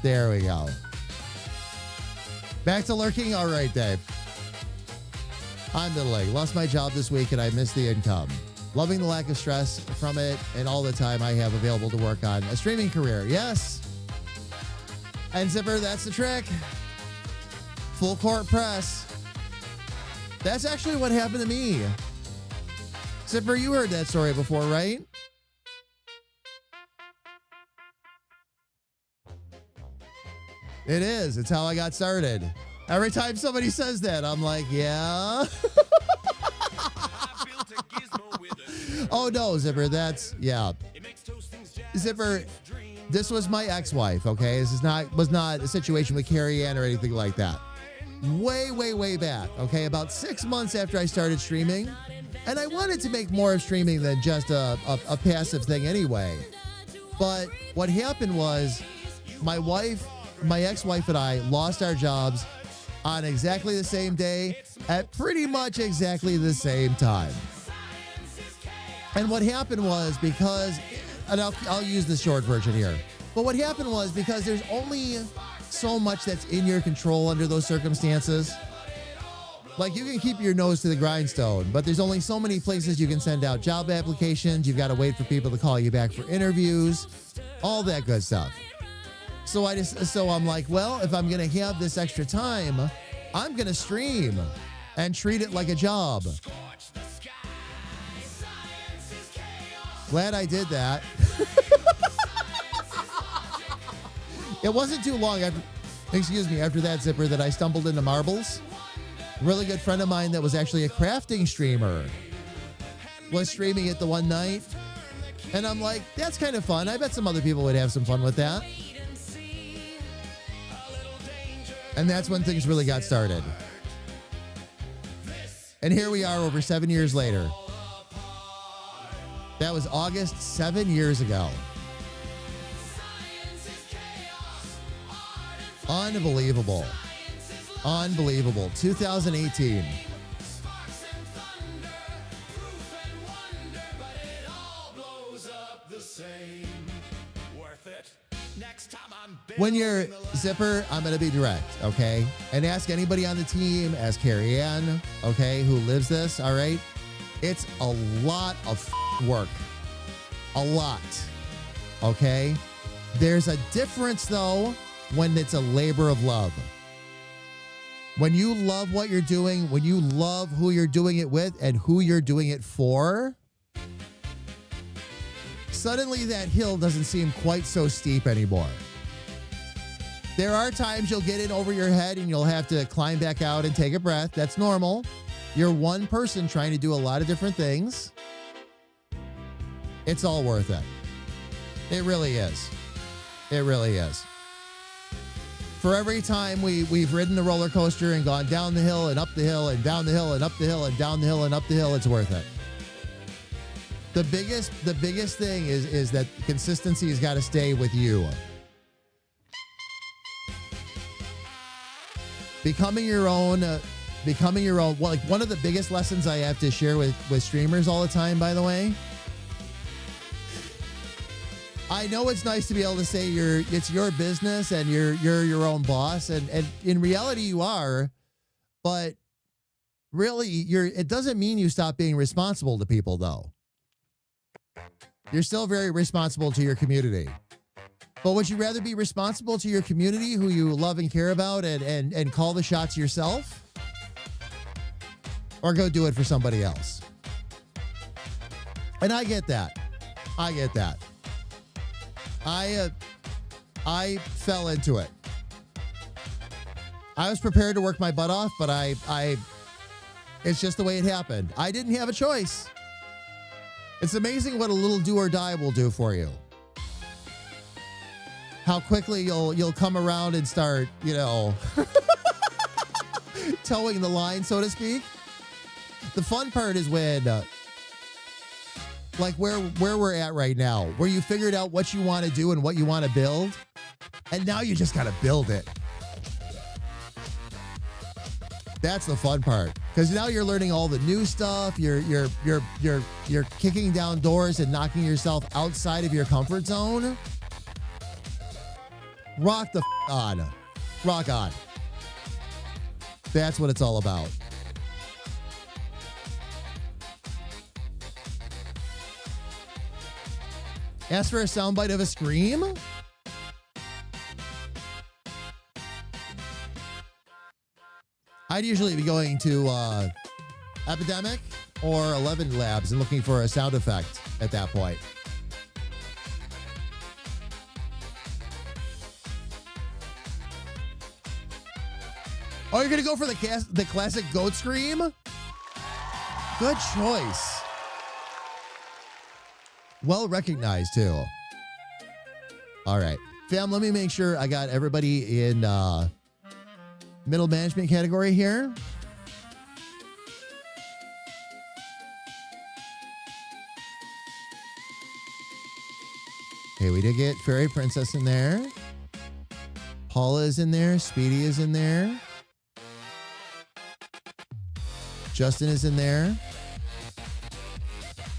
There we go. Back to lurking? All right, Dave. I'm middling. Lost my job this week and I missed the income. Loving the lack of stress from it and all the time I have available to work on a streaming career. Yes. And Zipper, that's the trick. Full court press. That's actually what happened to me. Zipper, you heard that story before, right? It is. It's how I got started. Every time somebody says that, I'm like, yeah. Oh, no, Zipper. That's, yeah. Zipper, this was my ex-wife, okay? This was not a situation with Carrie Ann or anything like that. way, way, way back, okay, about 6 months after I started streaming. And I wanted to make more of streaming than just a passive thing anyway. But what happened was my ex-wife and I lost our jobs on exactly the same day at pretty much exactly the same time. And what happened was because, and I'll use the short version here, but what happened was because there's only so much that's in your control under those circumstances. Like, you can keep your nose to the grindstone, but there's only so many places you can send out job applications. You've got to wait for people to call you back for interviews, all that good stuff. So I'm like, well, if I'm going to have this extra time, I'm going to stream and treat it like a job. Glad I did that. It wasn't too long after that, Zipper, that I stumbled into marbles. A really good friend of mine that was actually a crafting streamer was streaming it the one night. And I'm like, that's kind of fun. I bet some other people would have some fun with that. And that's when things really got started. And here we are over 7 years later. That was August 7 years ago. Unbelievable. Unbelievable. 2018. When you're Zipper, I'm going to be direct, okay? And ask anybody on the team, ask Carrie Ann, okay, who lives this, all right? It's a lot of work. A lot, okay? There's a difference, though, when it's a labor of love. When you love what you're doing, when you love who you're doing it with and who you're doing it for, suddenly that hill doesn't seem quite so steep anymore. There are times you'll get in over your head and you'll have to climb back out and take a breath. That's normal. You're one person trying to do a lot of different things. It's all worth it. It really is. It really is. For every time we've ridden the roller coaster and gone down the hill and up the hill and down the hill and up the hill and down the hill and up the hill, it's worth it. The biggest thing is that consistency has got to stay with you. Becoming your own, well, like one of the biggest lessons I have to share with streamers all the time, by the way. I know it's nice to be able to say it's your business and you're your own boss, and in reality you are, but really it doesn't mean you stop being responsible to people, though. You're still very responsible to your community. But would you rather be responsible to your community who you love and care about and call the shots yourself? Or go do it for somebody else? And I get that. I get that. I fell into it. I was prepared to work my butt off, but it's just the way it happened. I didn't have a choice. It's amazing what a little do or die will do for you. How quickly you'll come around and start, towing the line, so to speak. The fun part is when, like where we're at right now, where you figured out what you want to do and what you want to build, and now you just got to build it. That's the fun part, because now you're learning all the new stuff. You're kicking down doors and knocking yourself outside of your comfort zone. Rock the on. Rock on. That's what it's all about. Ask for a soundbite of a scream? I'd usually be going to Epidemic or 11 Labs and looking for a sound effect at that point. Oh, you're going to go for the classic goat scream? Good choice. Well recognized, too. All right. Fam, let me make sure I got everybody in middle management category here. Okay, we did get Fairy Princess in there. Paula is in there. Speedy is in there. Justin is in there.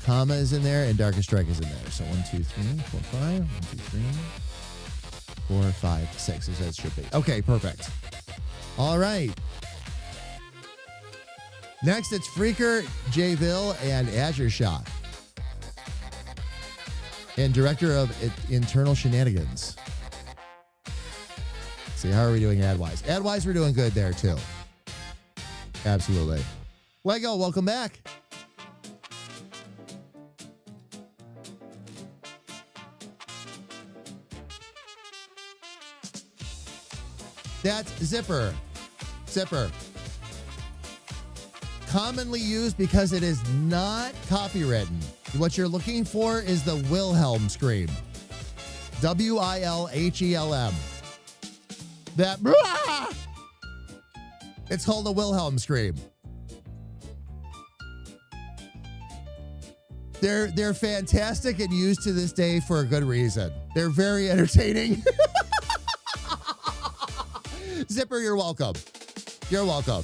Comma is in there. And Darkest Strike is in there. So 1, 2, 3, 4, 5. 1, 2, 3, 4, 5, 6, as that should be. Okay, perfect. All right. Next, it's Freaker, Jayville, and Azure Shock. And Director of Internal Shenanigans. Let's see, how are we doing ad-wise? Ad-wise, we're doing good there, too. Absolutely. Lego, welcome back. That's Zipper. Zipper. Commonly used because it is not copywritten. What you're looking for is the Wilhelm scream. Wilhelm. That. It's called a Wilhelm scream. They're fantastic and used to this day for a good reason. They're very entertaining. Zipper, you're welcome. You're welcome.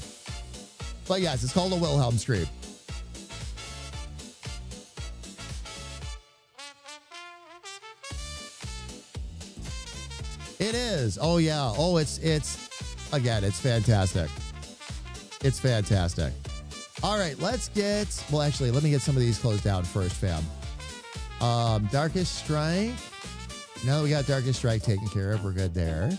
But yes, it's called a Wilhelm scream. It is. Oh yeah. Oh, it's again, it's fantastic. It's fantastic. All right, let's get, well, actually, let me get some of these closed down first, fam. Darkest Strike. Now that we got Darkest Strike taken care of, we're good there.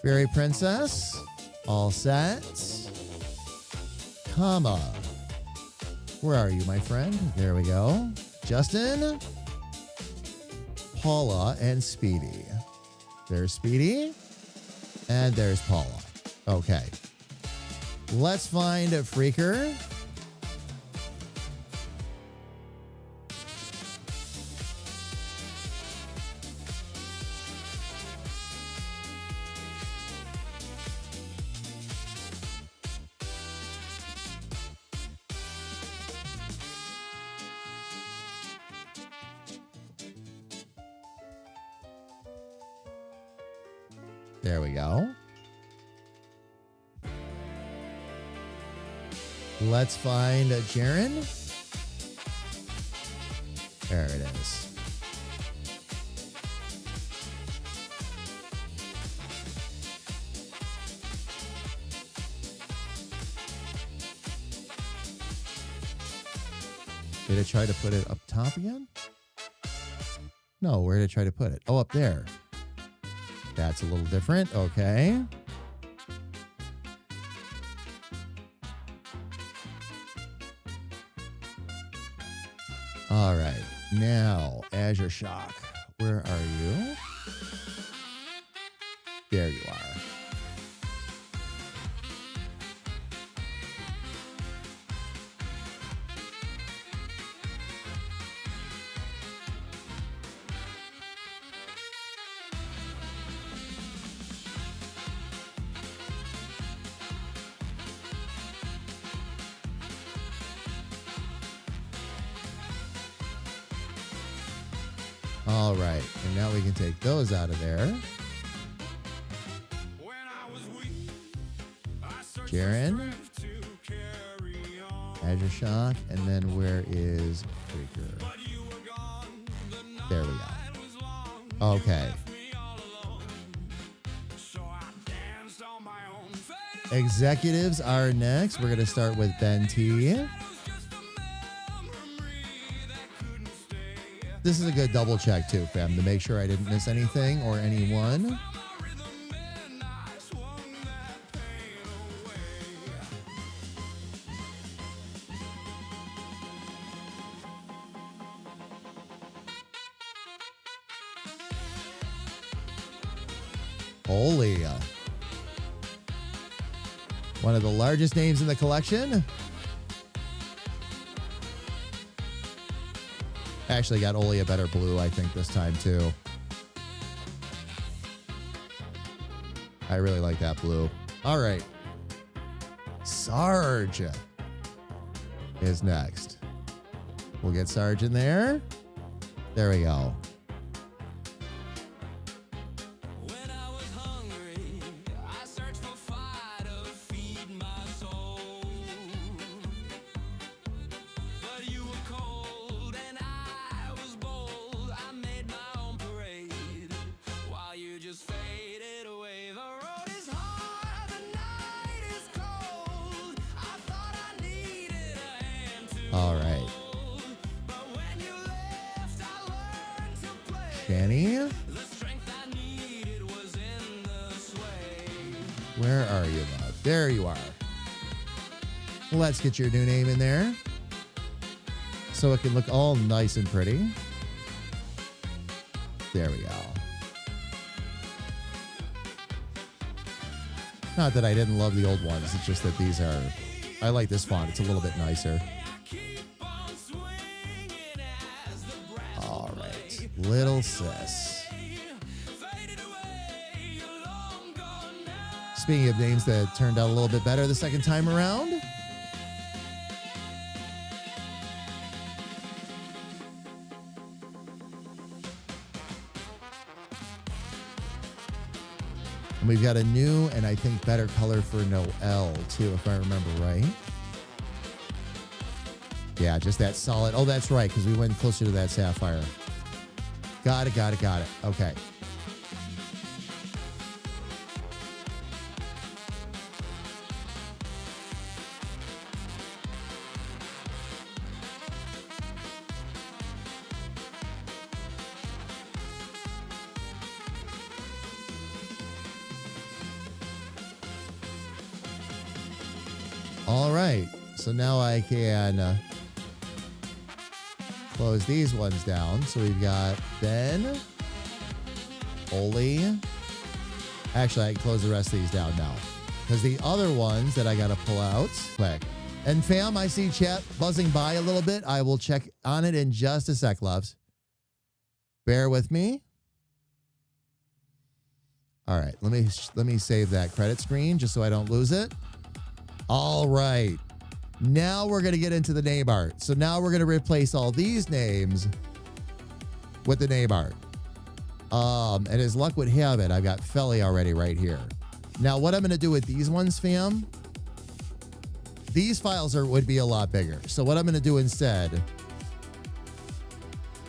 Fairy Princess, all set. Comma. Where are you, my friend? There we go. Justin, Paula, and Speedy. There's Speedy, and there's Paula. Okay. Let's find a Freaker. There we go. Let's find Jaren. There it is. Did I try to put it up top again? No, where did I try to put it? Oh, up there. That's a little different. Okay. All right. Now, Azure Shock. Where are you? There you are. All right, and now we can take those out of there. Jaren, Azure Shock, and then where is Freaker? There we go. Okay. Executives are next. We're going to start with Ben T. This is a good double check too, fam, to make sure I didn't miss anything or anyone. Holy. One of the largest names in the collection. Actually got Oli a better blue, I think, this time too. I really like that blue. All right. Sarge is next. We'll get Sarge in there. There we go. When I was hungry, I searched for fire to feed my soul. But you were cold and I was bold. I made my own parade while you just faded away. The road is hard, the night is cold. I thought I needed a hand to All right. hold. But when you left, I learned to play. Shanny, The strength I needed was in the sway. where are you, love? There you are. Let's get your new name in there so it can look all nice and pretty. There we go. Not that I didn't love the old ones. It's just that these are, I like this font. It's a little bit nicer. Keep on swinging as the brass All right. Little sis. faded away. You're long gone now. Speaking of names that turned out a little bit better the second time around. And we've got a new and I think better color for Noel too, if I remember right. Yeah, just that solid. Oh, that's right, because we went closer to that sapphire. Got it. Okay. All right. So now I can close these ones down. So we've got Ben, Oli. Actually, I can close the rest of these down now because the other ones that I got to pull out. Quick. And fam, I see chat buzzing by a little bit. I will check on it in just a sec, loves. Bear with me. All right. Let me save that credit screen just so I don't lose it. All right. Now we're going to get into the name art. So now we're going to replace all these names with the name art. And as luck would have it, I've got Felly already right here. Now what I'm going to do with these ones, fam, these files would be a lot bigger. So what I'm going to do instead,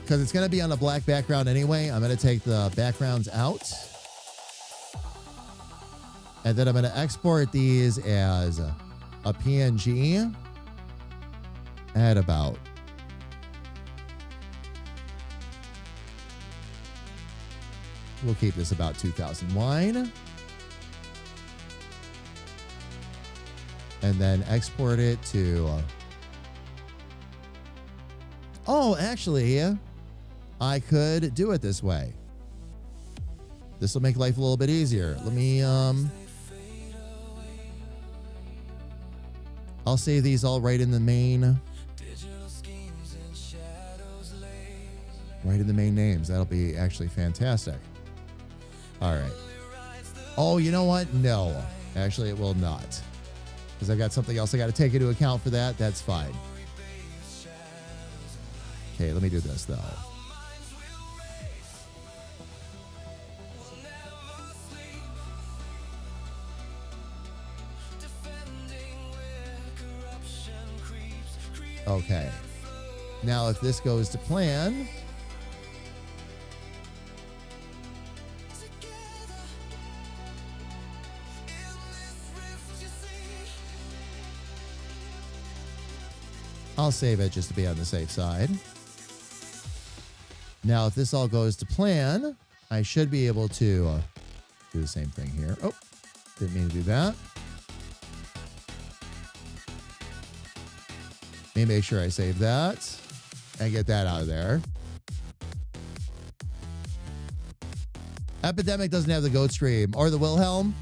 because it's going to be on a black background anyway, I'm going to take the backgrounds out. And then I'm going to export these as a PNG at about we'll keep this about 2000 wide and then export it to oh, actually I could do it this way. This will make life a little bit easier. Let me I'll save these all right in the main. Right in the main names. That'll be actually fantastic. All right. Oh, you know what? No. Actually, it will not. Because I got something else I got to take into account for that. That's fine. Okay, let me do this, though. Okay. Now, if this goes to plan, I'll save it just to be on the safe side. Now, if this all goes to plan, I should be able to do the same thing here. Oh, didn't mean to do that. Let me make sure I save that and get that out of there. Epidemic doesn't have the goat stream or the Wilhelm.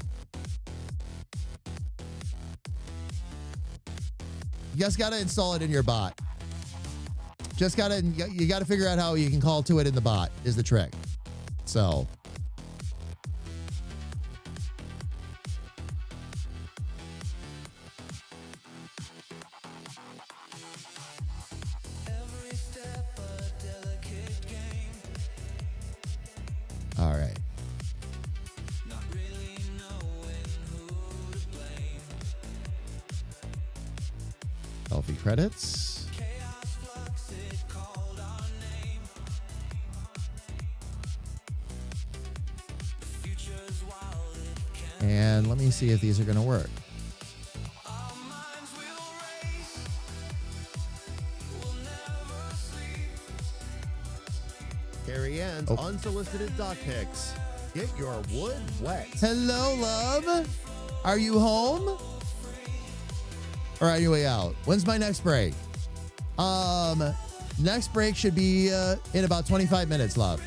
You just got to install it in your bot. You got to figure out how you can call to it in the bot is the trick. So credits. And let me see if these are going to work. Carrie Ann's unsolicited doc pics. Get your wood wet. Hello, love. Are you home? Or are you way out? When's my next break? Next break should be in about 25 minutes, love.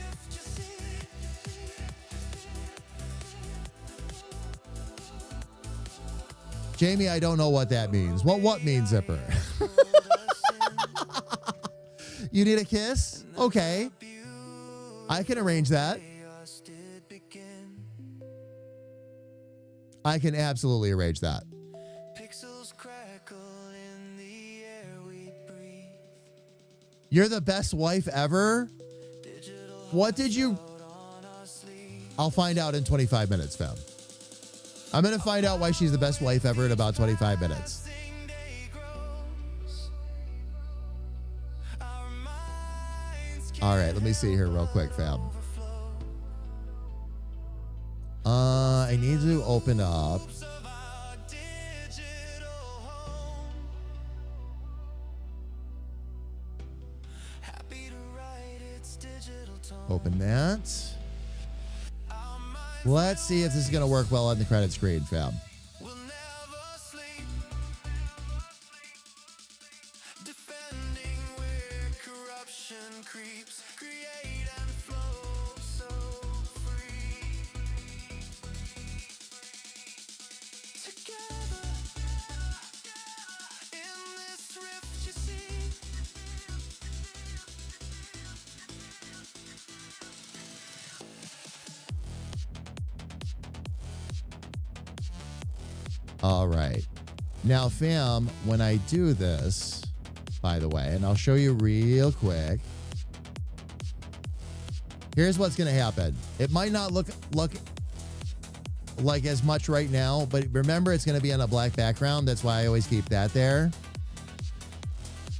Jamie, I don't know what that means. What means zipper? You need a kiss? Okay. I can arrange that. I can absolutely arrange that. You're the best wife ever? What did you... I'll find out in 25 minutes, fam. I'm going to find out why she's the best wife ever in about 25 minutes. All right, let me see here real quick, fam. I need to open up. Open that. Let's see if this is going to work well on the credit screen, fam. All right. Now, fam, when I do this, by the way, and I'll show you real quick. Here's what's going to happen. It might not look like as much right now, but remember, it's going to be on a black background. That's why I always keep that there.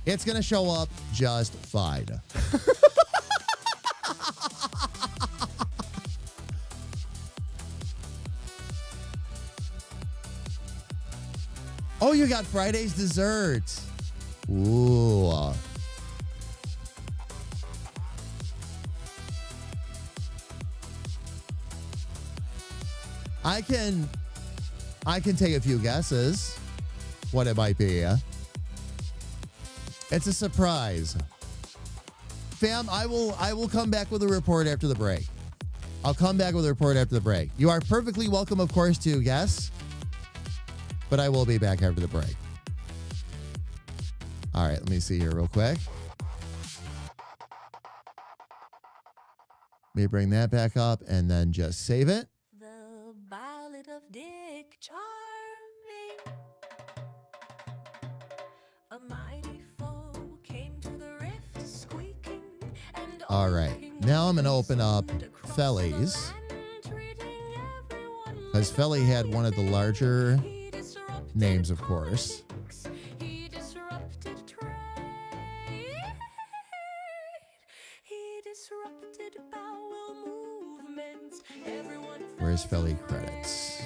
It's going to show up just fine. Oh, you got Friday's dessert. Ooh. I can take a few guesses what it might be. It's a surprise. Fam, I will come back with a report after the break. I'll come back with a report after the break. You are perfectly welcome, of course, to guess. But I will be back after the break. All right, let me see here real quick. Let me bring that back up and then just save it. The ballad of Dick Charming. A mighty foe came to the rift squeaking and All right, now I'm going to open up Felly's. Because Felly had one of the larger names, of course. He disrupted trade. He disrupted bowel movements. Everyone Where's Felly credits?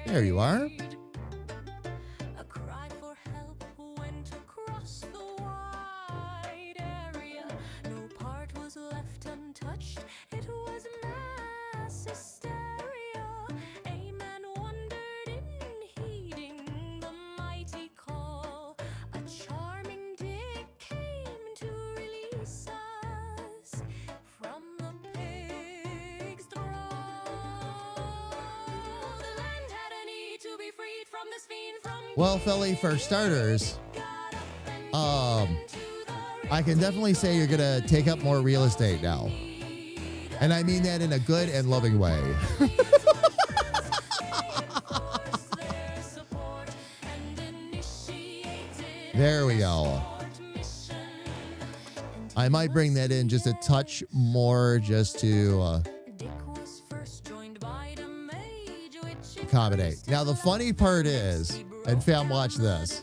There you are. a cry for help went across the wide area. No part was left untouched. It was mass hysteria. A man wondered in heeding the mighty call. A charming dick came to release us from the pig's thrall. The land had a need to be freed from this fiend from Well, Felly, for starters, I can definitely say you're going to take up more real estate now. And I mean that in a good and loving way. There we go. I might bring that in just a touch more just to accommodate. Now, the funny part is, and fam, watch this.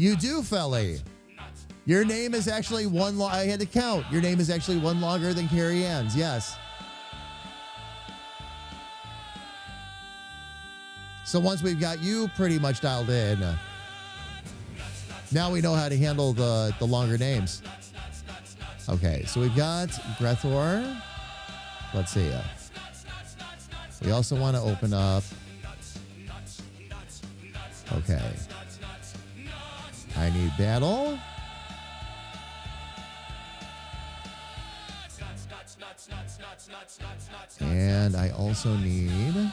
You do, Felly. Your name is actually one. I had to count. Your name is actually one longer than Carrie Ann's. Yes. So once we've got you pretty much dialed in, now we know how to handle the longer names. Okay, so we've got Grethor. Let's see. We also want to open up. Okay. I need battle. And I also need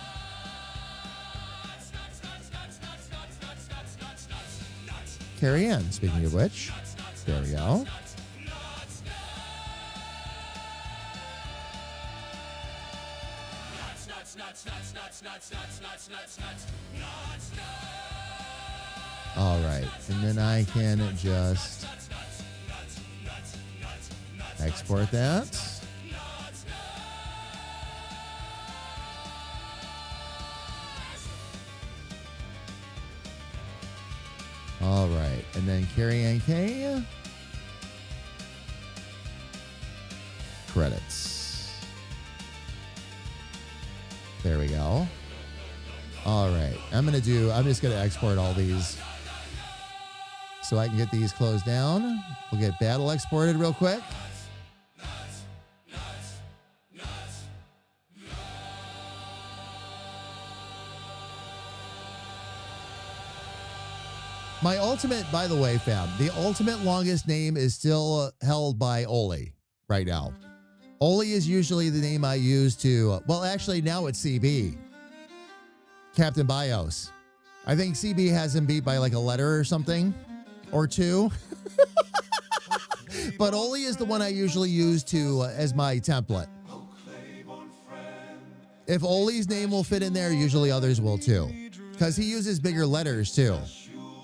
Carrie Ann, speaking of which. There we go. All right. And then I can just export that. All right. And then Carrie Ann K. Credits. There we go. All right. I'm just going to export all these so I can get these closed down. We'll get battle exported real quick. My ultimate, by the way, fam, the ultimate longest name is still held by Oli right now. Oli is usually the name I use to, well, actually now it's CB. Captain Bios. I think CB has him beat by like a letter or something or two. But Oli is the one I usually use to as my template. If Oli's name will fit in there, usually others will too. Because he uses bigger letters too.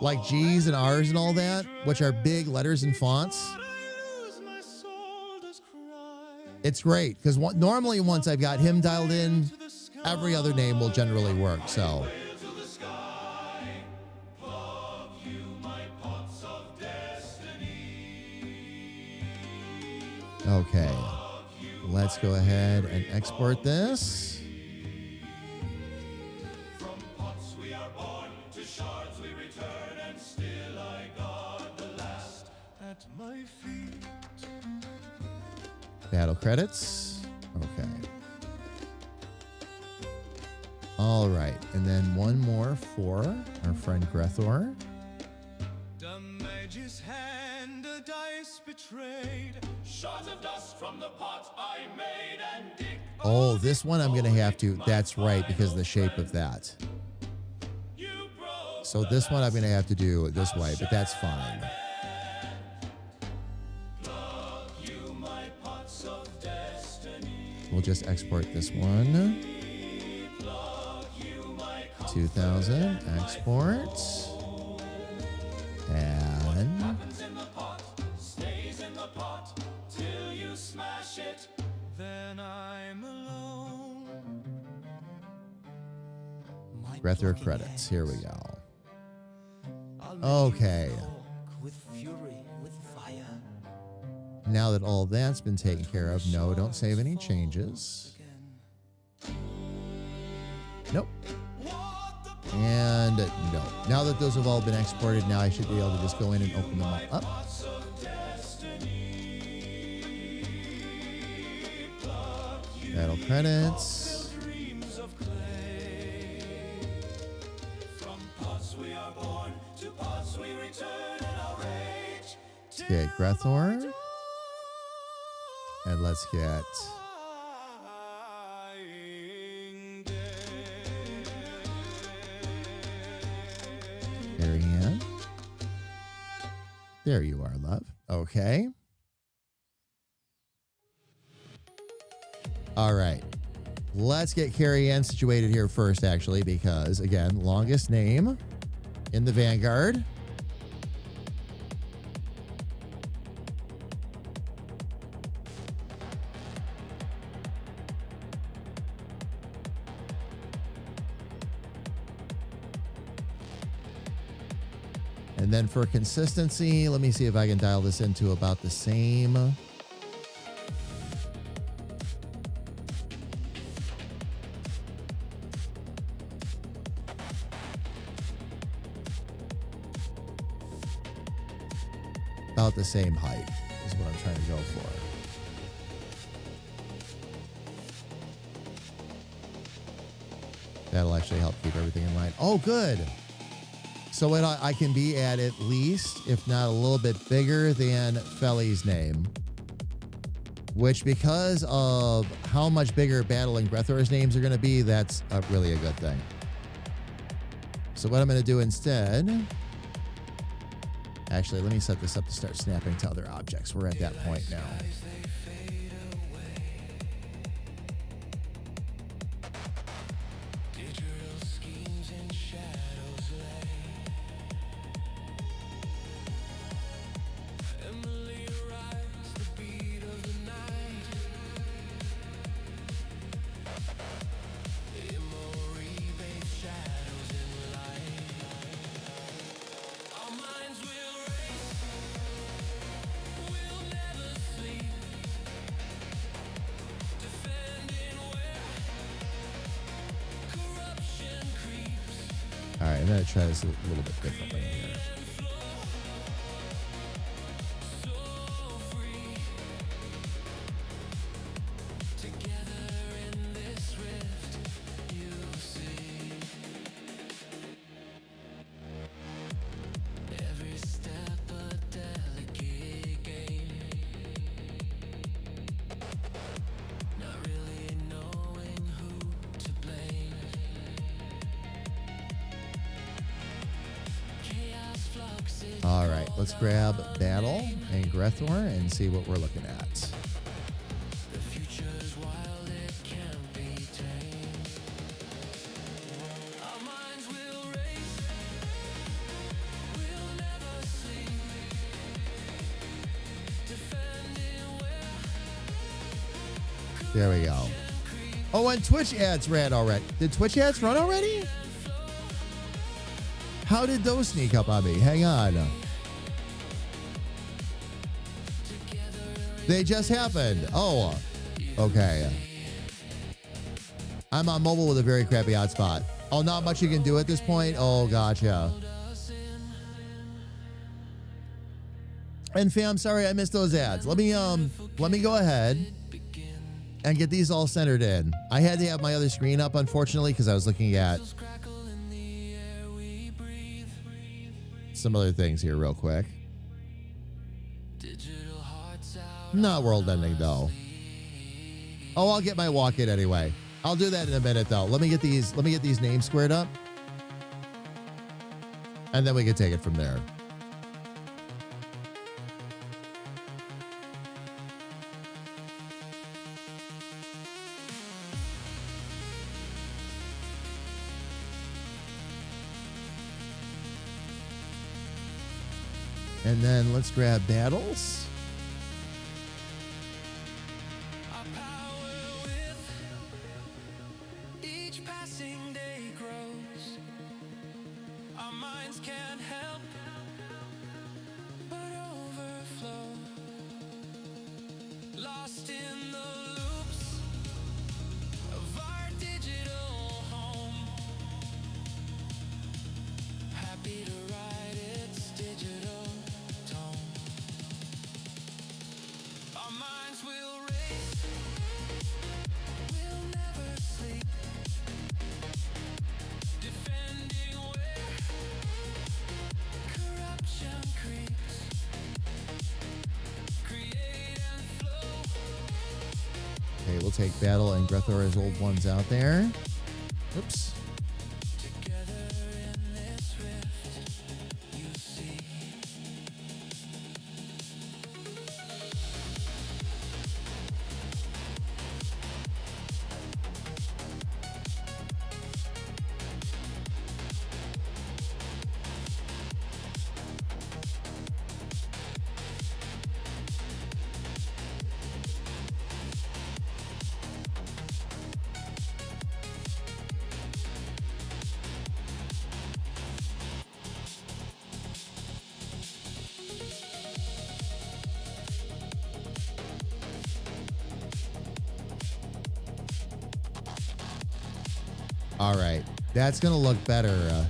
Like G's and R's and all that, which are big letters and fonts. It's great because normally once I've got him dialed in, every other name will generally work. So. Okay. Let's go ahead and export this. Battle credits. Okay. All right. And then one more for our friend Grethor. The mage's hand, a dice betrayed. Shards of dust from the pot I made and dig. Oh, this one I'm going to have to. That's right, because of the shape of that. So this one I'm going to have to do this way, but that's fine. We'll just export this one. 2000, export. And Grethor credits. Here we go. Okay. With fury, with fire. Now that all that's been taken care of, no, don't save any changes. Nope. And no. Now that those have all been exported, now I should be able to just go in and open them all up. Battle credits. Let's get Grethor. And let's get Carrie Ann. There you are, love. Okay. All right. Let's get Carrie Ann situated here first, actually, because, again, longest name in the Vanguard. And then for consistency, let me see if I can dial this into about the same. About the same height is what I'm trying to go for. That'll actually help keep everything in line. Oh, good. So what I can be at least, if not a little bit bigger than Feli's name. Which, because of how much bigger Battle and Grethor's names are going to be, that's really a good thing. So what I'm going to do instead... Actually, let me set this up to start snapping to other objects. We're at that point now. All right, I'm going to try this a little bit differently here. All right, let's grab Battle and Grethor and see what we're looking at. There we go. Oh, and Twitch ads ran already. Did Twitch ads run already? How did those sneak up on me? Hang on. They just happened. Oh, okay. I'm on mobile with a very crappy hotspot. Oh, not much you can do at this point. Oh, gotcha. And fam, sorry I missed those ads. Let me go ahead and get these all centered in. I had to have my other screen up, unfortunately, because I was looking at some other things here real quick. Not world ending though. Oh, I'll get my walk in anyway. I'll do that in a minute though. Let me get these names squared up. And then we can take it from there. And then let's grab Battles. Each passing day grows. Our minds can't help but overflow. Lost in the loops of our digital home. Happy to ride its digital tone. Our minds will race. We'll never sleep. Defending where corruption creeps. Create and flow. Okay, we'll take Battle and Grethor as old ones out there. Oops. Together in this rift, you see. All right. That's going to look better.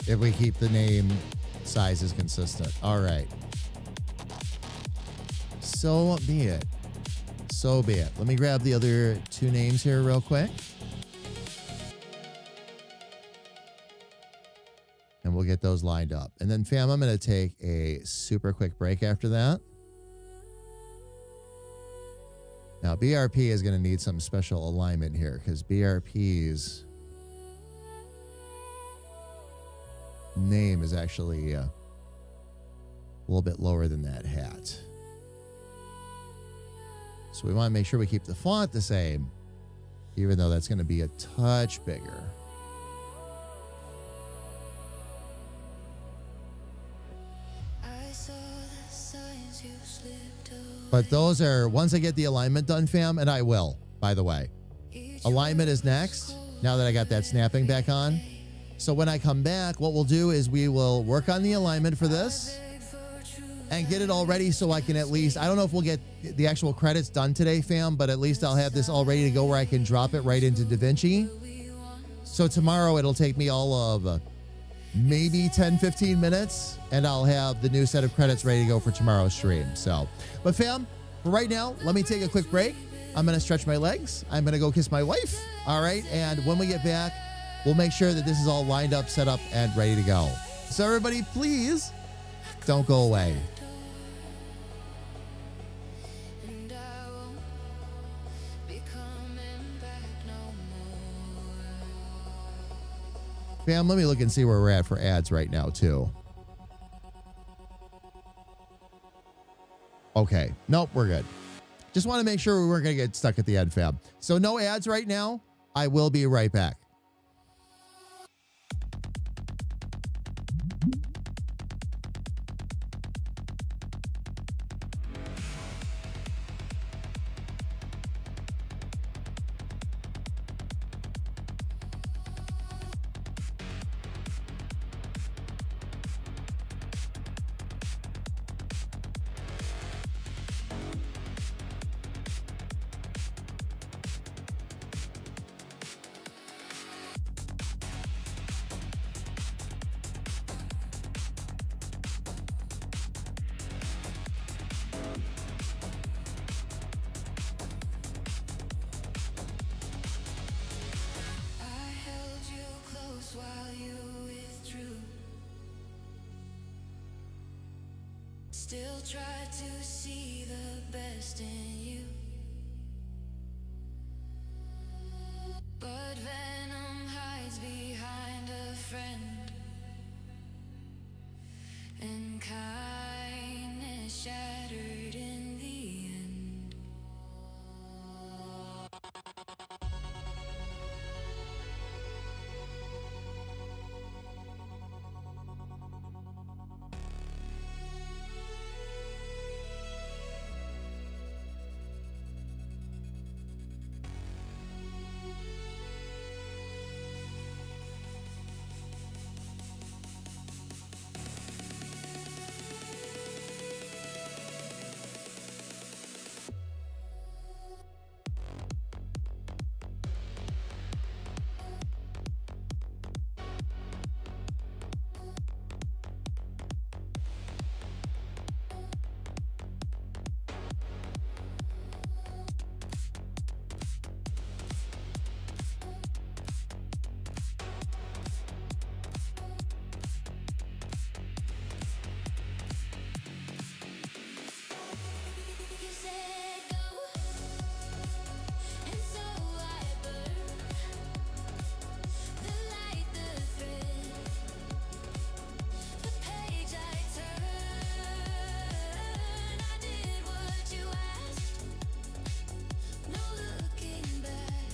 If we keep the name sizes consistent. All right. So be it. So be it. Let me grab the other two names here real quick. And we'll get those lined up. And then, fam, I'm going to take a super quick break after that. Now, BRP is going to need some special alignment here because BRP's name is actually a little bit lower than that hat. So we want to make sure we keep the font the same, even though that's going to be a touch bigger. I saw the signs you slipped away. But those are, once I get the alignment done, fam, and I will, by the way. Alignment is next, now that I got that snapping back on. So when I come back, what we'll do is we will work on the alignment for this and get it all ready so I can at least, I don't know if we'll get the actual credits done today, fam, but at least I'll have this all ready to go where I can drop it right into DaVinci. So tomorrow it'll take me all of maybe 10, 15 minutes, and I'll have the new set of credits ready to go for tomorrow's stream. So, but fam, for right now, let me take a quick break. I'm going to stretch my legs. I'm going to go kiss my wife. All right. And when we get back, we'll make sure that this is all lined up, set up, and ready to go. So everybody, please don't go away. And I won't be coming back no more. Fam, let me look and see where we're at for ads right now, too. Okay. Nope, we're good. Just want to make sure we weren't going to get stuck at the ad, fam. So no ads right now. I will be right back. I held you close while you withdrew. Still tried to see the best in you. But venom hides behind a friend. And kindness shattered in the end. You said go, and so I burned the light, the thread, the page I turned. I did what you asked, no looking back.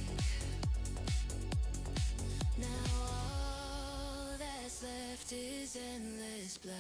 Now all that's left is endless black.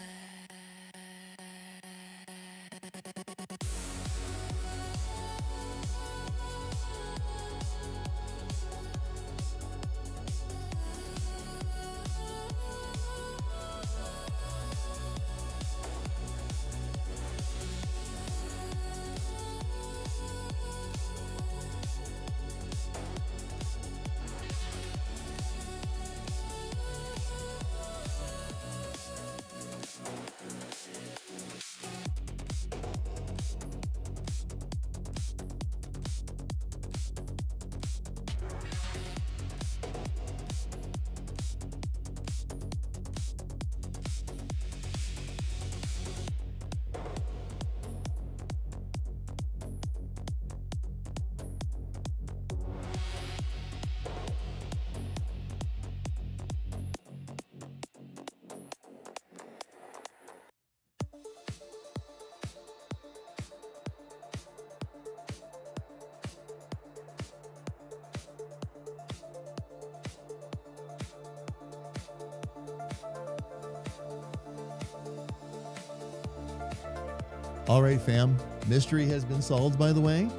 All right, fam. Mystery has been solved, by the way.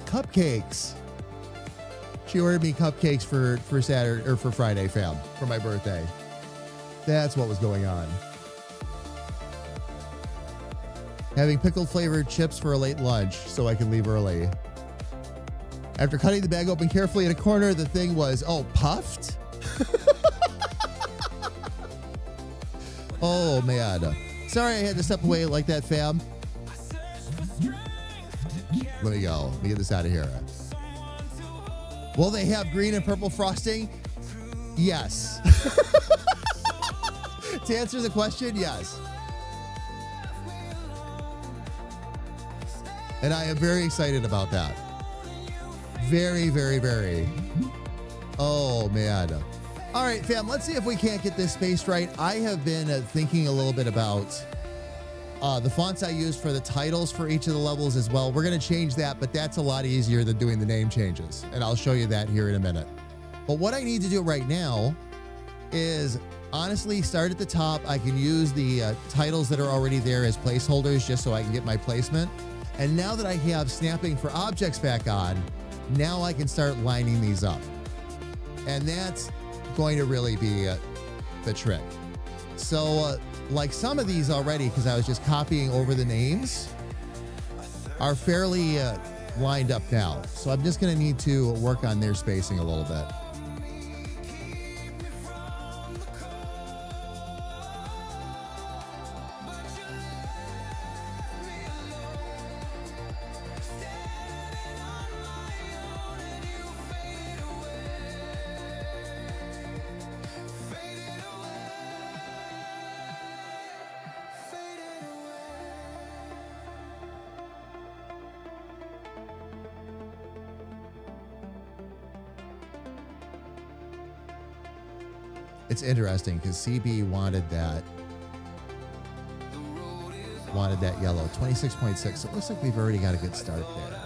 Cupcakes. She ordered me cupcakes for Saturday or for Friday, fam, for my birthday. That's what was going on. Having pickle flavored chips for a late lunch so I could leave early. After cutting the bag open carefully in a corner, the thing was, puffed? Oh, man. Sorry I had to step away like that, fam. Let me go. Let me get this out of here. Will they have green and purple frosting? Yes. To answer the question, yes. And I am very excited about that. Very, very, very. Oh, man. All right, fam, let's see if we can't get this spaced right. I have been thinking a little bit about the fonts I used for the titles for each of the levels as well. We're going to change that, but that's a lot easier than doing the name changes. And I'll show you that here in a minute. But what I need to do right now is honestly start at the top. I can use the titles that are already there as placeholders just so I can get my placement. And now that I have snapping for objects back on, now I can start lining these up. And that's going to really be the trick. So like some of these already, because I was just copying over the names, are fairly lined up now. So I'm just going to need to work on their spacing a little bit. It's interesting because CB wanted that yellow 26.6. So it looks like we've already got a good start there.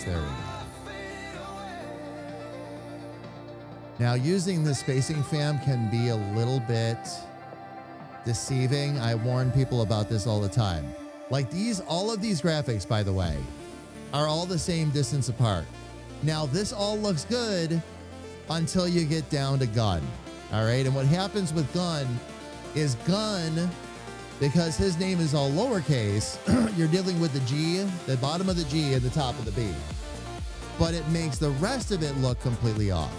There we go. Now, using the spacing, fam, can be a little bit deceiving. I warn people about this all the time. Like all of these graphics, by the way, are all the same distance apart. Now, this all looks good until you get down to gun. All right. And what happens with gun is because his name is all lowercase, you're dealing with the G, the bottom of the G and the top of the B. But it makes the rest of it look completely off.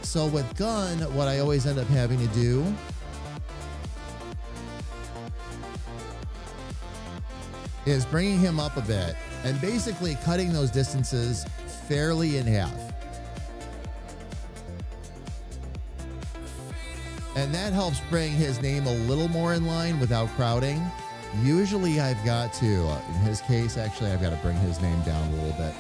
So with gun, what I always end up having to do is bringing him up a bit and basically cutting those distances fairly in half. And that helps bring his name a little more in line without crowding. Usually I've got to, in his case, actually, I've got to bring his name down a little bit.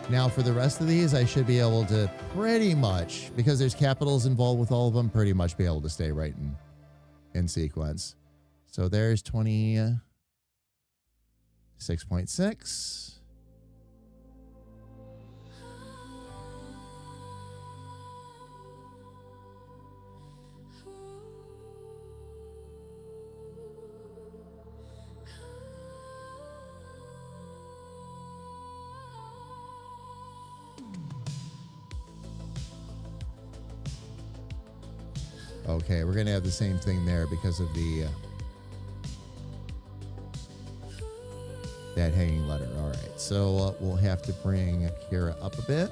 Now for the rest of these, I should be able to pretty much, because there's capitals involved with all of them, pretty much be able to stay right in sequence. So there's 26.6. Okay, we're going to have the same thing there because of the that hanging letter. All right, so we'll have to bring Kira up a bit.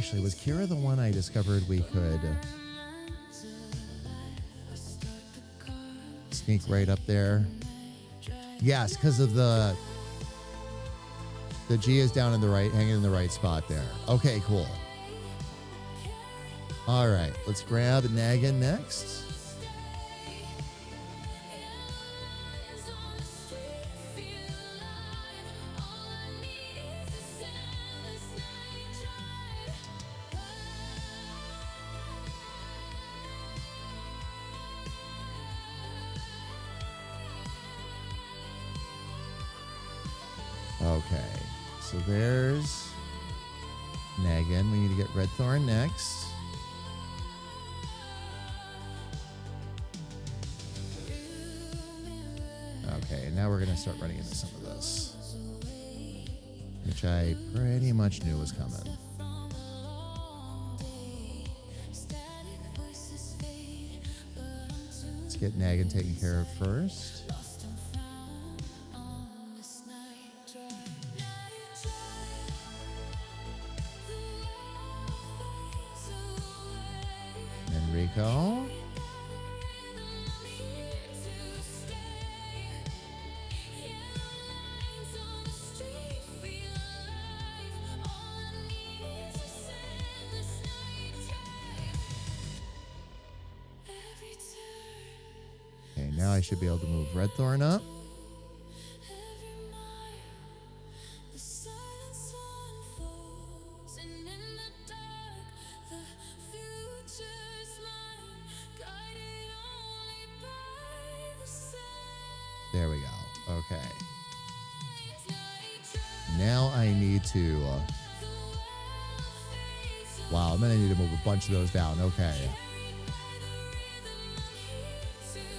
Actually, was Kira the one I discovered we could sneak right up there? Yes, because of the G is down in the right, hanging in the right spot there. Okay, cool. All right, let's grab Nagan next. Okay, so there's Nagan. We need to get Red Thorn next. Okay, now we're going to start running into some of this, which I pretty much knew was coming. Let's get Nagan taken care of first. And Rico. Okay, now I should be able to move Red Thorn up. There we go. Okay. Now I need to... wow, I'm going to need to move a bunch of those down. Okay.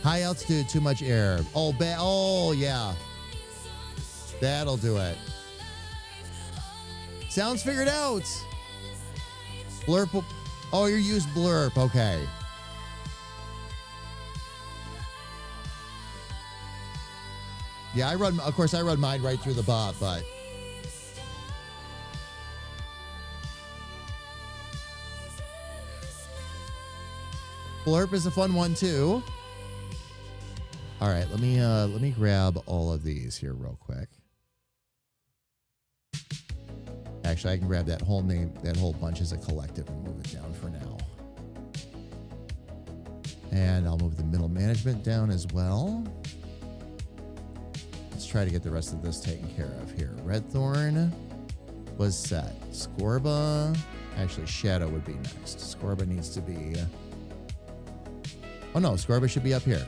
High altitude, too much air. Oh, oh, yeah. That'll do it. Sounds figured out. Blurp. Oh, you used blurp. Okay. Yeah, of course, I run mine right through the bot, but. Blurp is a fun one, too. All right, let me grab all of these here real quick. Actually, I can grab that whole bunch as a collective and move it down for now. And I'll move the middle management down as well. Let's try to get the rest of this taken care of here. Red Thorn was set. Scorba, actually Shadow would be next. Scorba needs to be, oh no, Scorba should be up here.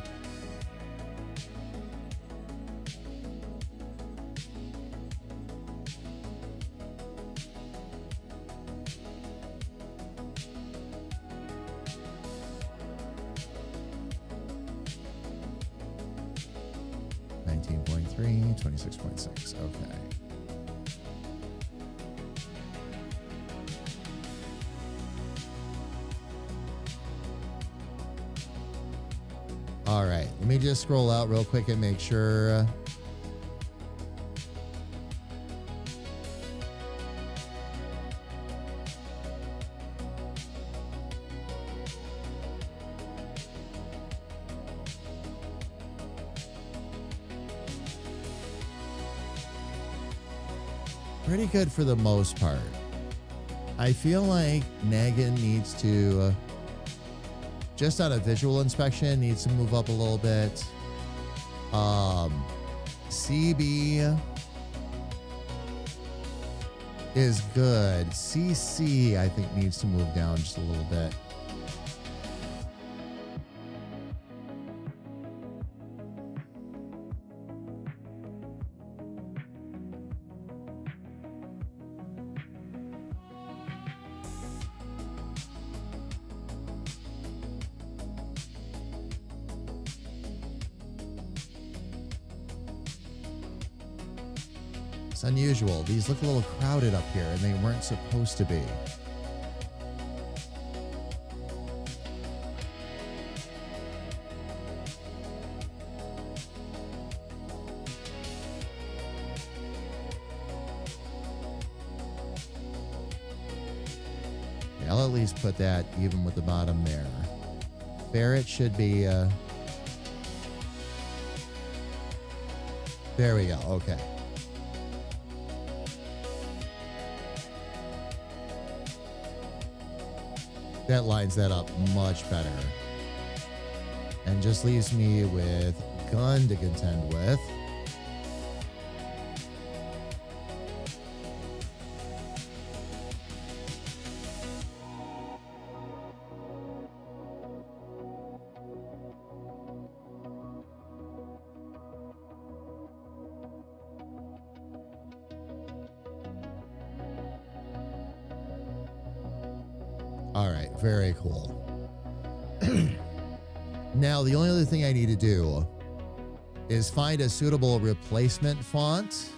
.3, 26.6. Okay. All right. Let me just scroll out real quick and make sure. Pretty good for the most part. I feel like Nagan needs to, just on a visual inspection, needs to move up a little bit. CB is good. CC, I think, needs to move down just a little bit. It's unusual. These look a little crowded up here, and they weren't supposed to be. I'll at least put that even with the bottom there. Ferret should be, there we go. Okay. That lines that up much better. And just leaves me with gun to contend with. All right, very cool. Now, the only other thing I need to do is find a suitable replacement font.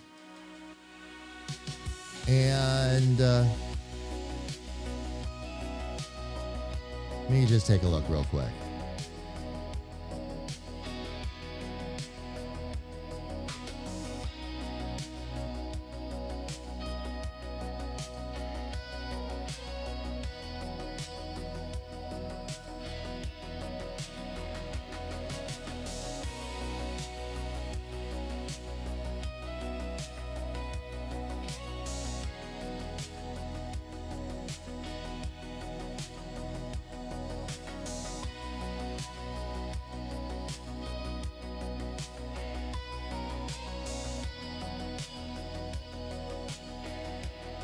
And let me just take a look real quick.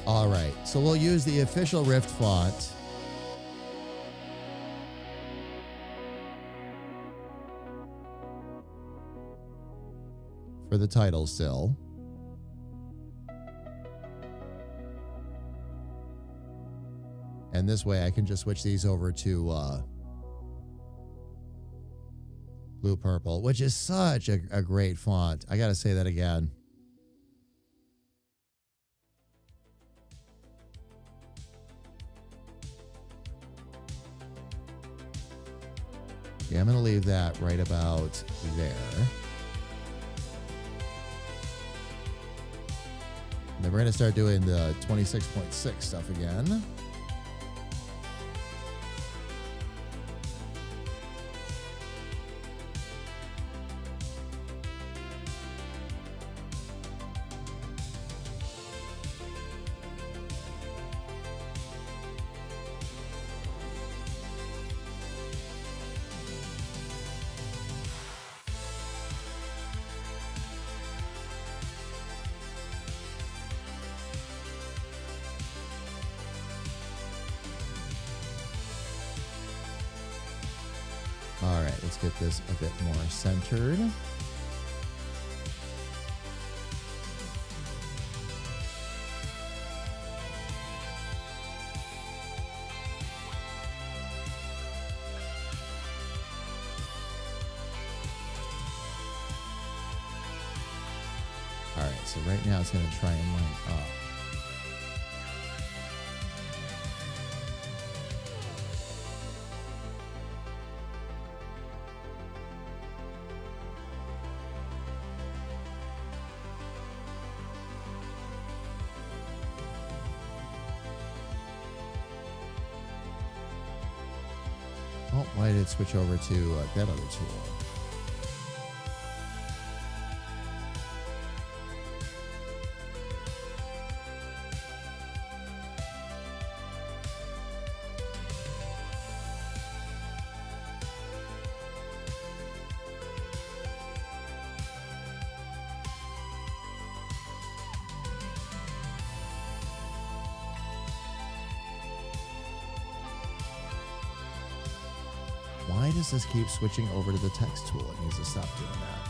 All right, so we'll use the official Rift font. For the title still. And this way I can just switch these over to blue purple, which is such a great font. I got to say that again. Yeah, I'm going to leave that right about there. And then we're going to start doing the 26.6 stuff again. All right, let's get this a bit more centered. All right, so right now it's going to try and line up. Oh, why did it switch over to that other tool? Why does this keep switching over to the text tool? It needs to stop doing that.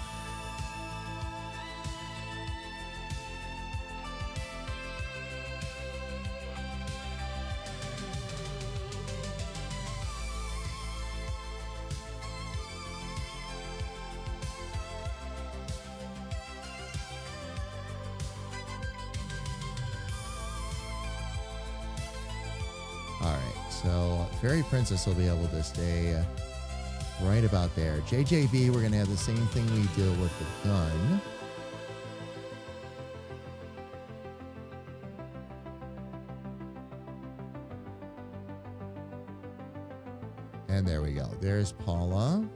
All right, so Fairy Princess will be able to stay right about there. JJB, we're going to have the same thing we deal with the gun. there's Paula.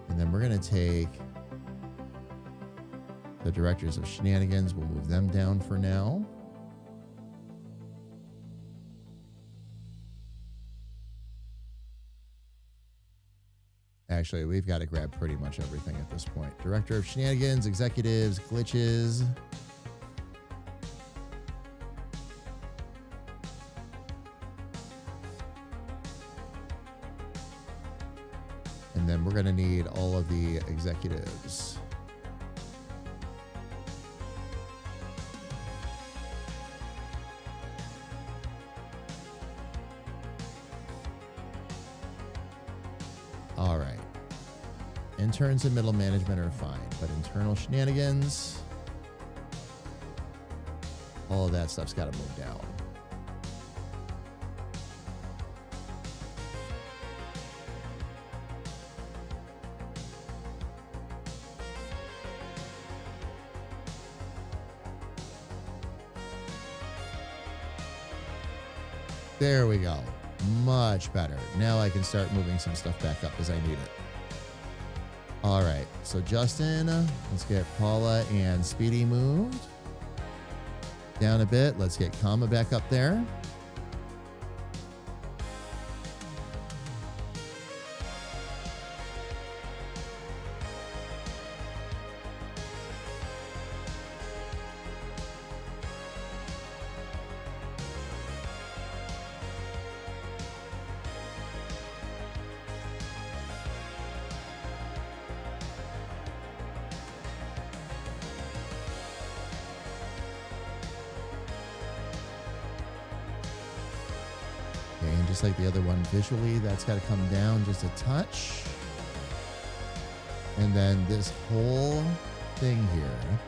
And then we're going to take the directors of shenanigans. We'll move them down for now. Actually, we've got to grab pretty much everything at this point. Director of shenanigans, executives, glitches. And then we're going to need all of the executives. All right. Interns and middle management are fine, but internal shenanigans, all of that stuff's got to move down. There we go. Much better. Now I can start moving some stuff back up as I need it. All right. So Justin, let's get Paula and Speedy moved down a bit. Let's get Kama back up there. Okay, and just like the other one visually, that's got to come down just a touch. And then this whole thing here.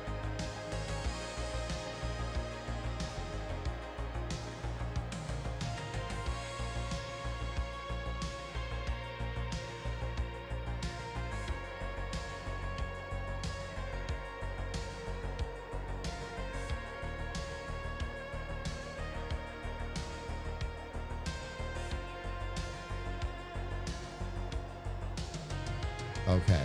Okay.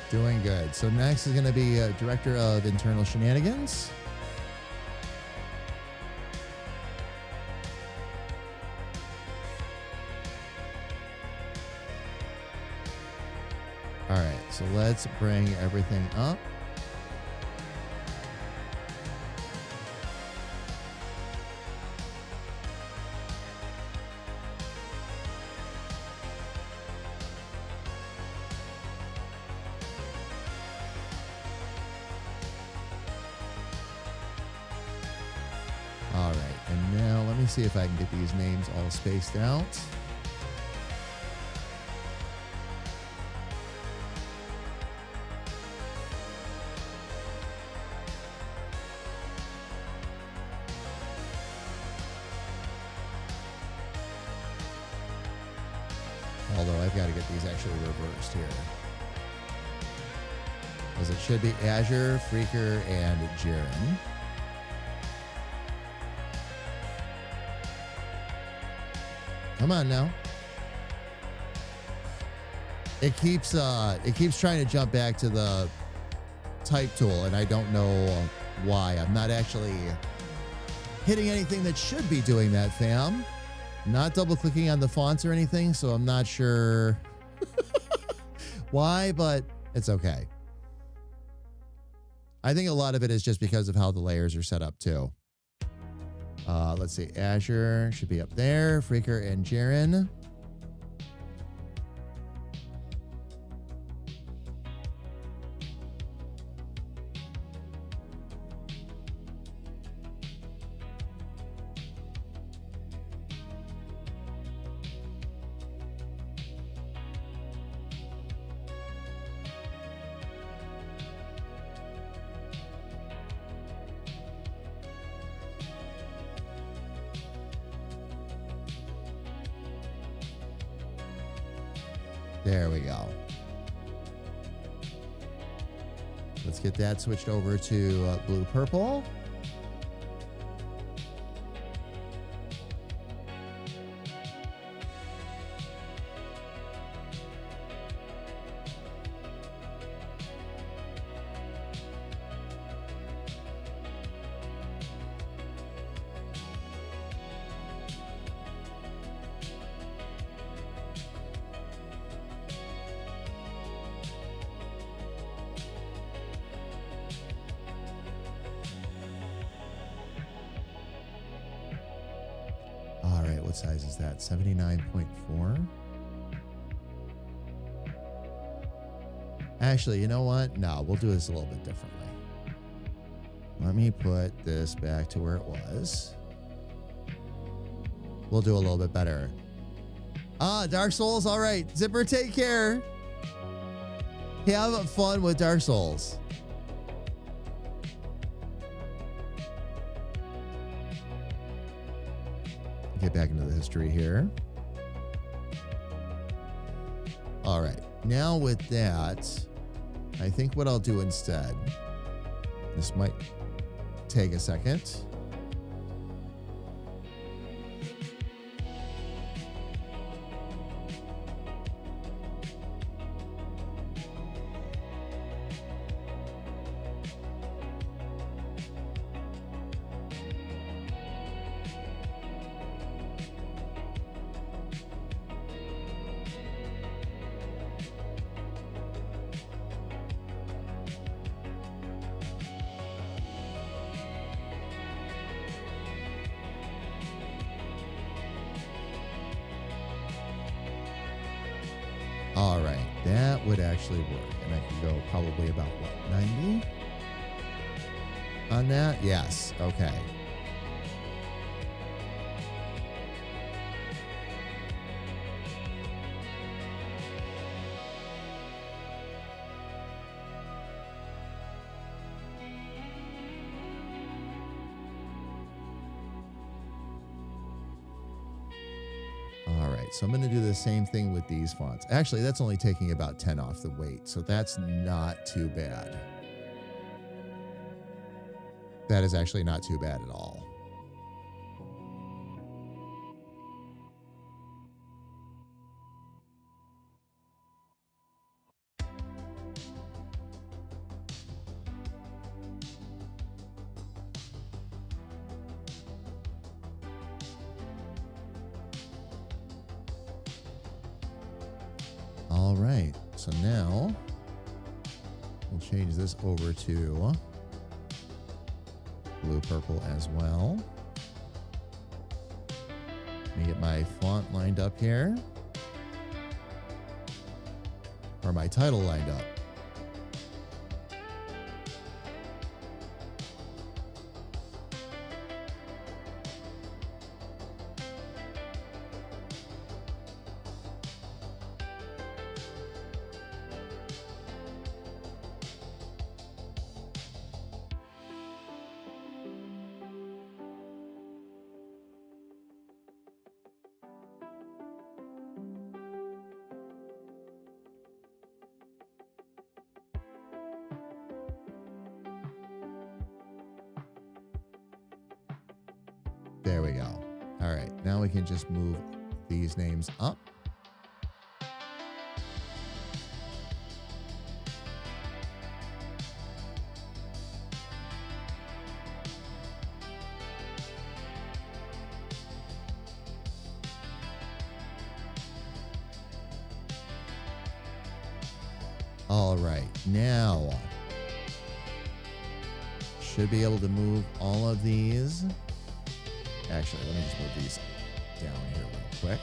Doing good. So next is going to be Director of Internal Shenanigans. All right. So let's bring everything up. All right, and now let me see if I can get these names all spaced out. Although I've got to get these actually reversed here. Because it should be Azure, Freaker, and Jaren. Come on now. It keeps trying to jump back to the type tool, and I don't know why. I'm not actually hitting anything that should be doing that, fam. Not double clicking on the fonts or anything, so I'm not sure why, but it's okay. I think a lot of it is just because of how the layers are set up too. Let's see. Azure should be up there. Freaker and Jaren. There we go. Let's get that switched over to blue-purple. What size is that? 79.4? Actually, you know what? No, we'll do this a little bit differently. Let me put this back to where it was. We'll do a little bit better. Dark Souls. All right. Zipper, take care. Have fun with Dark Souls. Get back into the history here. All right. Now with that, I think what I'll do instead, this might take a second. All right, that would actually work. And I can go probably about, what, 90 on that? Yes, okay. All right, so I'm going to do the same thing with these fonts. Actually, that's only taking about 10 off the weight, so that's not too bad. That is actually not too bad at all. All right, so now we'll change this over to blue purple as well. Let me get my font lined up here, or my title lined up. There we go. All right, now we can just move these names up. All right, now should be able to move all of these. Actually, let me just move these down here real quick.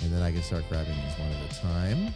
And then I can start grabbing these one at a time.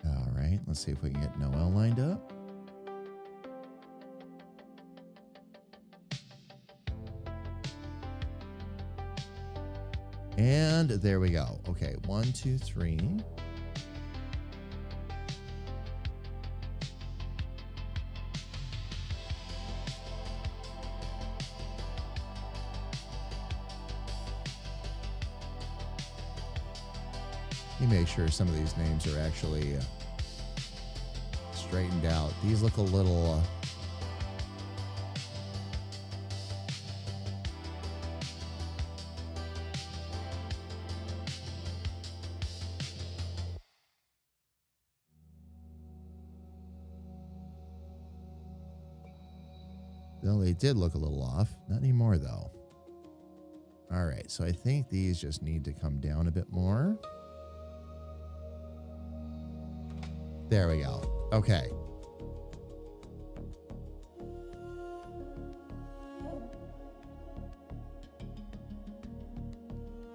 All right, let's see if we can get Noel lined up. And there we go. Okay, 1, 2, 3. Let me make sure some of these names are actually straightened out. These look a little... Well, they did look a little off. Not anymore, though. All right, so I think these just need to come down a bit more. There we go. Okay.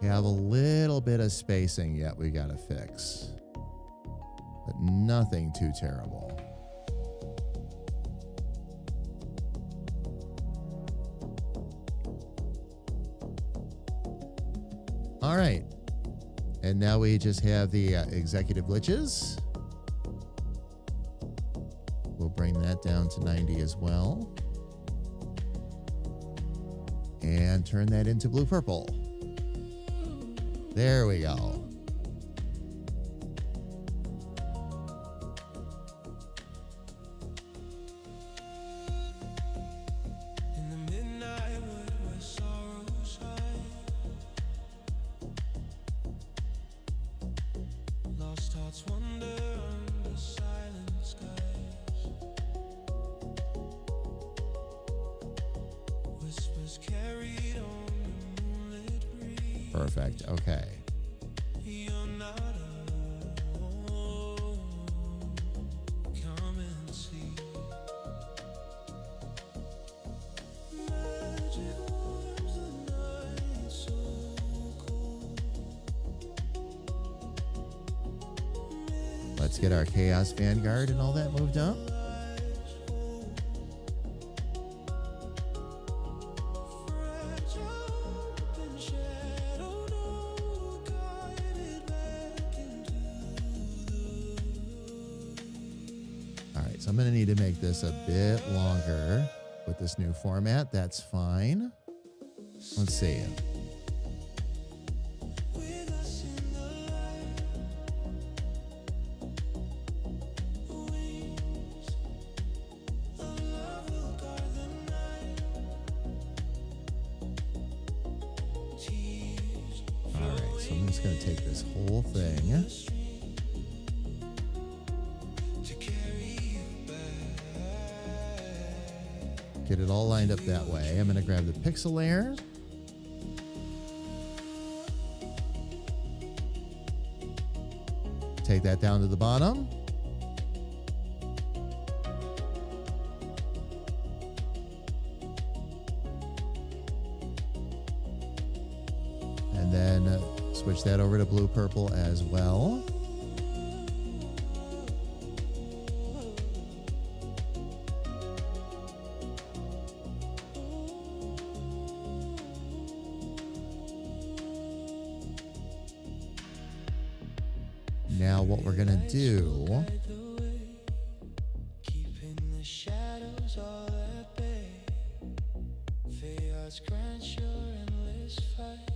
We have a little bit of spacing yet we got to fix, but nothing too terrible. All right. And now we just have the executive glitches. We'll bring that down to 90 as well. And turn that into blue purple. There we go. In the midnight wood where sorrows hide, lost hearts wander under silent skies. Whispers carried on the moonlit breeze. Perfect. Okay. You're not alone. Come and see. Magic warms the night so cold. Let's get our Chaos Vanguard and all that moved up. Fragile and shadow, no guided back into All right, so I'm going to need to make this a bit longer with this new format. That's fine. Let's see. with us in the light. Wings of love will guard the night. Tears All right, so I'm just going to take this whole thing. to carry you back. Get it all lined up that way. I'm going to grab the pixel layer. Take that down to the bottom. And then switch that over to blue purple as well. Now what we're going to do, Keeping the shadows all at bay. Chaos grants your endless fight.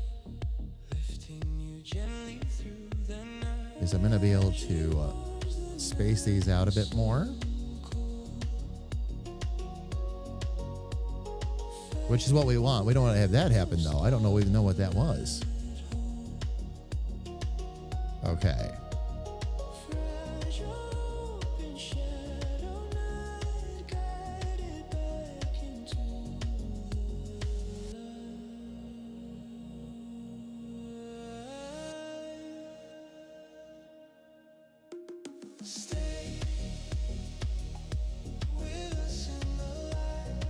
Lifting you gently through the night. is I'm going to be able to space these out a bit more. Which is what we want. We don't want to have that happen, though. I don't even know what that was. Okay. Fragile and shadow night, guided back into the light. Stay with us in the light.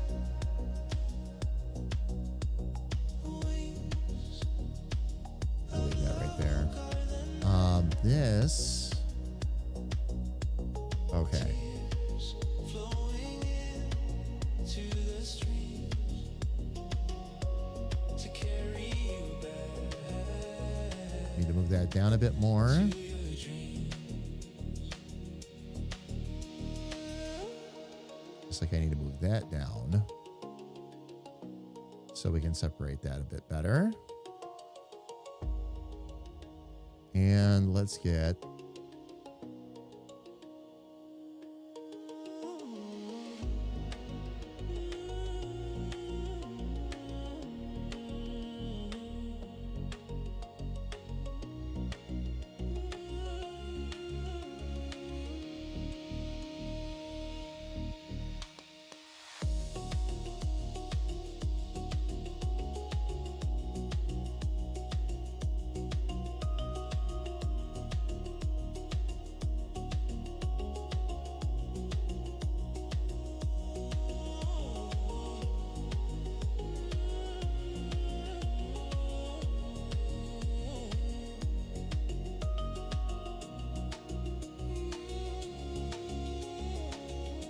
Wings I'll leave that right there. This. Okay. flowing into the streams to carry you back Need to move that down a bit more. to your dreams. Just like I need to move that down so we can separate that a bit better. And let's get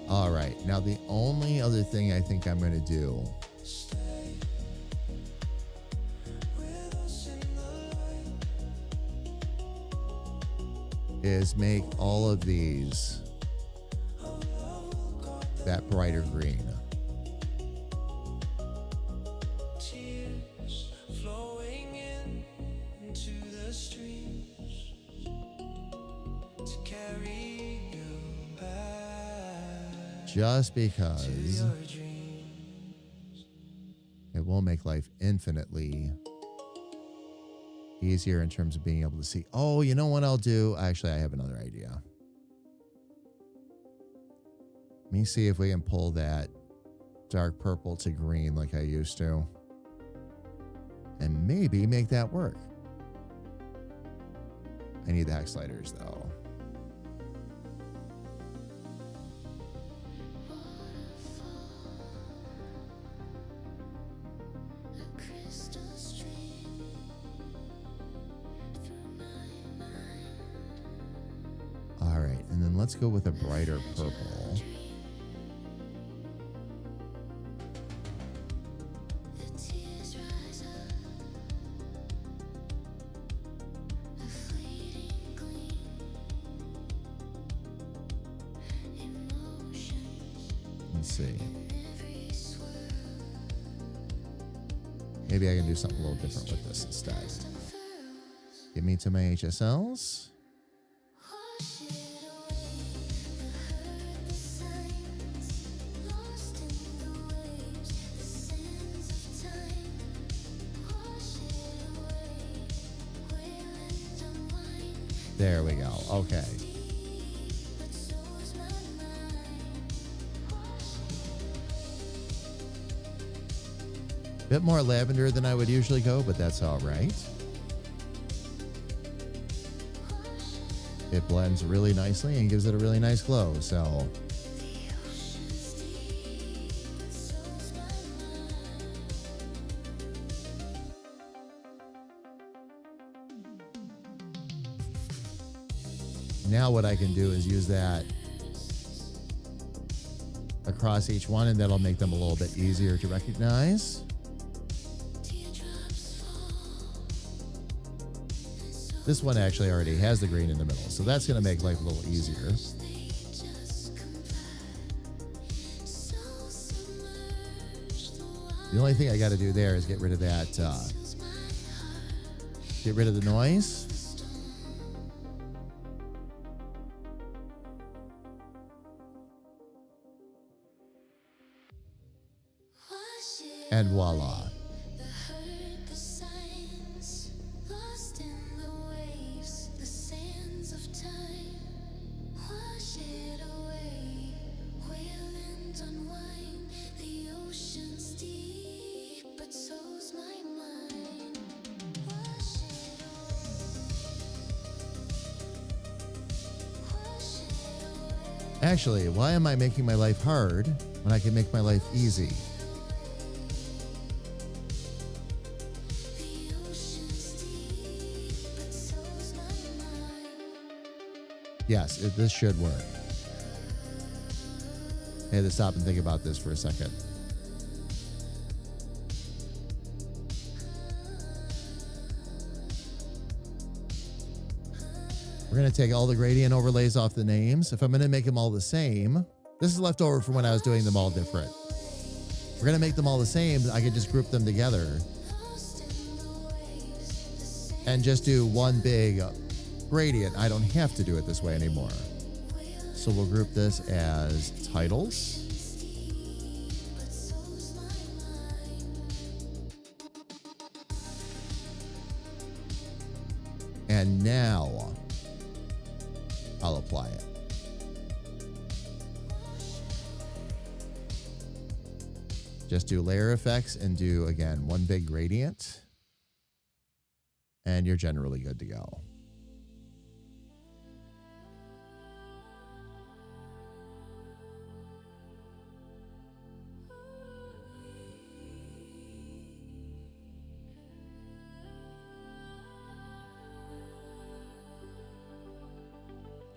all right. Now, the only other thing I think I'm going to do is make all of these that brighter green. Tears flowing into the streams to carry you back Just to because your dreams. it will make life infinitely easier in terms of being able to see. Oh, you know what I'll do? Actually, I have another idea. Let me see if we can pull that dark purple to green like I used to. And maybe make that work. I need the hex sliders though. A crystal stream through my mind. All right, and then let's go with a brighter purple. The tears rise up, a fleeting gleam, emotions Let's see. in every swirl. Maybe I can do something a little different with this instead. Unfurls, Get me to my HSLs. wash it away. The hurt, the signs, lost in the waves, the sands of time. Wash it away, wail and unwind. There we go. Okay. But so is my mind. Bit more lavender than I would usually go, but that's all right. It blends really nicely and gives it a really nice glow. So The ocean's deep, but so is my mind. now what I can do is use that across each one, and that'll make them a little bit easier to recognize. Teardrops fall, and so This one actually already has the green in the middle, so that's going to make life a little easier. they just come by. So submerged, the The only thing I got to do there is get rid of that, fills my heart. get rid of the noise. Wash it And voila. The hurt, the signs, lost in the waves, the sands of time. Wash it away, wail and unwind. The ocean's deep, but so's my mind. Wash it away. Wash it away. Actually, why am I making my life hard when I can make my life easy? The ocean's deep, but so's my mind. Yes, this should work. I had to stop and think about this for a second. We're going to take all the gradient overlays off the names. If I'm going to make them all the same, this is left over from when I was doing them all different. We're going to make them all the same. I can just group them together Lost in the waves, the and just do one big gradient. I don't have to do it this way anymore. So we'll group this as titles. And now I'll apply it. Just do layer effects and do, again, one big gradient. And you're generally good to go.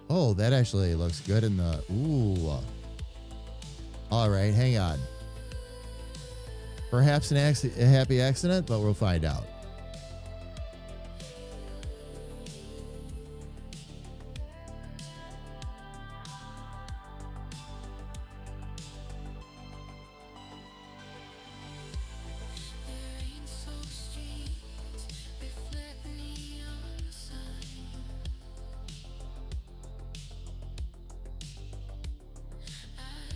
Oh, that actually looks good in the... Ooh. All right, hang on. Perhaps a happy accident, but we'll find out.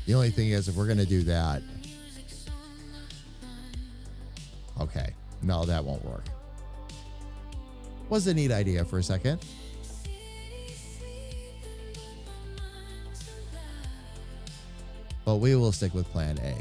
The only thing is, if we're going to do that... Okay. No, that won't work. Was a neat idea for a second. But we will stick with plan A.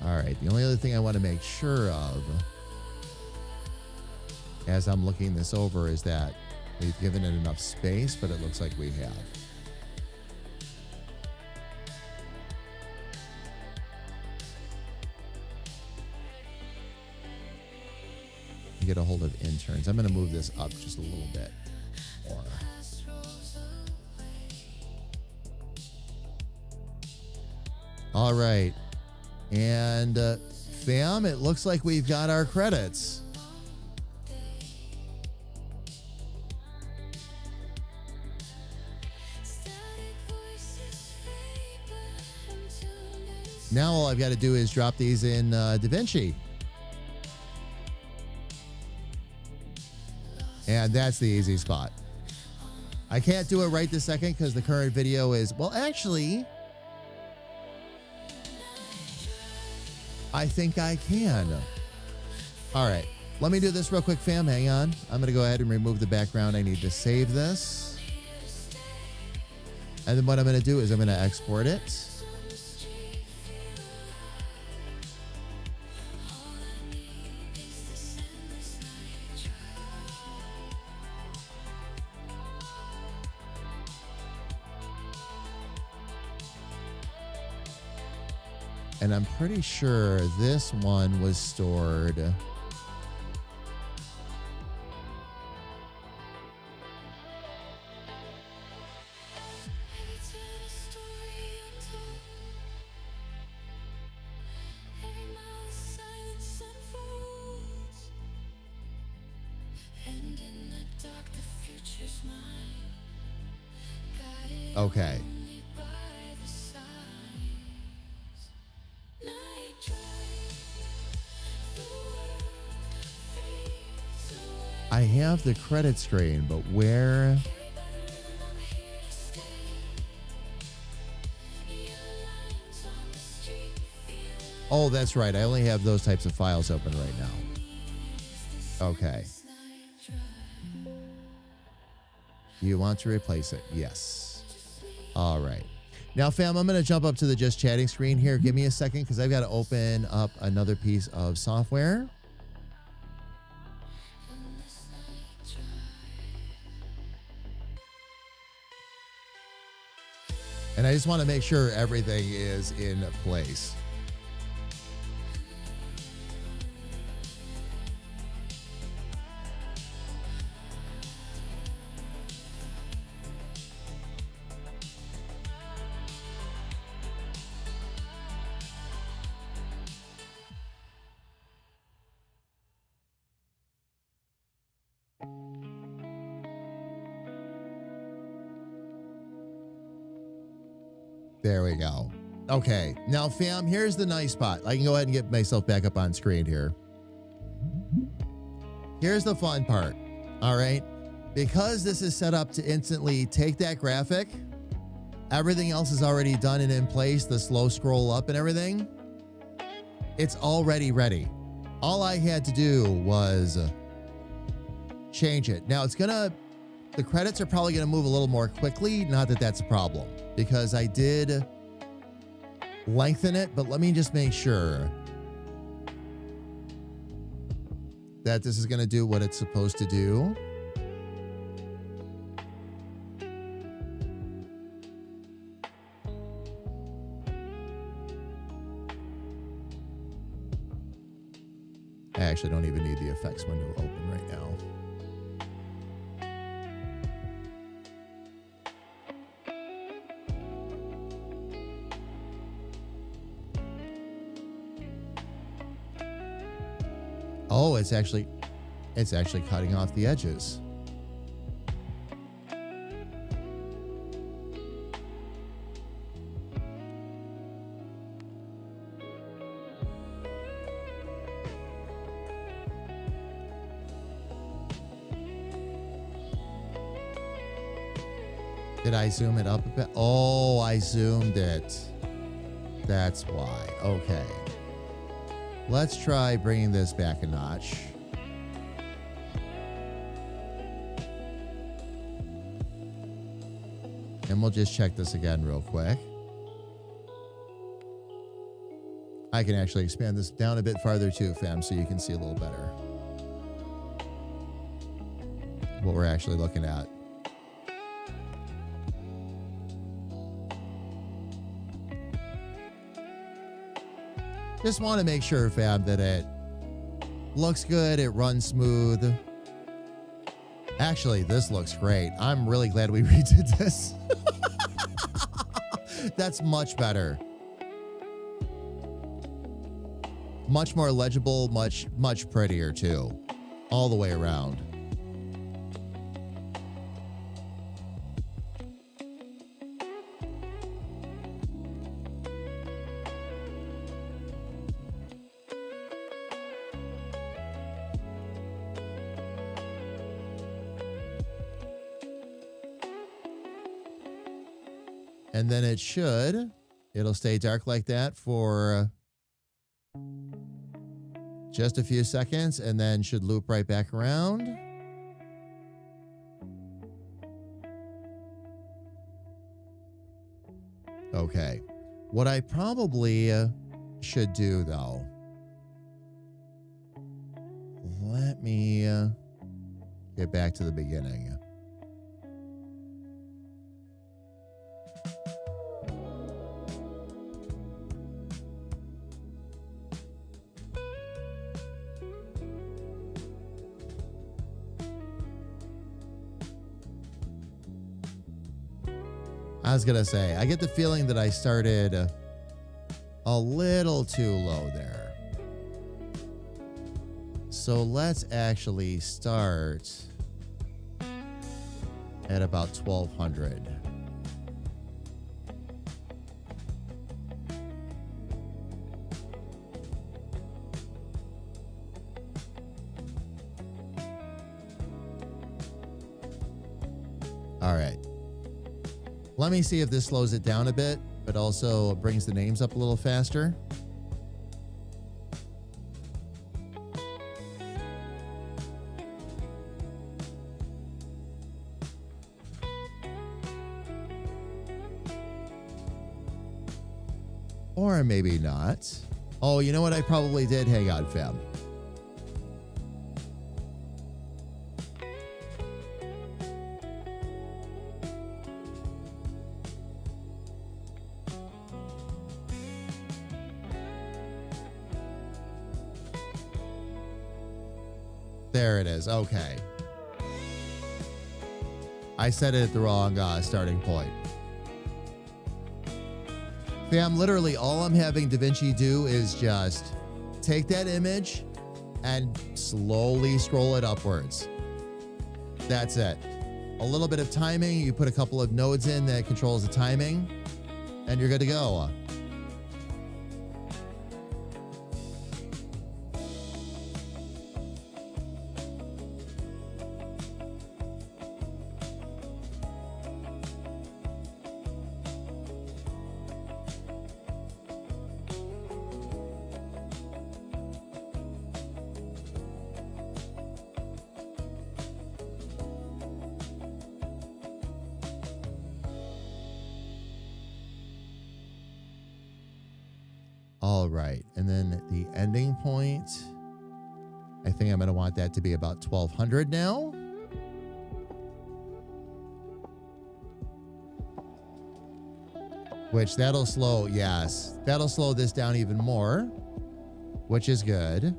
All right, the only other thing I want to make sure of as I'm looking this over is that we've given it enough space, but it looks like we have. Get a hold of interns. I'm going to move this up just a little bit more. All right. And fam, it looks like we've got our credits. Now all I've got to do is drop these in DaVinci. And that's the easy spot. I can't do it right this second because the current video is, well, actually, I think I can. All right, let me do this real quick, fam. Hang on. I'm going to go ahead and remove the background. I need to save this. And then what I'm going to do is I'm going to export it. And I'm pretty sure this one was stored. Okay. I have the credit screen, but where? Oh, that's right. I only have those types of files open right now. Okay. You want to replace it? Yes. All right. Now, fam, I'm going to jump up to the just chatting screen here. Give me a second because I've got to open up another piece of software. And I just want to make sure everything is in place. There we go. Okay, now fam, here's the nice spot. I can go ahead and get myself back up on screen here. Here's the fun part, all right? Because this is set up to instantly take that graphic, everything else is already done and in place, the slow scroll up and everything, it's already ready. All I had to do was change it. Now the credits are probably gonna move a little more quickly, not that that's a problem, because I did lengthen it, but let me just make sure that this is going to do what it's supposed to do. I actually don't even need the effects window open right now. Oh, it's actually cutting off the edges. Did I zoom it up a bit? Oh, I zoomed it. That's why. Okay. Let's try bringing this back a notch. And we'll just check this again real quick. I can actually expand this down a bit farther too, fam, so you can see a little better what we're actually looking at. Just want to make sure, fam, that it looks good, it runs smooth. Actually, this looks great. I'm really glad we redid this. That's much better. Much more legible, much prettier too. All the way around. And then it'll stay dark like that for just a few seconds and then should loop right back around. Okay. What I probably should do though, let me get back to the beginning. I was going to say, I get the feeling that I started a little too low there. So let's actually start at about 1200. All right. Let me see if this slows it down a bit, but also brings the names up a little faster. Or maybe not. Oh, you know what I probably did? Hang on, fam. There it is. Okay. I set it at the wrong starting point. Fam, literally all I'm having DaVinci do is just take that image and slowly scroll it upwards. That's it. A little bit of timing. You put a couple of nodes in that controls the timing. and you're good to go. All right. And then the ending point, I think I'm going to want that to be about 1200 now. Which that'll slow, yes, that'll slow this down even more, which is good.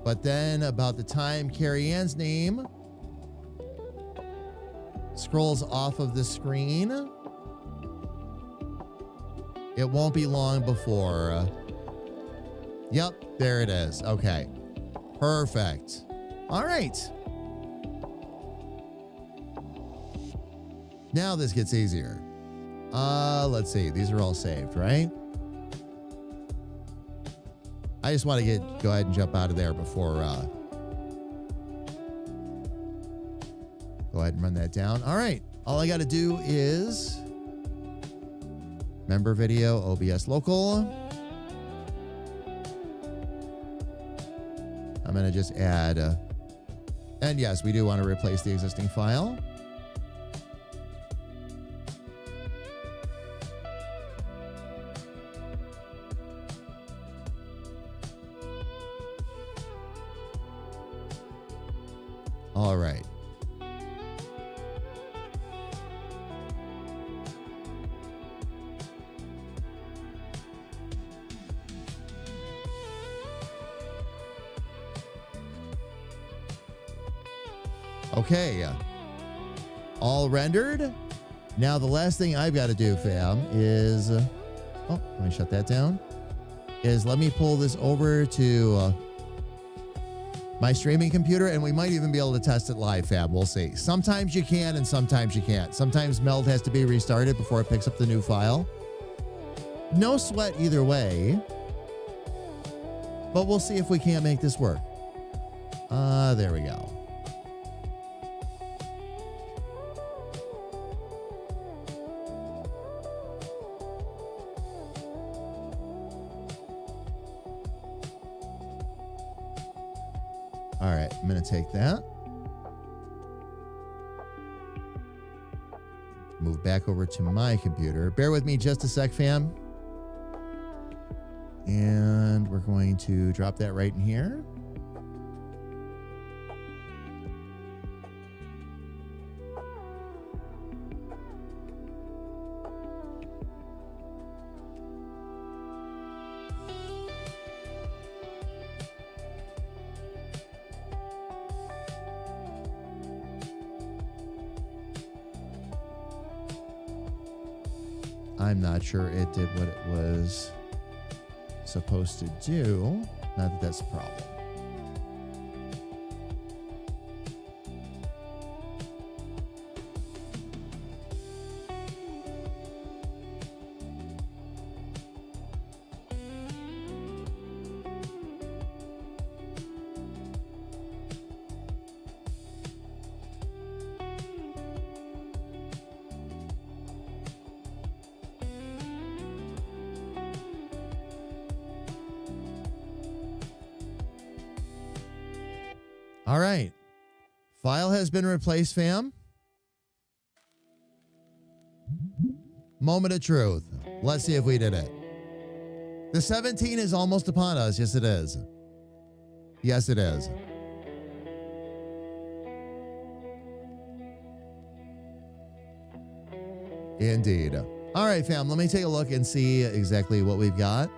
But then about the time Carrie Ann's name scrolls off of the screen, it won't be long before. Yep, there it is. Okay. Perfect. All right. Now this gets easier. Let's see. These are all saved, right? I just want to go ahead and jump out of there before go ahead and run that down. All right. All I got to do is member video, OBS local. I'm going to just add, and yes, we do want to replace the existing file. All right. Okay. All rendered. Now the last thing I've got to do, fam, is let me shut that down. Is let me pull this over to my streaming computer, and we might even be able to test it live, fam. We'll see. Sometimes you can and sometimes you can't. Sometimes Meld has to be restarted before it picks up the new file. No sweat either way. But we'll see if we can't make this work. There we go. All right, I'm going to take that. Move back over to my computer. Bear with me just a sec, fam. And we're going to drop that right in here. I'm not sure it did what it was supposed to do. Not that that's a problem. All right. File has been replaced, fam. Moment of truth. Let's see if we did it. The 17 is almost upon us. Yes, it is. Yes, it is. Indeed. All right, fam. Let me take a look and see exactly what we've got.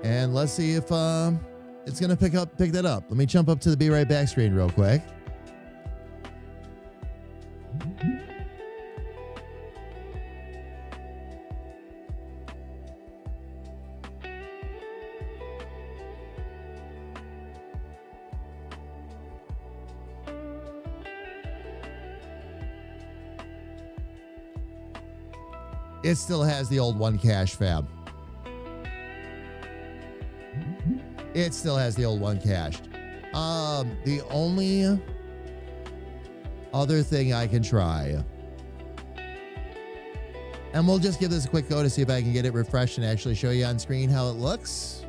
And let's see if it's going to pick that up. Let me jump up to the Be Right Back screen real quick. It still has the old one cache, fam. It still has the old one cached. The only other thing I can try, and we'll just give this a quick go to see if I can get it refreshed and actually show you on screen how it looks.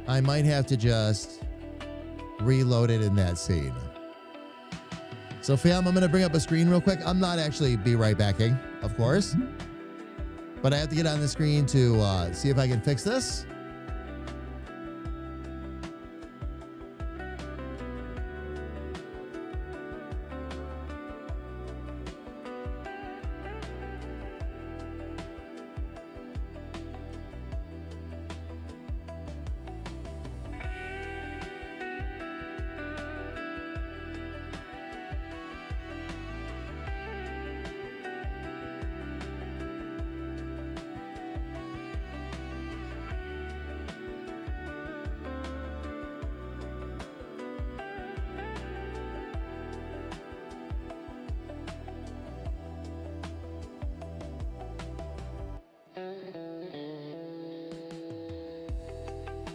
I might have to just reload it in that scene. So fam, I'm going to bring up a screen real quick. I'm not actually be right backing, of course. But I have to get on the screen to see if I can fix this.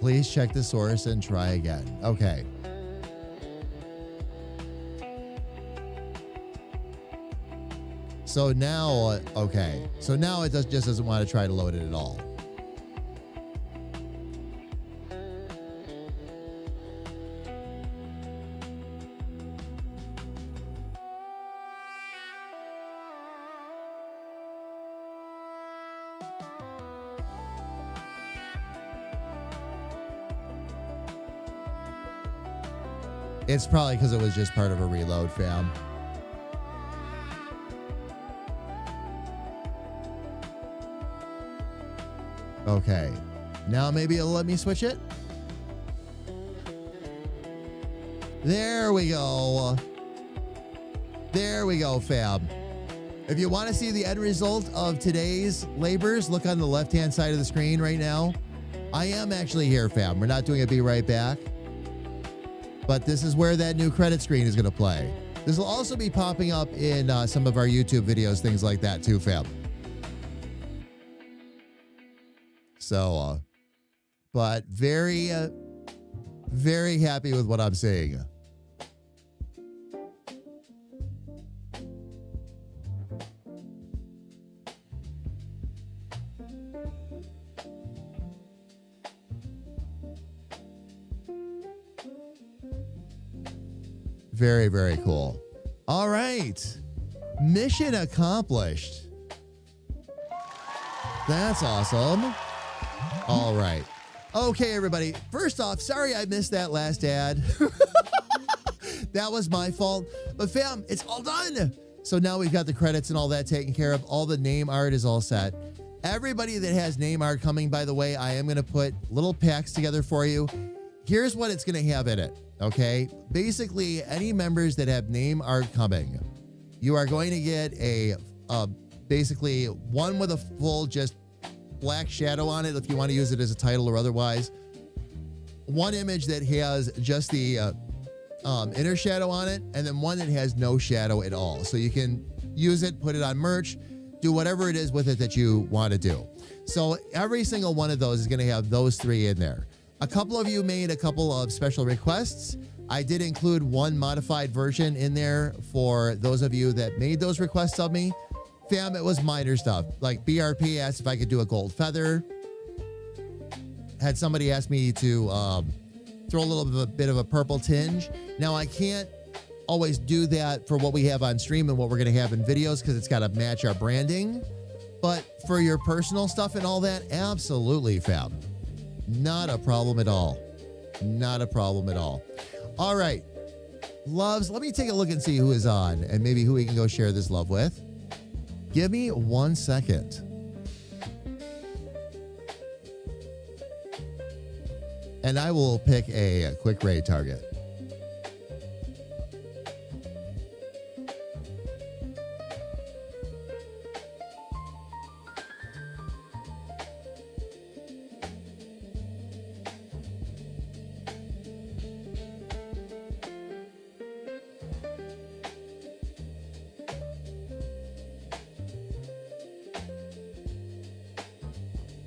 Please check the source and try again. Okay. So now, okay. So now it just doesn't want to try to load it at all. It's probably because it was just part of a reload, fam. Okay. Now maybe it'll let me switch it. There we go. There we go, fam. If you want to see the end result of today's labors, look on the left-hand side of the screen right now. I am actually here, fam. We're not doing a Be Right Back. But this is where that new credit screen is going to play. This will also be popping up in some of our YouTube videos, things like that too, fam. So, but very, very happy with what I'm seeing. Very, very cool. All right. Mission accomplished. That's awesome. All right. Okay, everybody. First off, sorry I missed that last ad. That was my fault. But fam, it's all done. So now we've got the credits and all that taken care of. All the name art is all set. Everybody that has name art coming, by the way, I am going to put little packs together for you. Here's what it's going to have in it. Okay, basically any members that have name art coming, you are going to get a basically one with a full just black shadow on it if you want to use it as a title or otherwise. One image that has just the inner shadow on it, and then one that has no shadow at all. So you can use it, put it on merch, do whatever it is with it that you want to do. So every single one of those is going to have those three in there. A couple of you made a couple of special requests. I did include one modified version in there for those of you that made those requests of me. Fam, it was minor stuff. Like BRP asked if I could do a gold feather. Had somebody ask me to throw a little bit of a purple tinge. Now, I can't always do that for what we have on stream and what we're going to have in videos because it's got to match our branding. But for your personal stuff and all that, absolutely, fam. Not a problem at all. Not a problem at all. All right. Loves, let me take a look and see who is on and maybe who we can go share this love with. Give me 1 second. And I will pick a quick raid target.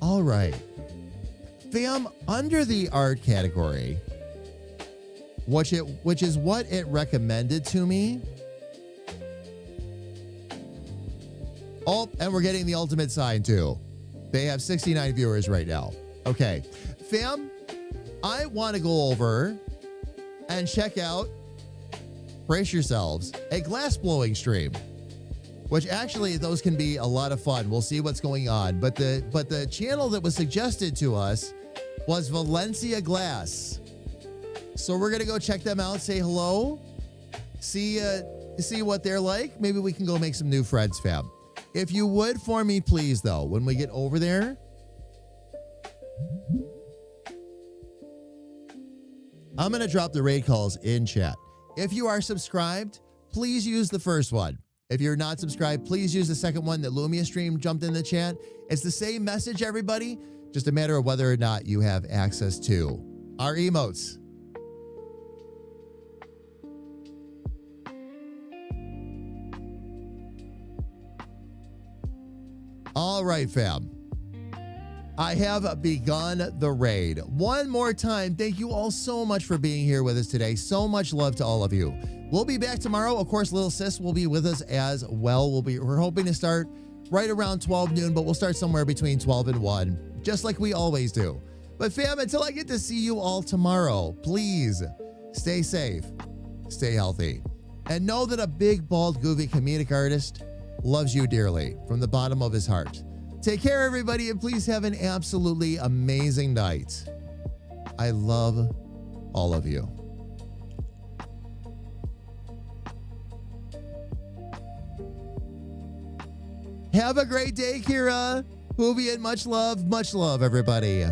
All right. Fam, under the art category, which is what it recommended to me. Oh, and we're getting the ultimate sign too. They have 69 viewers right now. Okay. Fam, I want to go over and check out, brace yourselves, a glass blowing stream. Which actually those can be a lot of fun. We'll see what's going on. But the channel that was suggested to us was Valencia Glass. So we're gonna go check them out, say hello, see what they're like. Maybe we can go make some new friends, fam. If you would for me, please, though, when we get over there, I'm gonna drop the raid calls in chat. If you are subscribed, please use the first one. If you're not subscribed, please use the second one that Lumia Stream jumped in the chat. It's the same message, everybody. Just a matter of whether or not you have access to our emotes. All right, fam. I have begun the raid. One more time, thank you all so much for being here with us today. So much love to all of you. We'll be back tomorrow. Of course, little sis will be with us as well. We're hoping to start right around 12 noon, but we'll start somewhere between 12 and 1, just like we always do. But fam, until I get to see you all tomorrow, please stay safe, stay healthy, and know that a big, bald, goofy comedic artist loves you dearly from the bottom of his heart. Take care, everybody, and please have an absolutely amazing night. I love all of you. Have a great day, Kira. Hoovie, and much love, everybody.